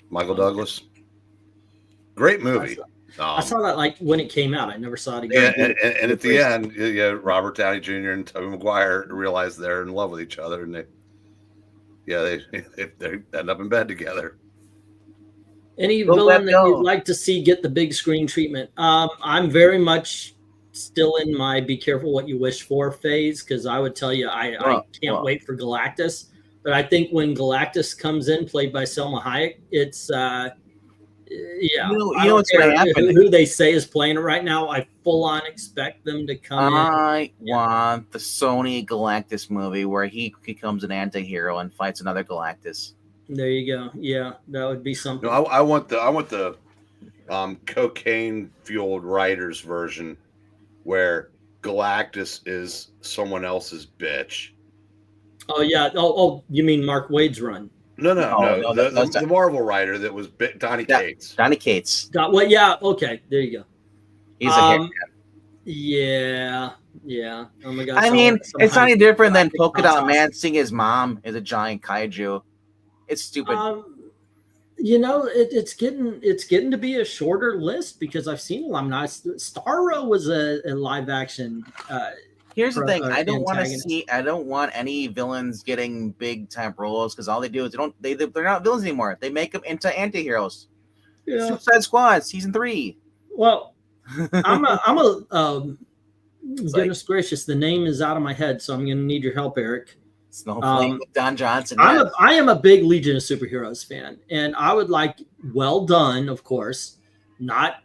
Michael Douglas. Great movie. I saw that like when it came out. I never saw it again. And at the end, Robert Downey Jr. and Tobey Maguire realize they're in love with each other, and they end up in bed together. Any villain that you'd like to see get the big screen treatment? I'm very much still in my be careful what you wish for phase, because I would tell you I can't wait for Galactus. But I think when Galactus comes in, played by Selma Hayek, it's yeah. You know what's going to happen? Who they say is playing it right now, I full on expect them to come in. I want the Sony Galactus movie where he becomes an anti-hero and fights another Galactus. There you go. Yeah, that would be something. No, I want the cocaine fueled writers version where Galactus is someone else's bitch. Oh yeah. Oh, you mean Mark Waid's run? No. The Marvel writer that was Donny Cates. Donny Cates. Well, yeah. Okay, there you go. He's a yeah. Oh my god. I mean, it's not any different than Polka Dot Man seeing his mom is a giant kaiju. It's stupid. It's getting to be a shorter list because I've seen a lot. Starro was a live action. Here's the thing: I don't want any villains getting big time roles because all they do is they're not villains anymore. They make them into anti-heroes. Yeah. Suicide Squad season 3. Well, goodness gracious, the name is out of my head, so I'm going to need your help, Eric. Snowflake with Don Johnson. I am a big Legion of Superheroes fan, and I would like well done, of course, not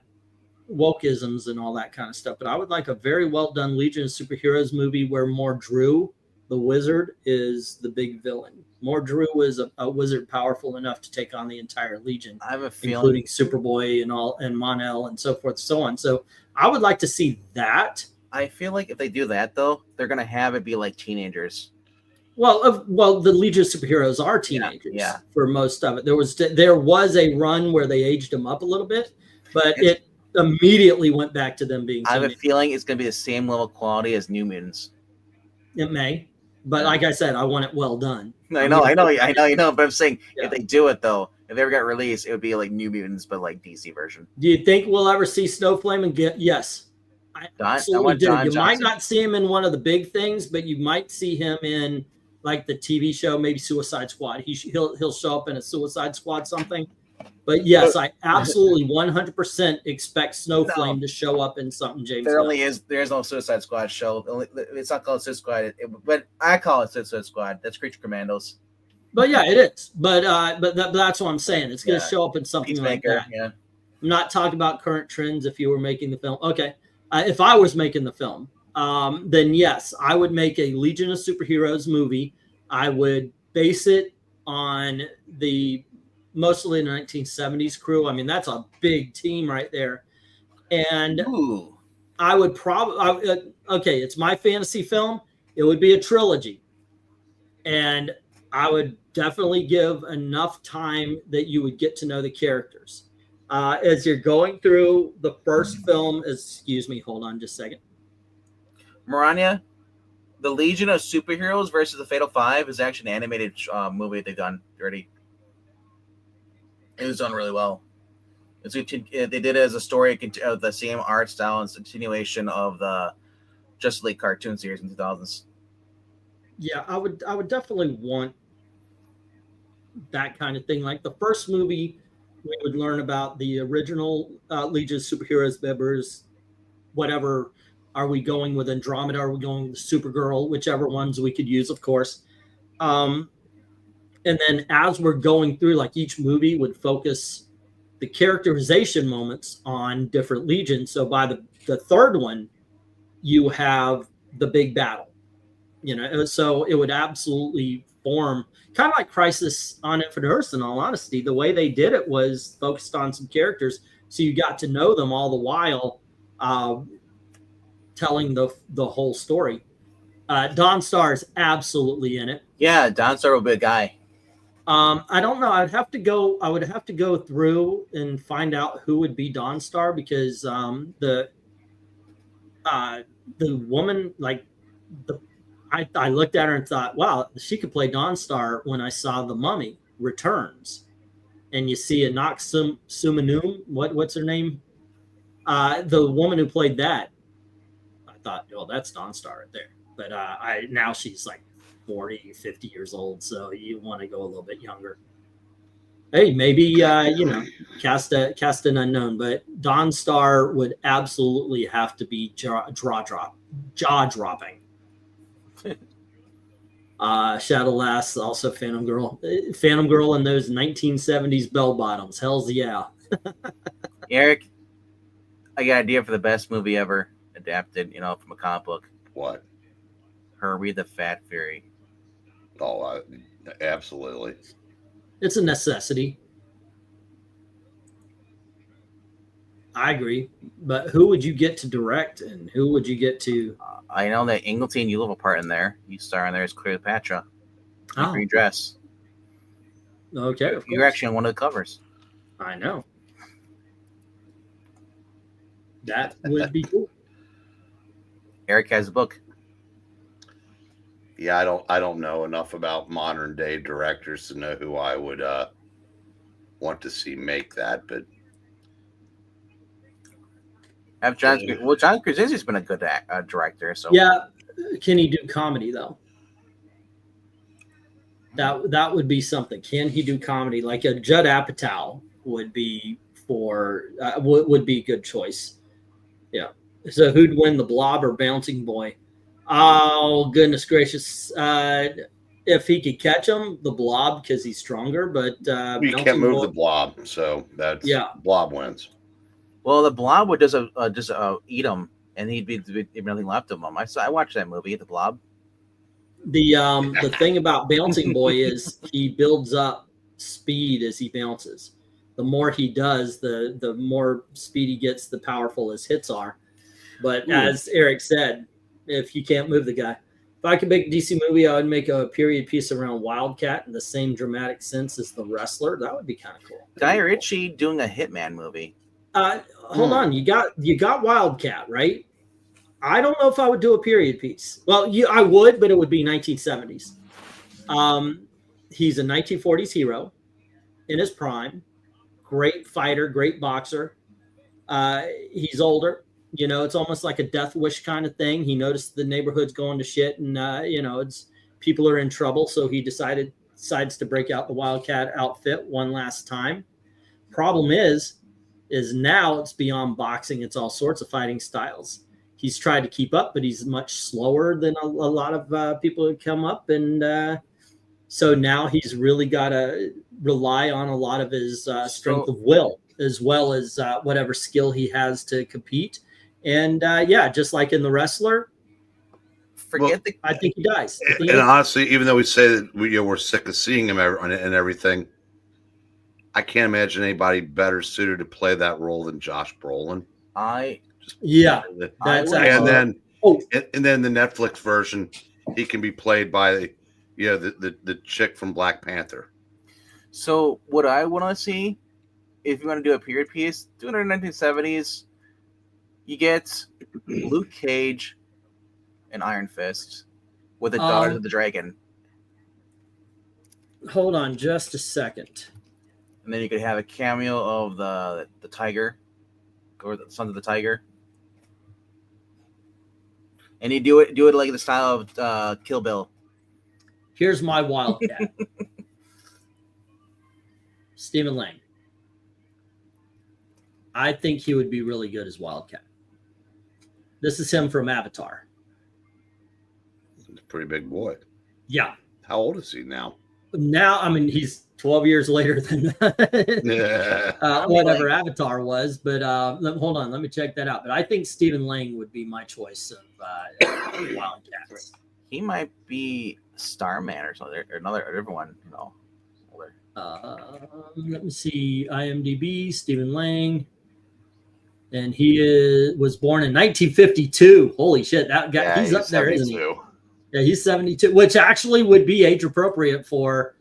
wokeisms and all that kind of stuff, but I would like a very well done Legion of Superheroes movie where Mordru, the wizard, is the big villain. Mordru is a wizard powerful enough to take on the entire Legion. I have a feeling, including Superboy and Mon-El and so forth and so on. So I would like to see that. I feel like if they do that, though, they're going to have it be like teenagers. Well, the Legion of Superheroes are teenagers for most of it. There was a run where they aged them up a little bit, but it immediately went back to them being teenagers. I have a feeling it's going to be the same level of quality as New Mutants. It may, but like I said, I want it well done. I know. But I'm saying if they do it, though, if they ever got released, it would be like New Mutants, but like DC version. Do you think we'll ever see Snowflame again? Yes. I absolutely do. You might not see him in one of the big things, but you might see him in like the TV show, maybe Suicide Squad. He'll show up in a Suicide Squad something. But yes, I absolutely 100% expect Snowflame to show up in something. James, there's no Suicide Squad show. It's not called Suicide Squad, but I call it Suicide Squad. That's Creature Commandos. But yeah, it is. But that's what I'm saying. It's going to show up in something like that. Yeah. I'm not talking about current trends. If you were making the film, okay. If I was making the film, then yes, I would make a Legion of Superheroes movie. I would base it on mostly the 1970s crew. I mean, that's a big team right there. And I would probably, okay, it's my fantasy film. It would be a trilogy. And I would definitely give enough time that you would get to know the characters. As you're going through the first film, excuse me, hold on just a second. Maranya, the Legion of Superheroes versus the Fatal Five is actually an animated movie they've done already. It was done really well. They did it as a story of the same art style and continuation of the Justice League cartoon series in the 2000s. Yeah, I would definitely want that kind of thing. Like the first movie, we would learn about the original Legion of Superheroes members, whatever. Are we going with Andromeda? Are we going with Supergirl? Whichever ones we could use, of course. Um, and then as we're going through, like each movie would focus the characterization moments on different legions. So by the third one, you have the big battle. So it would absolutely form kind of like Crisis on Infinite Earths. In all honesty, the way they did it was focused on some characters, so you got to know them all the while, telling the whole story. Dawnstar is absolutely in it. Yeah, Dawnstar will be a guy. I don't know. I would have to go through and find out who would be Dawnstar, because the woman, like I looked at her and thought, wow, she could play Dawnstar when I saw The Mummy Returns. And you see Anak Sumanum, what's her name? The woman who played that. I thought, well, that's Dawnstar right there. But now she's like 40, 50 years old, so you want to go a little bit younger. Hey, maybe cast an unknown, but Dawnstar would absolutely have to be jaw dropping. Shadow Lass, also Phantom Girl in those 1970s bell bottoms. Hell's yeah. Eric, I got an idea for the best movie ever adapted, from a comic book. What? Herbie the Fat Fury. Oh, absolutely. It's a necessity. I agree, but who would you get to direct, and who would you get to? I know that Ingleton, you have a part in there. You star in there as Cleopatra. Oh. Green dress. Okay, you're actually on one of the covers. I know. That would be cool. Eric has a book. Yeah, I don't know enough about modern day directors to know who I would want to see make that, but John Krasinski's been a good director. So yeah, can he do comedy though? That would be something. Can he do comedy? Like a Judd Apatow would be would be a good choice. Yeah. So who'd win, the Blob or Bouncing Boy? Oh, goodness gracious. If he could catch him, the Blob, because he's stronger, but you can't move the Blob, so that's Blob wins. Well, the Blob would just eat him, and he'd be nothing left of him. I watched that movie, The Blob. The thing about Bouncing Boy is he builds up speed as he bounces. The more he does, the more speed he gets, the powerful his hits are. But as Eric said, if you can't move the guy. If I could make a DC movie, I would make a period piece around Wildcat in the same dramatic sense as The Wrestler. That would be kind of cool. Guy Ritchie doing a Hitman movie. Hold on, you got Wildcat, right? I don't know if I would do a period piece. Well, I would, but it would be 1970s. He's a 1940s hero in his prime. Great fighter, great boxer. He's older. It's almost like a death wish kind of thing. He noticed the neighborhood's going to shit, and it's people are in trouble, so he decides to break out the Wildcat outfit one last time. Problem is now it's beyond boxing. It's all sorts of fighting styles. He's tried to keep up, but he's much slower than a lot of people who come up, and so now he's really got to rely on a lot of his strength of will, as well as whatever skill he has to compete. And just like in The Wrestler, I think he dies. And honestly, even though we say that we're sick of seeing him and everything, I can't imagine anybody better suited to play that role than Josh Brolin. That's and then the Netflix version, he can be played by the chick from Black Panther. So what I want to see, if you want to do a period piece, do it in the 1970s. You get Luke Cage and Iron Fist with the Daughters of the Dragon. Hold on just a second. And then you could have a cameo of the Tiger, or the Sons of the Tiger. And you do it like the style of Kill Bill. Here's my Wildcat. Stephen Lang. I think he would be really good as Wildcat. This is him from Avatar. He's a pretty big boy. Yeah. How old is he now? Now, I mean, he's 12 years later than whatever Avatar was. But hold on, let me check that out. But I think Stephen Lang would be my choice of Wildcats. He might be Starman or something, or another different one, you know. Let me see. IMDb, Stephen Lang. And he was born in 1952. Holy shit, that guy, he's up there, 72. Isn't he? Yeah, he's 72, which actually would be age appropriate for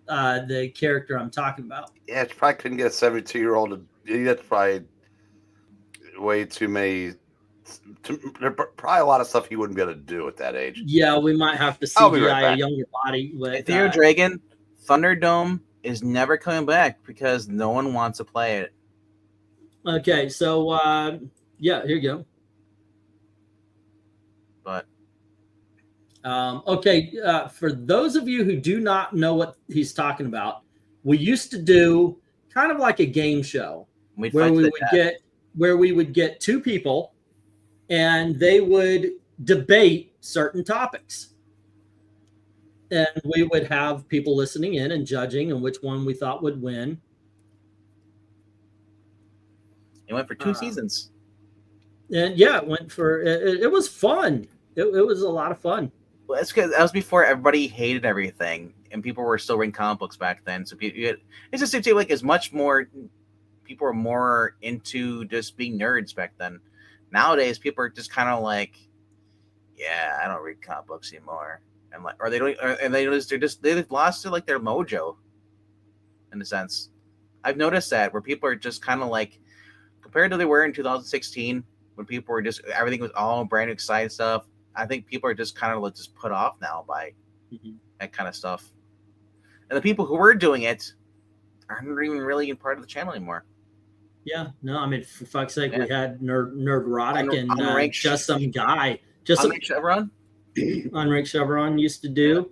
the character I'm talking about. Yeah, you probably couldn't get a 72-year-old. That's probably way too many. Probably a lot of stuff he wouldn't be able to do at that age. Yeah, we might have to CGI a younger body. With, Theo Dragon, Thunderdome is never coming back because no one wants to play it. Okay, so yeah, here you go. But okay, for those of you who do not know what he's talking about, we used to do kind of like a game show where we would get two people and they would debate certain topics. And we would have people listening in and judging and which one we thought would win. It went for 2 seasons. And yeah, it went for it was fun. It was a lot of fun. Well, it's because that was before everybody hated everything and people were still reading comic books back then. So it just seems like as much more people were more into just being nerds back then. Nowadays, people are just kind of like, yeah, I don't read comic books anymore, and like, or they don't, and they've lost like their mojo, in a sense. I've noticed that where people are just kind of like, compared to they were in 2016, when people were just everything was all brand new exciting stuff. I think people are just kind of like just put off now by that kind of stuff, and the people who were doing it aren't even really in part of the channel anymore. Yeah, no, I mean, for fuck's sake, we had Nerdrotic and just some guy. Unranked Chevron? Unranked Chevron used to do.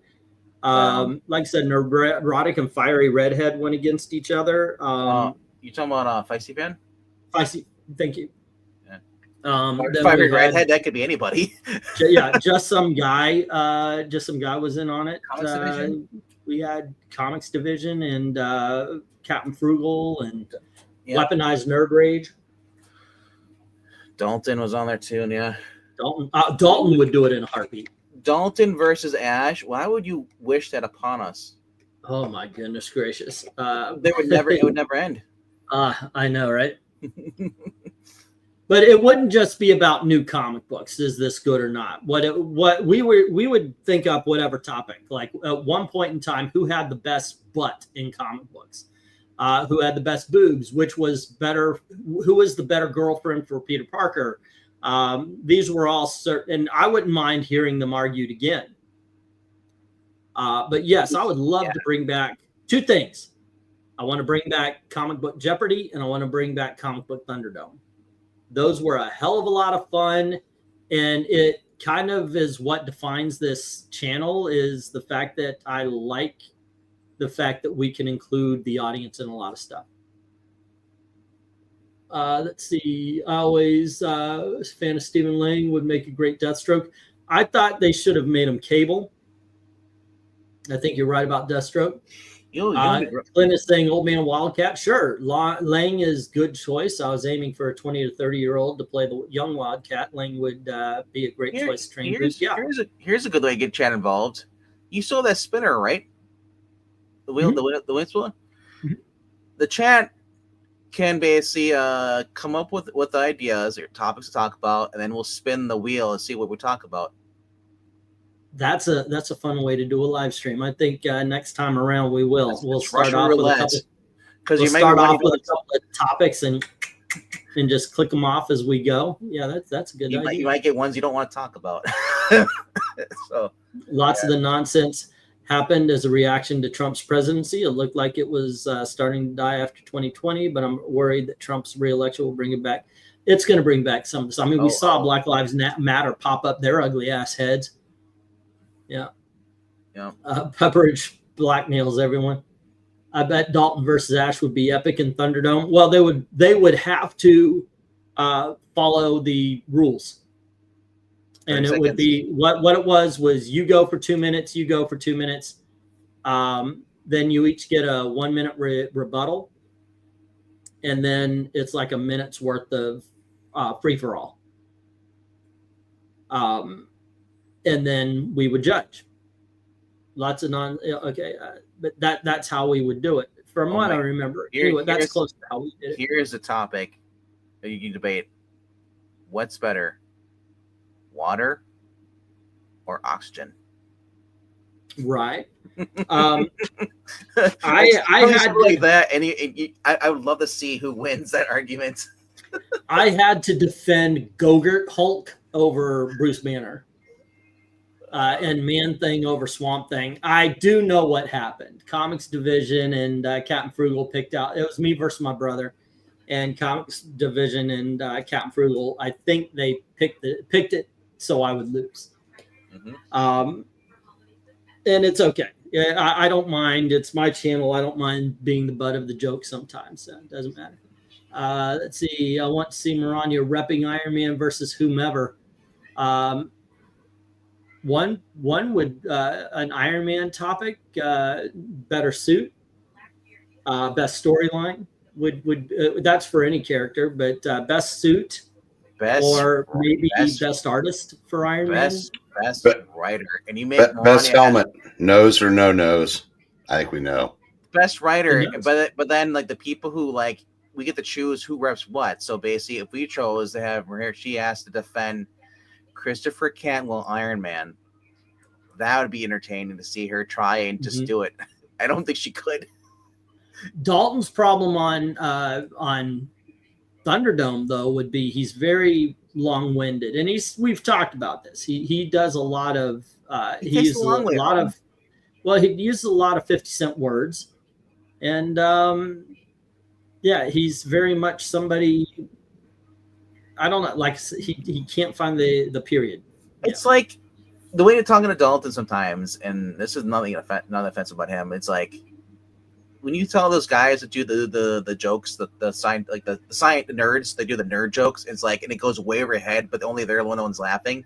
Like I said, Nerdrotic and Fiery Redhead went against each other. You talking about Feisty Fan? Feisty, thank you. Yeah. Fiery Redhead, that could be anybody. Yeah, just some guy was in on it. Comics Division? We had Comics Division and Captain Frugal and Weaponized Nerd Rage. Dalton was on there too, and yeah. Dalton would do it in a heartbeat. Dalton versus Ash. Why would you wish that upon us? Oh my goodness gracious! It would never end. I know, right? But it wouldn't just be about new comic books. Is this good or not? What we would think up whatever topic. Like at one point in time, who had the best butt in comic books? Who had the best boobs? Which was better? Who was the better girlfriend for Peter Parker? These were all certain, and I wouldn't mind hearing them argued again. But yes, I would love to bring back 2 things. I want to bring back Comic Book Jeopardy, and I want to bring back Comic Book Thunderdome. Those were a hell of a lot of fun, and it kind of is what defines this channel, is the fact that I like the fact that we can include the audience in a lot of stuff. Let's see. I always was a fan of Stephen Lang, would make a great Deathstroke. I thought they should have made him Cable. I think you're right about Deathstroke. Clint is saying Old Man Wildcat. Sure. Lang is good choice. I was aiming for a 20 to 30-year-old to play the young Wildcat. Lang would be a great choice to train. Here's a good way to get chat involved. You saw that spinner, right? The wheel, the wheel spinner? The chat can basically come up with ideas or topics to talk about, and then we'll spin the wheel and see what we talk about. That's a fun way to do a live stream. I think next time around we'll start off with a couple of topics and just click them off as we go. Yeah, that's a good idea. You might get ones you don't want to talk about. So lots of the nonsense happened as a reaction to Trump's presidency. It looked like it was starting to die after 2020, but I'm worried that Trump's reelection will bring it back. It's going to bring back some of this. I mean, we saw Black Lives Matter pop up their ugly ass heads. Yeah. Yeah. Pepperidge blackmails everyone. I bet Dalton versus Ash would be epic in Thunderdome. Well, they would have to follow the rules, and it would be what it was you go for 2 minutes, you go for 2 minutes. Then you each get a 1 minute rebuttal, and then it's like a minute's worth of free for all. And then we would judge. Lots of but that's how we would do it. From what I remember, anyway, that's close to how we did it. Here's a topic that you can debate: what's better, water or oxygen? Right. I had like that, and I would love to see who wins that argument. I had to defend Gogurt Hulk over Bruce Banner. And Man Thing over Swamp Thing. I do know what happened. Comics Division and Captain Frugal picked out. It was me versus my brother, and Comics Division and Captain Frugal. I think they picked it so I would lose. And it's okay. Yeah, I don't mind. It's my channel. I don't mind being the butt of the joke sometimes. So it doesn't matter. Let's see. I want to see Maranya repping Iron Man versus whomever. One would an Iron Man topic, better suit, best storyline would that's for any character, but best suit, or maybe best artist for Iron Man, best writer, and you make best helmet, nose or no nose. I think we know best writer, but then like the people who like we get to choose who reps what. So basically, if we chose to have her, she has to defend Christopher Cantwell Iron Man. That would be entertaining to see her try and just do it. I don't think she could. Dalton's problem on Thunderdome though would be he's very long-winded, and we've talked about this. He does a lot of he uses a lot of 50-cent words, and yeah, he's very much somebody. I don't know, like he can't find the period. It's like the way you're talking to Dalton sometimes, and this is nothing offensive about him. It's like when you tell those guys that do the jokes, the science nerds, they do the nerd jokes. It's like, and it goes way over your head, but only they're the ones laughing.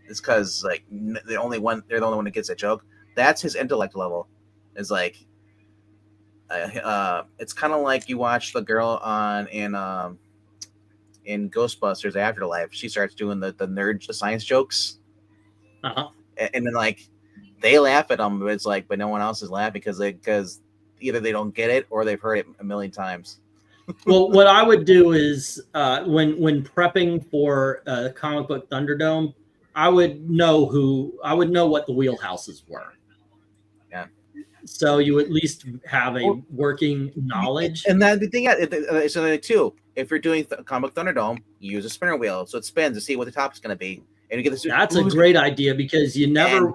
It's because like they're the only one that gets a joke. That's his intellect level. It's like it's kind of like you watch the girl in Ghostbusters Afterlife. She starts doing the science jokes. And then like they laugh at them, but it's like, but no one else is laughing because either they don't get it or they've heard it a million times. Well, what I would do is when prepping for comic book Thunderdome, I would know what the wheelhouses were. Yeah. So you at least have a working knowledge. And then the thing is too, if you're doing comic Thunderdome, you use a spinner wheel so it spins to see what the topic's going to be. And you get this. That's a great idea because you never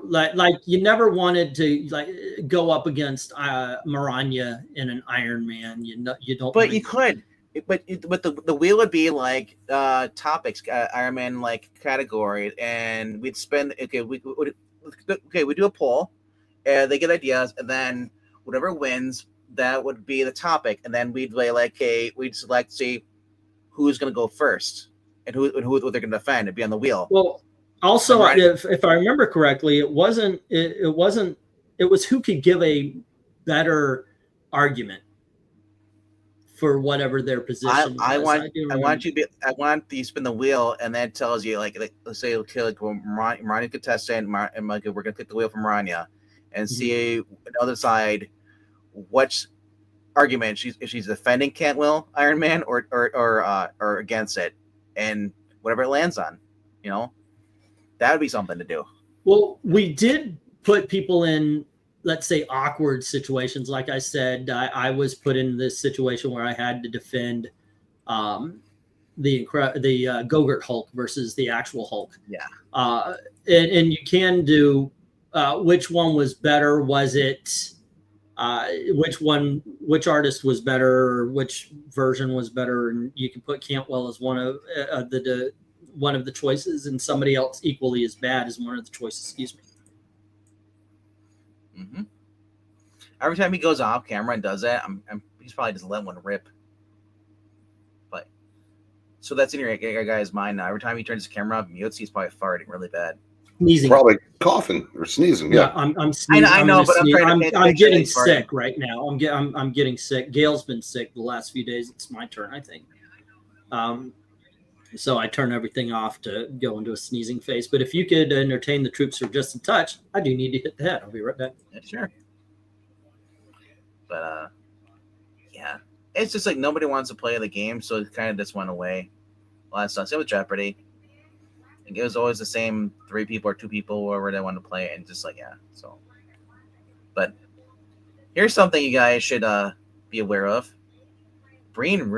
you never wanted to go up against Maranya in an Iron Man. You don't. But you could. But the wheel would be like topics, Iron Man like category, and we'd spend. We do a poll, and they get ideas, and then whatever wins, that would be the topic, and then we'd play we'd select see who's going to go first. And who they're going to defend and be on the wheel. Well, also, if I remember correctly, it was who could give a better argument for whatever their position. I want you spin the wheel, and that tells you let's say Maranya contestant, and we're going to pick the wheel from Maranya, and see on the other side which argument if she's defending Cantwell Iron Man or against it. And whatever it lands on, that would be something to do. Well, we did put people in, let's say, awkward situations. Like I said, I was put in this situation where I had to defend the Gogurt Hulk versus the actual Hulk. Yeah. And you can do which one was better. Was it which artist was better, which version was better, and you can put Cantwell as one of the choices, and somebody else equally as bad as one of the choices. Excuse me. Mm-hmm. Every time he goes off camera and does that, he's probably just letting one rip. But so that's in your guy's mind now. Every time he turns the camera off, mutes, he's probably farting really bad. Sneezing. Probably coughing or sneezing. Yeah, I'm sneezing. I know, but I'm getting sick right now. I'm getting sick. Gail's been sick the last few days. It's my turn, I think. So I turn everything off to go into a sneezing phase. But if you could entertain the troops for just a touch, I do need to hit the head. I'll be right back. Yeah, sure. But yeah, it's just like nobody wants to play the game, so it kind of just went away. Last time, same with Jeopardy. It was always the same 3 people or 2 people, wherever they want to play, and just like So, but here's something you guys should be aware of. Breen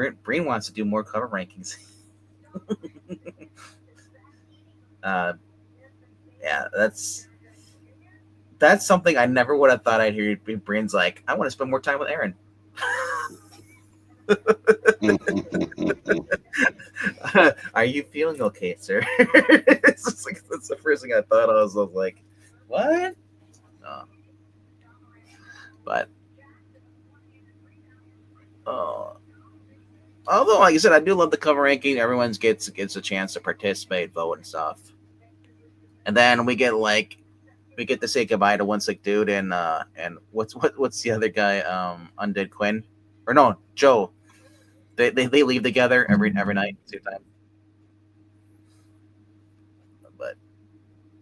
wants to do more cover rankings. Yeah, that's something I never would have thought I'd hear. Breen's like, I want to spend more time with Aaron. Are you feeling okay, sir? It's like, that's the first thing I thought. I was like, what? But although, like I said, I do love the cover ranking. Everyone gets a chance to participate, vote, and stuff. And then we get to say goodbye to One Sick Dude and what's the other guy? Undead Quinn, or no, Joe. They leave together every night, same time. But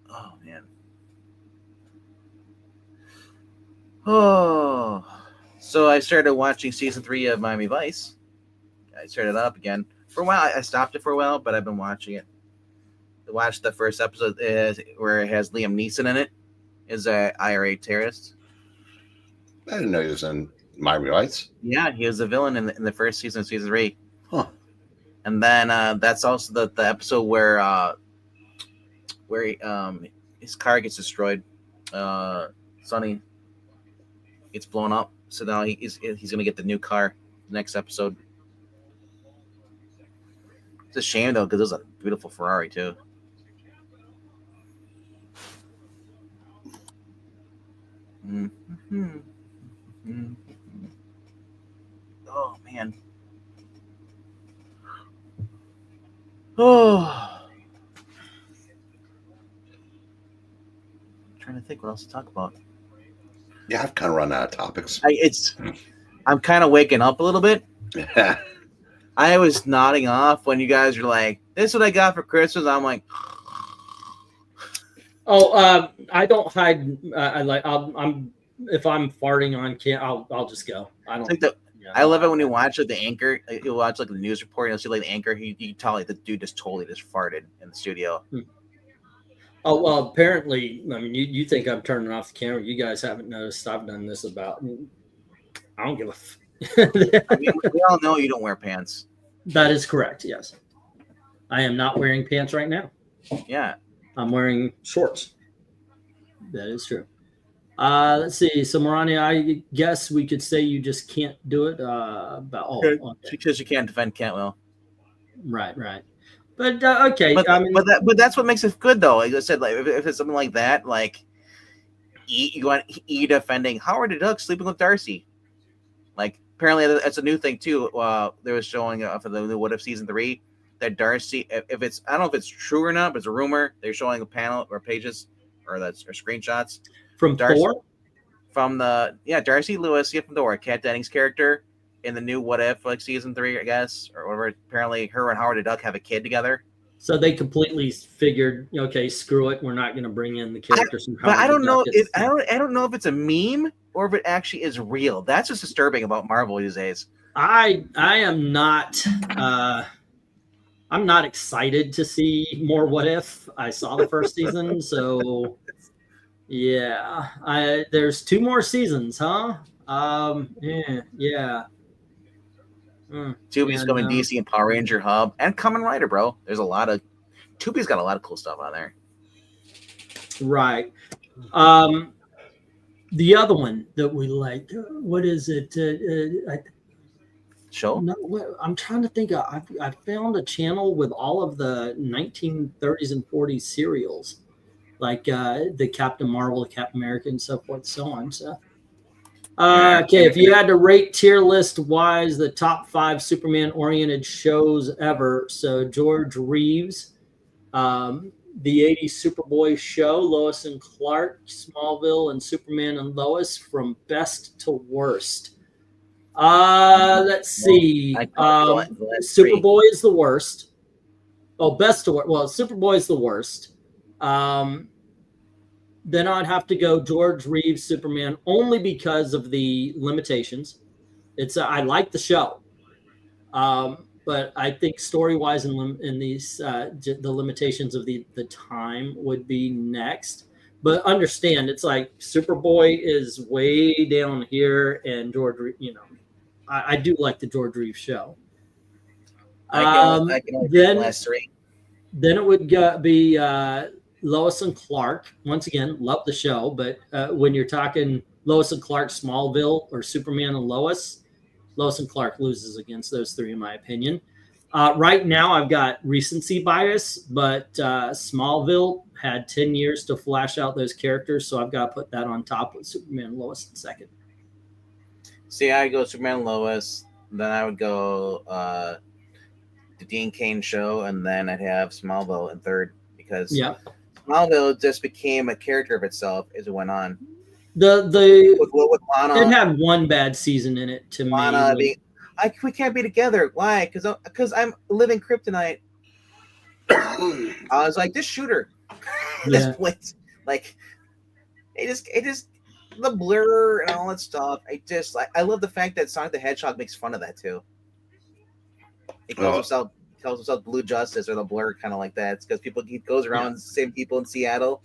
oh man, so I started watching season 3 of Miami Vice. I started up again for a while. I stopped it for a while, but I've been watching it. I watched the first episode where it has Liam Neeson in it. Is a IRA terrorist. I didn't know he was in Miami Vice. Yeah, he was a villain in the first season of season 3. Huh. And then that's also the episode where his car gets destroyed. Sonny gets blown up. So now he's gonna get the new car next episode. It's a shame though, because it was a beautiful Ferrari too. Mm-hmm. Mm-hmm. Oh man. Oh. Trying to think what else to talk about. Yeah, I've kind of run out of topics. I'm kind of waking up a little bit. Yeah. I was nodding off when you guys were like, "This is what I got for Christmas." I'm like, "Oh, I don't hide. I'm if I'm farting on camera, I'll just go. I don't. I love it when you watch the anchor. You'll watch the news report. You'll see the anchor. You can tell the dude just totally farted in the studio. Oh well, apparently, I mean, you think I'm turning off the camera? You guys haven't noticed I've done this about. I don't give a. I mean, we all know you don't wear pants. That is correct. Yes, I am not wearing pants right now. Yeah, I'm wearing shorts. That is true. Let's see. So, Maranya, I guess we could say you just can't do it. Okay. Because you can't defend Cantwell. Right. But okay. But that's what makes it good, though. Like I said, like if it's something like that, like you want E defending Howard the Duck sleeping with Darcy. Like apparently that's a new thing too. They was showing for the new What If season 3 that Darcy, if it's I don't know if it's true or not, but it's a rumor. They're showing a panel or pages or screenshots. From Darcy, Thor? From Darcy Lewis, from Thor, Kat Dennings' character in the new What If, like season 3, I guess, or whatever. Apparently, her and Howard the Duck have a kid together. So they completely figured, okay, screw it, we're not going to bring in the characters from Howard. But I don't know. I don't know if it's a meme or if it actually is real. That's what's disturbing about Marvel these days. I am not. I'm not excited to see more What If. I saw the first season, so. Yeah, there's 2 more seasons, huh? Yeah. Tubi's coming DC and Power Ranger Hub and Kamen Rider, bro. There's a lot of Tubi's got a lot of cool stuff on there. Right. The other one that we like, what is it? Show? No, I'm trying to think. I found a channel with all of the 1930s and 40s serials. like the Captain Marvel, the Captain America, and so forth, so on. So, okay, if you had to rate tier list wise the top 5 Superman oriented shows ever, so George Reeves, the 80s Superboy show, Lois and Clark, Smallville, and Superman and Lois, from best to worst. Let's see. Superboy is the worst. Oh, best to worst. Well, Superboy is the worst. Then I'd have to go George Reeves Superman, only because of the limitations. I like the show, but I think story wise in these the limitations of the time would be next. But understand, it's like Superboy is way down here, and George, I do like the George Reeves show. Then it would be Lois and Clark. Once again, love the show, but when you're talking Lois and Clark, Smallville, or Superman and Lois and Clark loses against those 3, in my opinion. Right now, I've got recency bias, but Smallville had 10 years to flash out those characters, so I've got to put that on top with Superman and Lois in second. See, I go Superman and Lois, then I would go the Dean Cain show, and then I'd have Smallville in third, because Smallville just became a character of itself as it went on. With Lana, it had one bad season in it to Lana me. We can't be together. Why? Because I'm living kryptonite. I was like, this shooter. This place. Like, it just the blur and all that stuff. I love the fact that Sonic the Hedgehog makes fun of that too. He calls himself Blue Justice, or the Blur, kind of like that. It's because he goes around the same people in Seattle.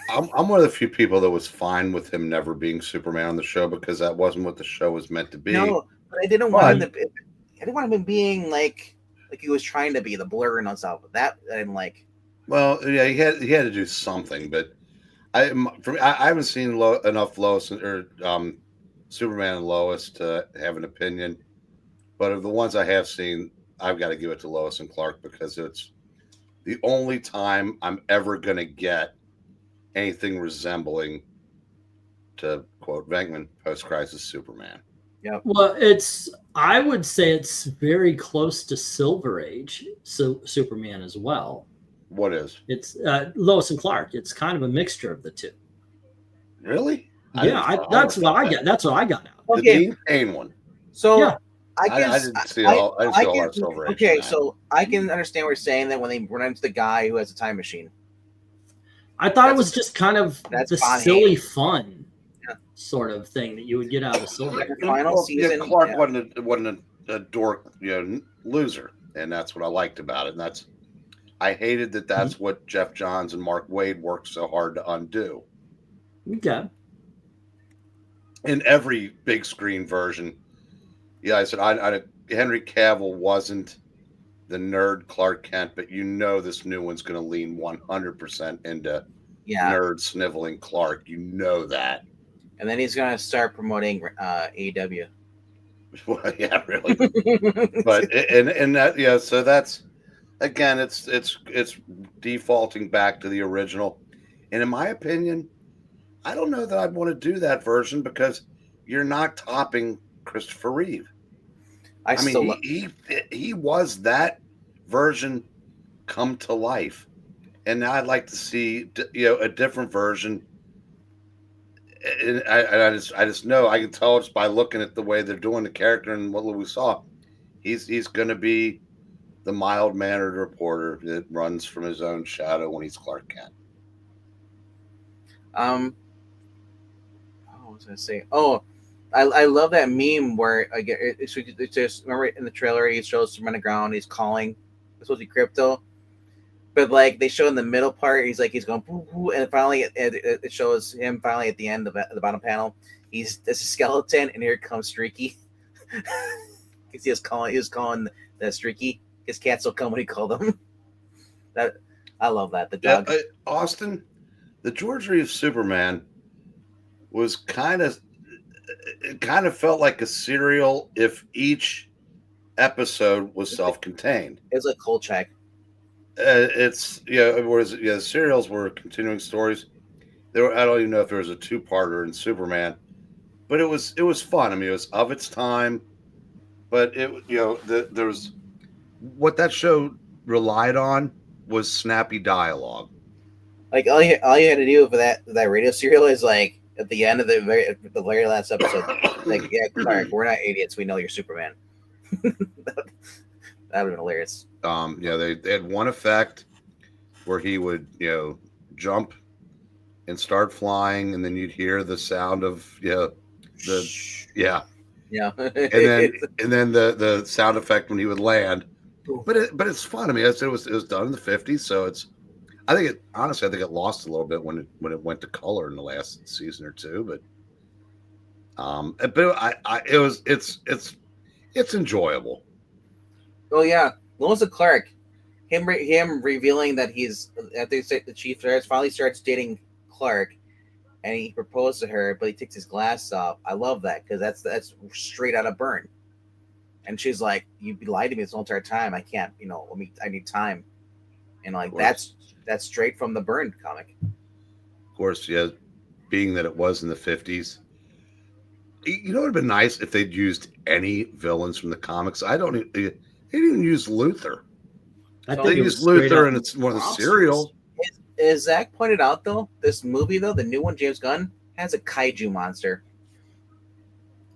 I'm one of the few people that was fine with him never being Superman on the show, because that wasn't what the show was meant to be. No, but I didn't want him to. I didn't want him being like he was trying to be the Blur and all stuff. That I didn't like. Well, yeah, he had to do something, but I haven't seen enough Lois or Superman and Lois to have an opinion. But of the ones I have seen, I've got to give it to Lois and Clark, because it's the only time I'm ever going to get anything resembling, to quote Venkman, post-crisis Superman. Yeah. Well, I would say it's very close to Silver Age Superman as well. What is? It's Lois and Clark. It's kind of a mixture of the two. Really? That's what I got. That's what I got out. The Dean Cain one. So yeah. I didn't see all. I didn't see all our Silver Age. Okay, so I can understand what you're saying, that when they run into the guy who has a time machine. I thought it was just kind of the silly fun sort of thing that you would get out of Silver. Final season, Clark wasn't a dork, loser, and that's what I liked about it. And I hated that. That's what Jeff Johns and Mark Waid worked so hard to undo. Okay. In every big screen version, I said Henry Cavill wasn't the nerd Clark Kent, but this new one's going to lean 100% into nerd sniveling Clark. You know that. And then he's going to start promoting AEW. Well, yeah, really. But and that so that's, again, it's defaulting back to the original. And in my opinion, I don't know that I'd want to do that version, because you're not topping Christopher Reeve. He was that version come to life, and now I'd like to see a different version. And I just know, I can tell just by looking at the way they're doing the character and what we saw. He's going to be the mild-mannered reporter that runs from his own shadow when he's Clark Kent. What was I say? Oh, I love that meme where it's just, remember in the trailer he shows him on the ground, he's calling. It's supposed to be Crypto, but like they show in the middle part, he's going boo, boo, and finally it shows him finally at the end of the bottom panel. There's a skeleton, and here comes Streaky. Because he was calling the Streaky. His cats will come when he called them. That I love that. The dog. Austin, the George Reeves Superman was it kind of felt like a serial if each episode was self-contained. It's like Kolchak. It's whereas the serials were continuing stories. There were, I don't even know if there was a two-parter in Superman, but it was fun. I mean, it was of its time, but there was what that show relied on was snappy dialogue. Like all you had to do for that radio serial is like at the end of the very last episode, like, yeah, Clark, we're not idiots. We know you're Superman. That would have been hilarious. They had one effect where he would jump and start flying, and then you'd hear the sound of and then the sound effect when he would land. But it's fun. I mean, it was done in the 50s, so I think it lost a little bit when it went to color in the last season or two, but it's enjoyable. Oh yeah, Lois and Clark, him revealing that he's after the chief finally starts dating Clark, and he proposed to her, but he takes his glasses off. I love that because that's straight out of Burn. And she's like, "You lied to me this whole entire time. I can't, I need time." And like that's straight from the Burn comic. Of course, yeah. Being that it was in the 50s, it would have been nice if they'd used any villains from the comics. They didn't even use Luthor. They used Luthor, and it's one of the serials. As Zach pointed out, though, this movie, though, the new one, James Gunn, has a kaiju monster.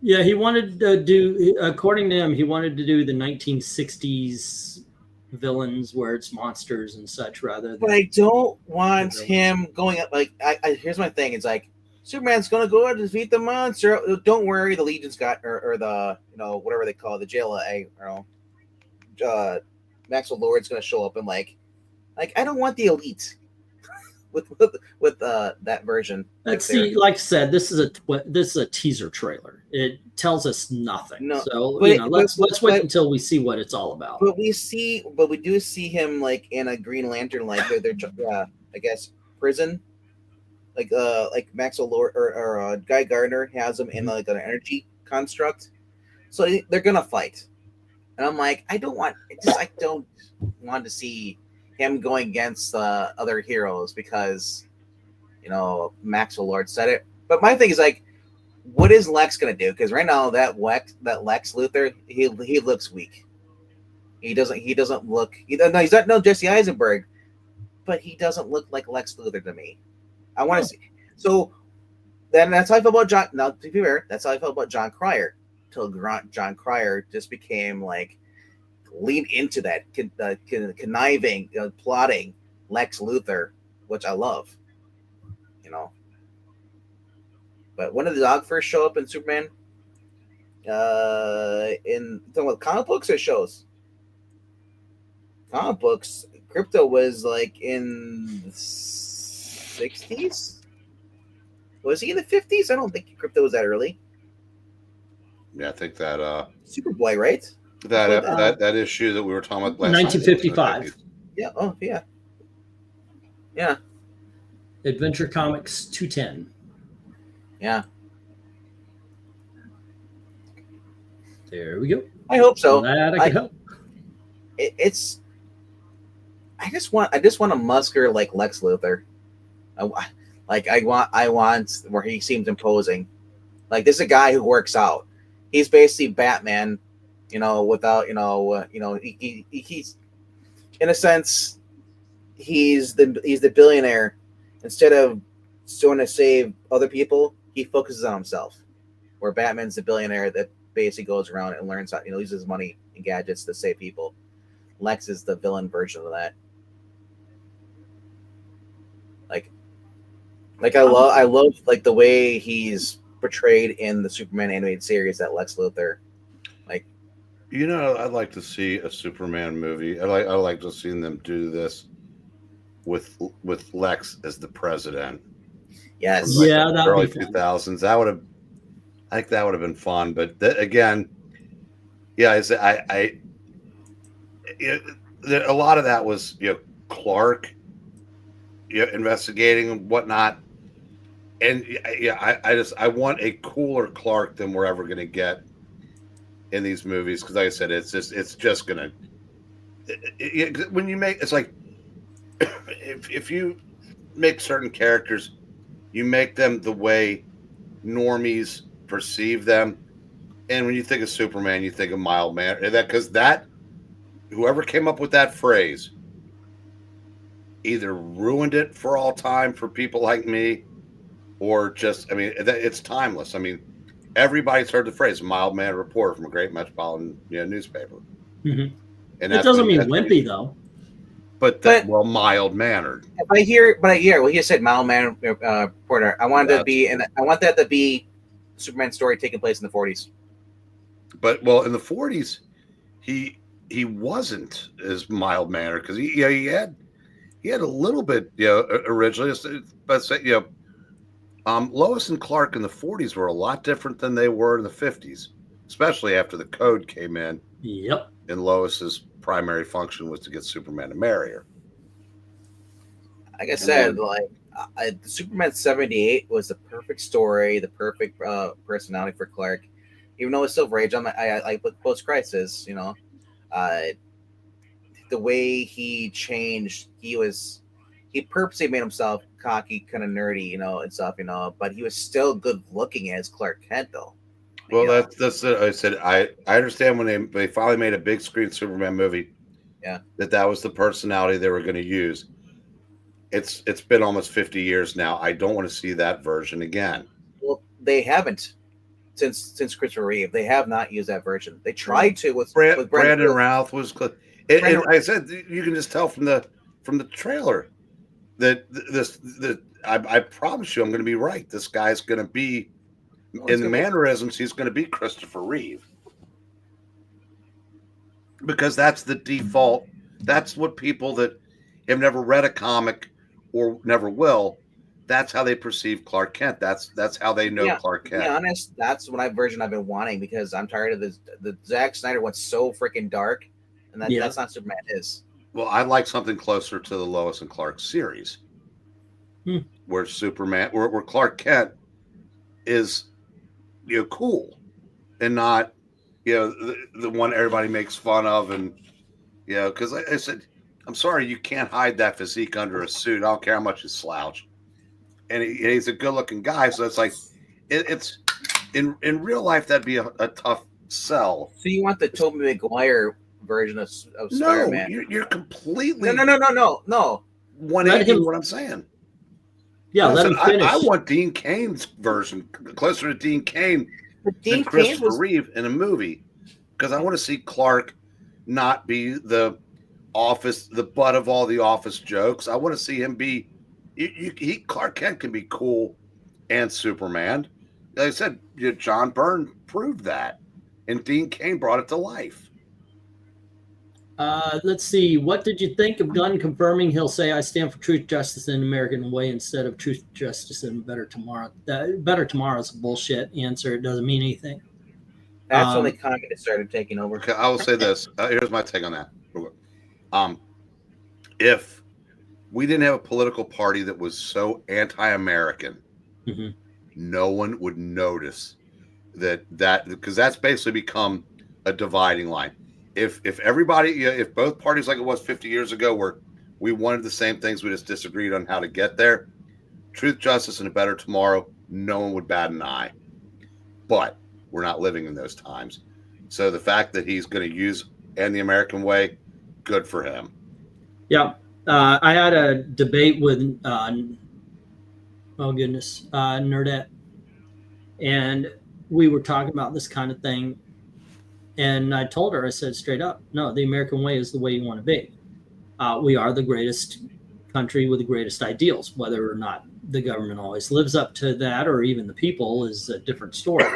Yeah, he wanted to do, according to him, he wanted to do the 1960s villains where it's monsters and such rather than. But I don't want him going up. Like, here's my thing. It's like, Superman's going to go out and defeat the monster. Don't worry, the Legion's got, or the, whatever they call it, the JLA, Maxwell Lord's going to show up and like, I don't want the elite. with that version. See, like I said, this is a teaser trailer. It tells us nothing. No, so let's wait until we see what it's all about. But we do see him like in a Green Lantern, like they're I guess prison, like Maxwell Lord or Guy Gardner has him in like an energy construct, so they're gonna fight, and I'm like, I don't want to see him going against other heroes because Maxwell Lord said it. But my thing is like, what is Lex gonna do? Because right now that Lex Luthor, he looks weak. He doesn't look. He's not no Jesse Eisenberg, but he doesn't look like Lex Luthor to me. I want to see. So then that's how I feel about John. Now to be fair, that's how I felt about John Cryer. Till John Cryer just became like. Lean into that conniving, plotting Lex Luthor, which I love, But when did the dog first show up in Superman? In talking about comic books or shows? Comic books. Crypto was like in the 60s. Was he in the 50s? I don't think Crypto was that early. Yeah, I think that Superboy, right? That issue that we were talking about last 1955. Yeah. Oh, yeah. Yeah. Adventure Comics 210. Yeah. There we go. I hope so. Glad I could help. I just want a musker like Lex Luthor. I want where he seems imposing. Like this is a guy who works out. He's basically Batman. Without he's in a sense, he's the billionaire. Instead of trying to save other people, he focuses on himself. Where Batman's the billionaire that basically goes around and learns how uses money and gadgets to save people. Lex is the villain version of that. Like I love like the way he's portrayed in the Superman animated series, that Lex Luthor. I'd like to see a Superman movie. I'd like to see them do this with Lex as the president. Yes. Yeah, that early 2000s. I think that would have been fun. But again, yeah, a lot of that was Clark, investigating and whatnot. And I want a cooler Clark than we're ever going to get in these movies, because like I said, it's just gonna when you make it's like if you make certain characters, you make them the way normies perceive them. And when you think of Superman, you think of mild mannered. Because whoever came up with that phrase either ruined it for all time for people like me, or just, I mean, it's timeless. I mean, everybody's heard the phrase "mild mannered reporter" from a great metropolitan newspaper. Mm-hmm. And it doesn't mean wimpy though. But well, mild mannered. Well, you said mild mannered reporter. I wanted to be, and I want that to be Superman story taking place in the 40s. But well, in the 40s, he wasn't as mild mannered because he had a little bit originally, but Lois and Clark in the 40s were a lot different than they were in the 50s, especially after the code came in. Yep. And Lois's primary function was to get Superman to marry her. Like I said, Superman 78 was the perfect story, the perfect personality for Clark. Even though it's Silver Age, I post crisis, the way he changed, he purposely made himself cocky, kind of nerdy, and stuff, but he was still good looking as Clark Kent, though. Well, that's it. I said I understand when they finally made a big screen Superman movie. Yeah, that was the personality they were going to use. It's been almost 50 years now. I don't want to see that version again. Well, they haven't since Christopher Reeve. They have not used that version. They tried to with Brandon Routh was. And I said you can just tell from the trailer that I promise you I'm going to be right. This guy's going to be. In the mannerisms, he's going to be Christopher Reeve. Because that's the default. That's what people that have never read a comic or never will, that's how they perceive Clark Kent. That's how they know Clark Kent. To be honest, that's what version I've been wanting because I'm tired of the Zack Snyder went so freaking dark, and that's not Superman is. Well, I like something closer to the Lois and Clark series. Where where Clark Kent is cool and not the one everybody makes fun of, and because I said I'm sorry, you can't hide that physique under a suit. I don't care how much you slouch, and he's a good looking guy, so it's like it's in real life that'd be a tough sell. So you want the Tobey Maguire version of Spider-Man? No, you're completely no 180 what I'm saying. Yeah, let him finish. I want Dean Cain's version, closer to Dean Cain than Christopher Reeve in a movie, because I want to see Clark not be the butt of all the office jokes. I want to see him be. Clark Kent can be cool and Superman. Like I said, John Byrne proved that, and Dean Cain brought it to life. Let's see. What did you think of Gunn confirming he'll say, "I stand for truth, justice, and American way" instead of truth, justice, and better tomorrow? Better tomorrow is a bullshit answer. It doesn't mean anything. That's when the communists started taking over. Okay, I will say this. Here's my take on that. If we didn't have a political party that was so anti-American, no one would notice that because that's basically become a dividing line. If everybody, if both parties like it was 50 years ago, where we wanted the same things, we just disagreed on how to get there, truth, justice, and a better tomorrow, no one would bat an eye. But we're not living in those times. So the fact that he's going to use "and the American way," good for him. Yeah. I had a debate with, Nerdette. And we were talking about this kind of thing. And I told her, I said straight up, no, the American way is the way you want to be. We are the greatest country with the greatest ideals. Whether or not the government always lives up to that, or even the people, is a different story.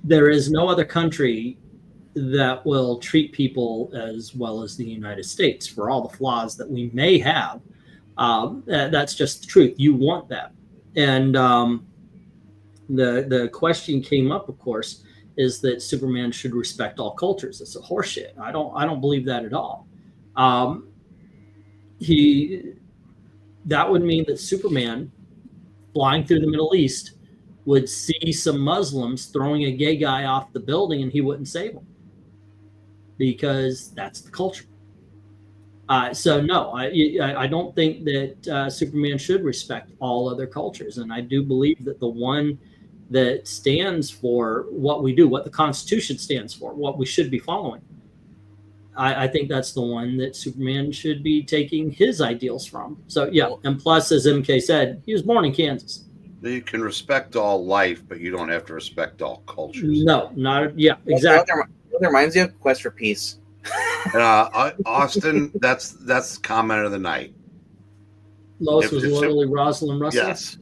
There is no other country that will treat people as well as the United States, for all the flaws that we may have. That's just the truth. You want that. And the question came up, of course, is that Superman should respect all cultures. It's a horseshit. I don't believe that at all. That would mean that Superman, flying through the Middle East, would see some Muslims throwing a gay guy off the building and he wouldn't save them, because that's the culture. So no, I don't think that Superman should respect all other cultures, and I do believe that the one that stands for what we do, what the Constitution stands for, what we should be following. I think that's the one that Superman should be taking his ideals from. So yeah, and plus, as MK said, he was born in Kansas. You can respect all life, but you don't have to respect all cultures. No, not exactly. What reminds you of Quest for Peace. Austin, that's comment of the night. Lois was literally Rosalind Russell. Yes.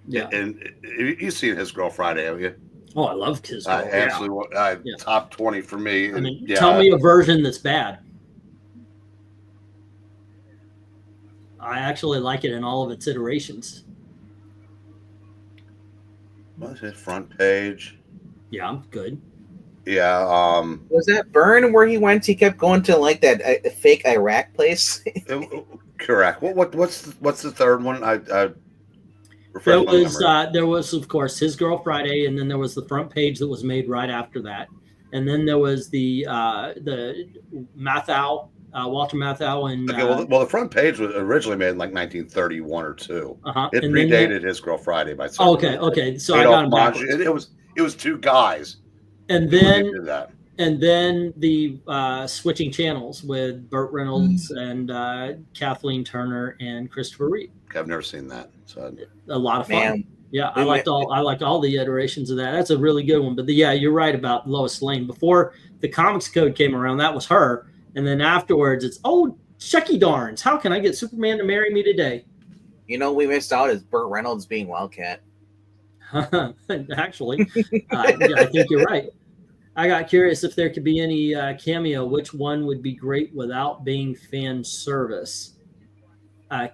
Yeah. And you've seen His Girl Friday, have you? Oh, I love His Girl. Absolutely. Top 20 for me. I mean, tell me a version that's bad. I actually like it in all of its iterations. What's his front page? Yeah, good. Yeah. Was that Burn where he went? He kept going to like that fake Iraq place. Correct. What's the third one? There was of course His Girl Friday, and then there was the front page that was made right after that, and then there was the Matthau, Walter Matthau, and well, the front page was originally made in like 1931 or 2. It and predated His Girl Friday by okay. So I got him backwards. It was two guys, and then the switching channels with Burt Reynolds and Kathleen Turner and Christopher Reeve. I've never seen that. So a lot of fun. Man. Yeah, I liked all the iterations of that. That's a really good one. But yeah, you're right about Lois Lane. Before the Comics Code came around, that was her. And then afterwards, it's, oh, Chucky Darns. How can I get Superman to marry me today? You know, we missed out is Burt Reynolds being Wildcat. Actually, I think you're right. I got curious if there could be any cameo. Which one would be great without being fan service?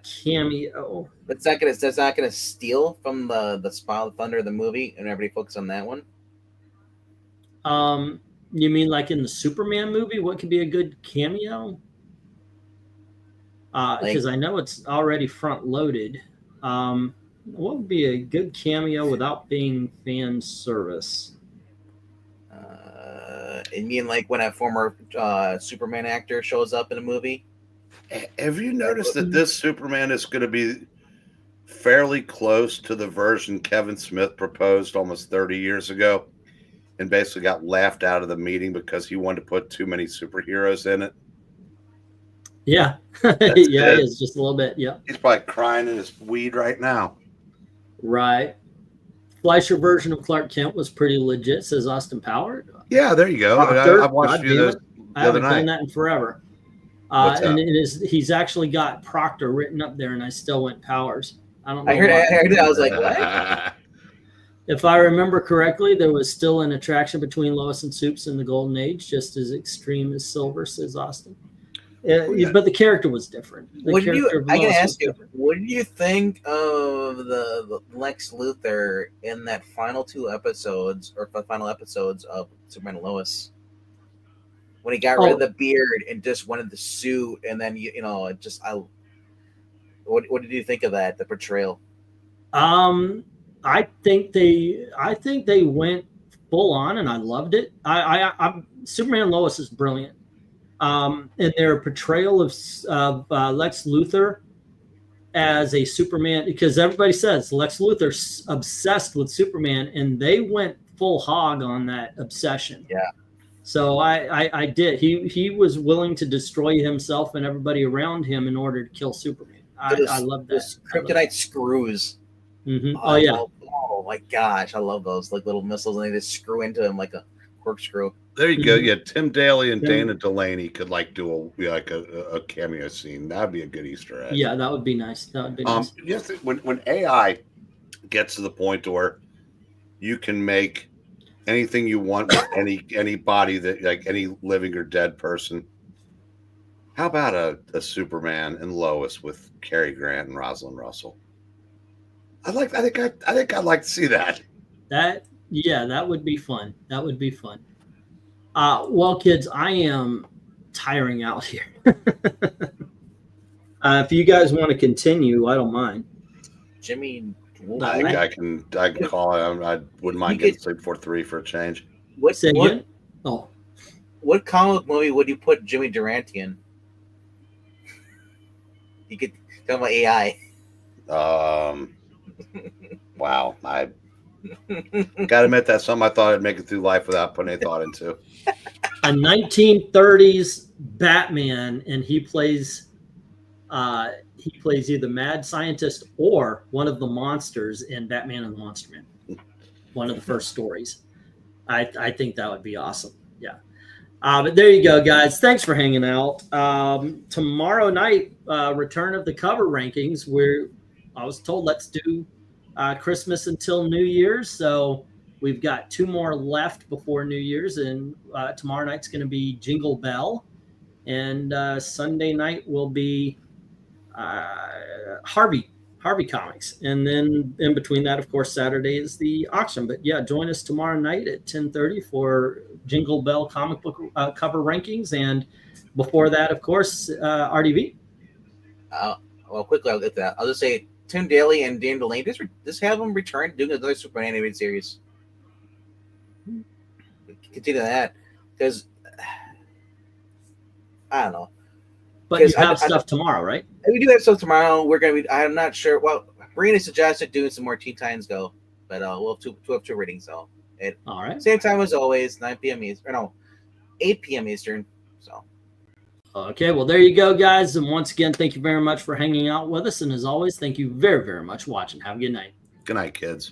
Cameo. That's not gonna steal from the Spot of Thunder, the movie, and everybody focus on that one. You mean like in the Superman movie? What could be a good cameo? Because I know it's already front loaded. What would be a good cameo without being fan service? You mean like when a former Superman actor shows up in a movie? Have you noticed that this Superman is going to be fairly close to the version Kevin Smith proposed almost 30 years ago and basically got laughed out of the meeting because he wanted to put too many superheroes in it? Yeah. Yeah, it is just a little bit. Yeah. He's probably crying in his weed right now. Right. Fleischer version of Clark Kent was pretty legit, says Austin Power. Yeah, there you go. I watched you the I haven't done that in forever. And he's actually got Proctor written up there, and I still went Powers. I don't know. I heard it. I was like, what? If I remember correctly, there was still an attraction between Lois and Supes in the Golden Age, just as extreme as Silver, says Austin. But the character was different. I can ask you, what do you think of the Lex Luthor in that final 2 episodes, or final episodes of Superman and Lois? When he got rid of the beard and just wanted the suit, and then what did you think of that, the portrayal? I think they went full on, and I loved it. Superman and Lois is brilliant. And their portrayal of Lex Luthor as a Superman, because everybody says Lex Luthor's obsessed with Superman, and they went full hog on that obsession. Yeah. So I did. He was willing to destroy himself and everybody around him in order to kill Superman. I love that. Kryptonite screws. Mm-hmm. Oh yeah. Oh my gosh, I love those like little missiles, and they just screw into him like a corkscrew. There you go. Yeah, Tim Daly and Dana Delaney could do a cameo scene. That'd be a good Easter egg. Yeah, that would be nice. That would be nice. Yes, when AI gets to the point where you can make anything you want with any body that, like, any living or dead person. How about a Superman and Lois with Cary Grant and Rosalind Russell? I think I'd like to see that. That would be fun. That would be fun. Well, kids, I am tiring out here. If you guys want to continue, I don't mind. Jimmy, I think I can call it. I wouldn't mind getting sleep for 3 for a change. What comic movie would you put Jimmy Durante in? You could tell about AI. Wow. I gotta admit that's something I thought I'd make it through life without putting any thought into. A 1930s Batman, and he plays either mad scientist or one of the monsters in Batman and the Monster Man. One of the first stories. I think that would be awesome. Yeah. But there you go, guys. Thanks for hanging out. Tomorrow night, return of the cover rankings. I was told let's do Christmas until New Year's. So we've got 2 more left before New Year's, and tomorrow night's going to be Jingle Bell, and Sunday night will be Harvey Comics, and then in between that, of course, Saturday is the auction. But yeah, join us tomorrow night at 10:30 for Jingle Bell comic book cover rankings, and before that, of course, RDV. Well, quickly, I'll get to that. I'll just say Tim Daly and Dan Delaney, just have them return doing another Superman animated series. Continue that, because I don't know. But you have stuff tomorrow, right? We do have stuff tomorrow. We're gonna be. I'm not sure. Well, BREEN suggested doing some more Teen Titans Go, but we'll have two readings though. All right. Same time as always, 9 p.m. Eastern. No, 8 p.m. Eastern. So. Okay, well, there you go, guys. And once again, thank you very much for hanging out with us. And as always, thank you very, very much for watching. Have a good night. Good night, kids.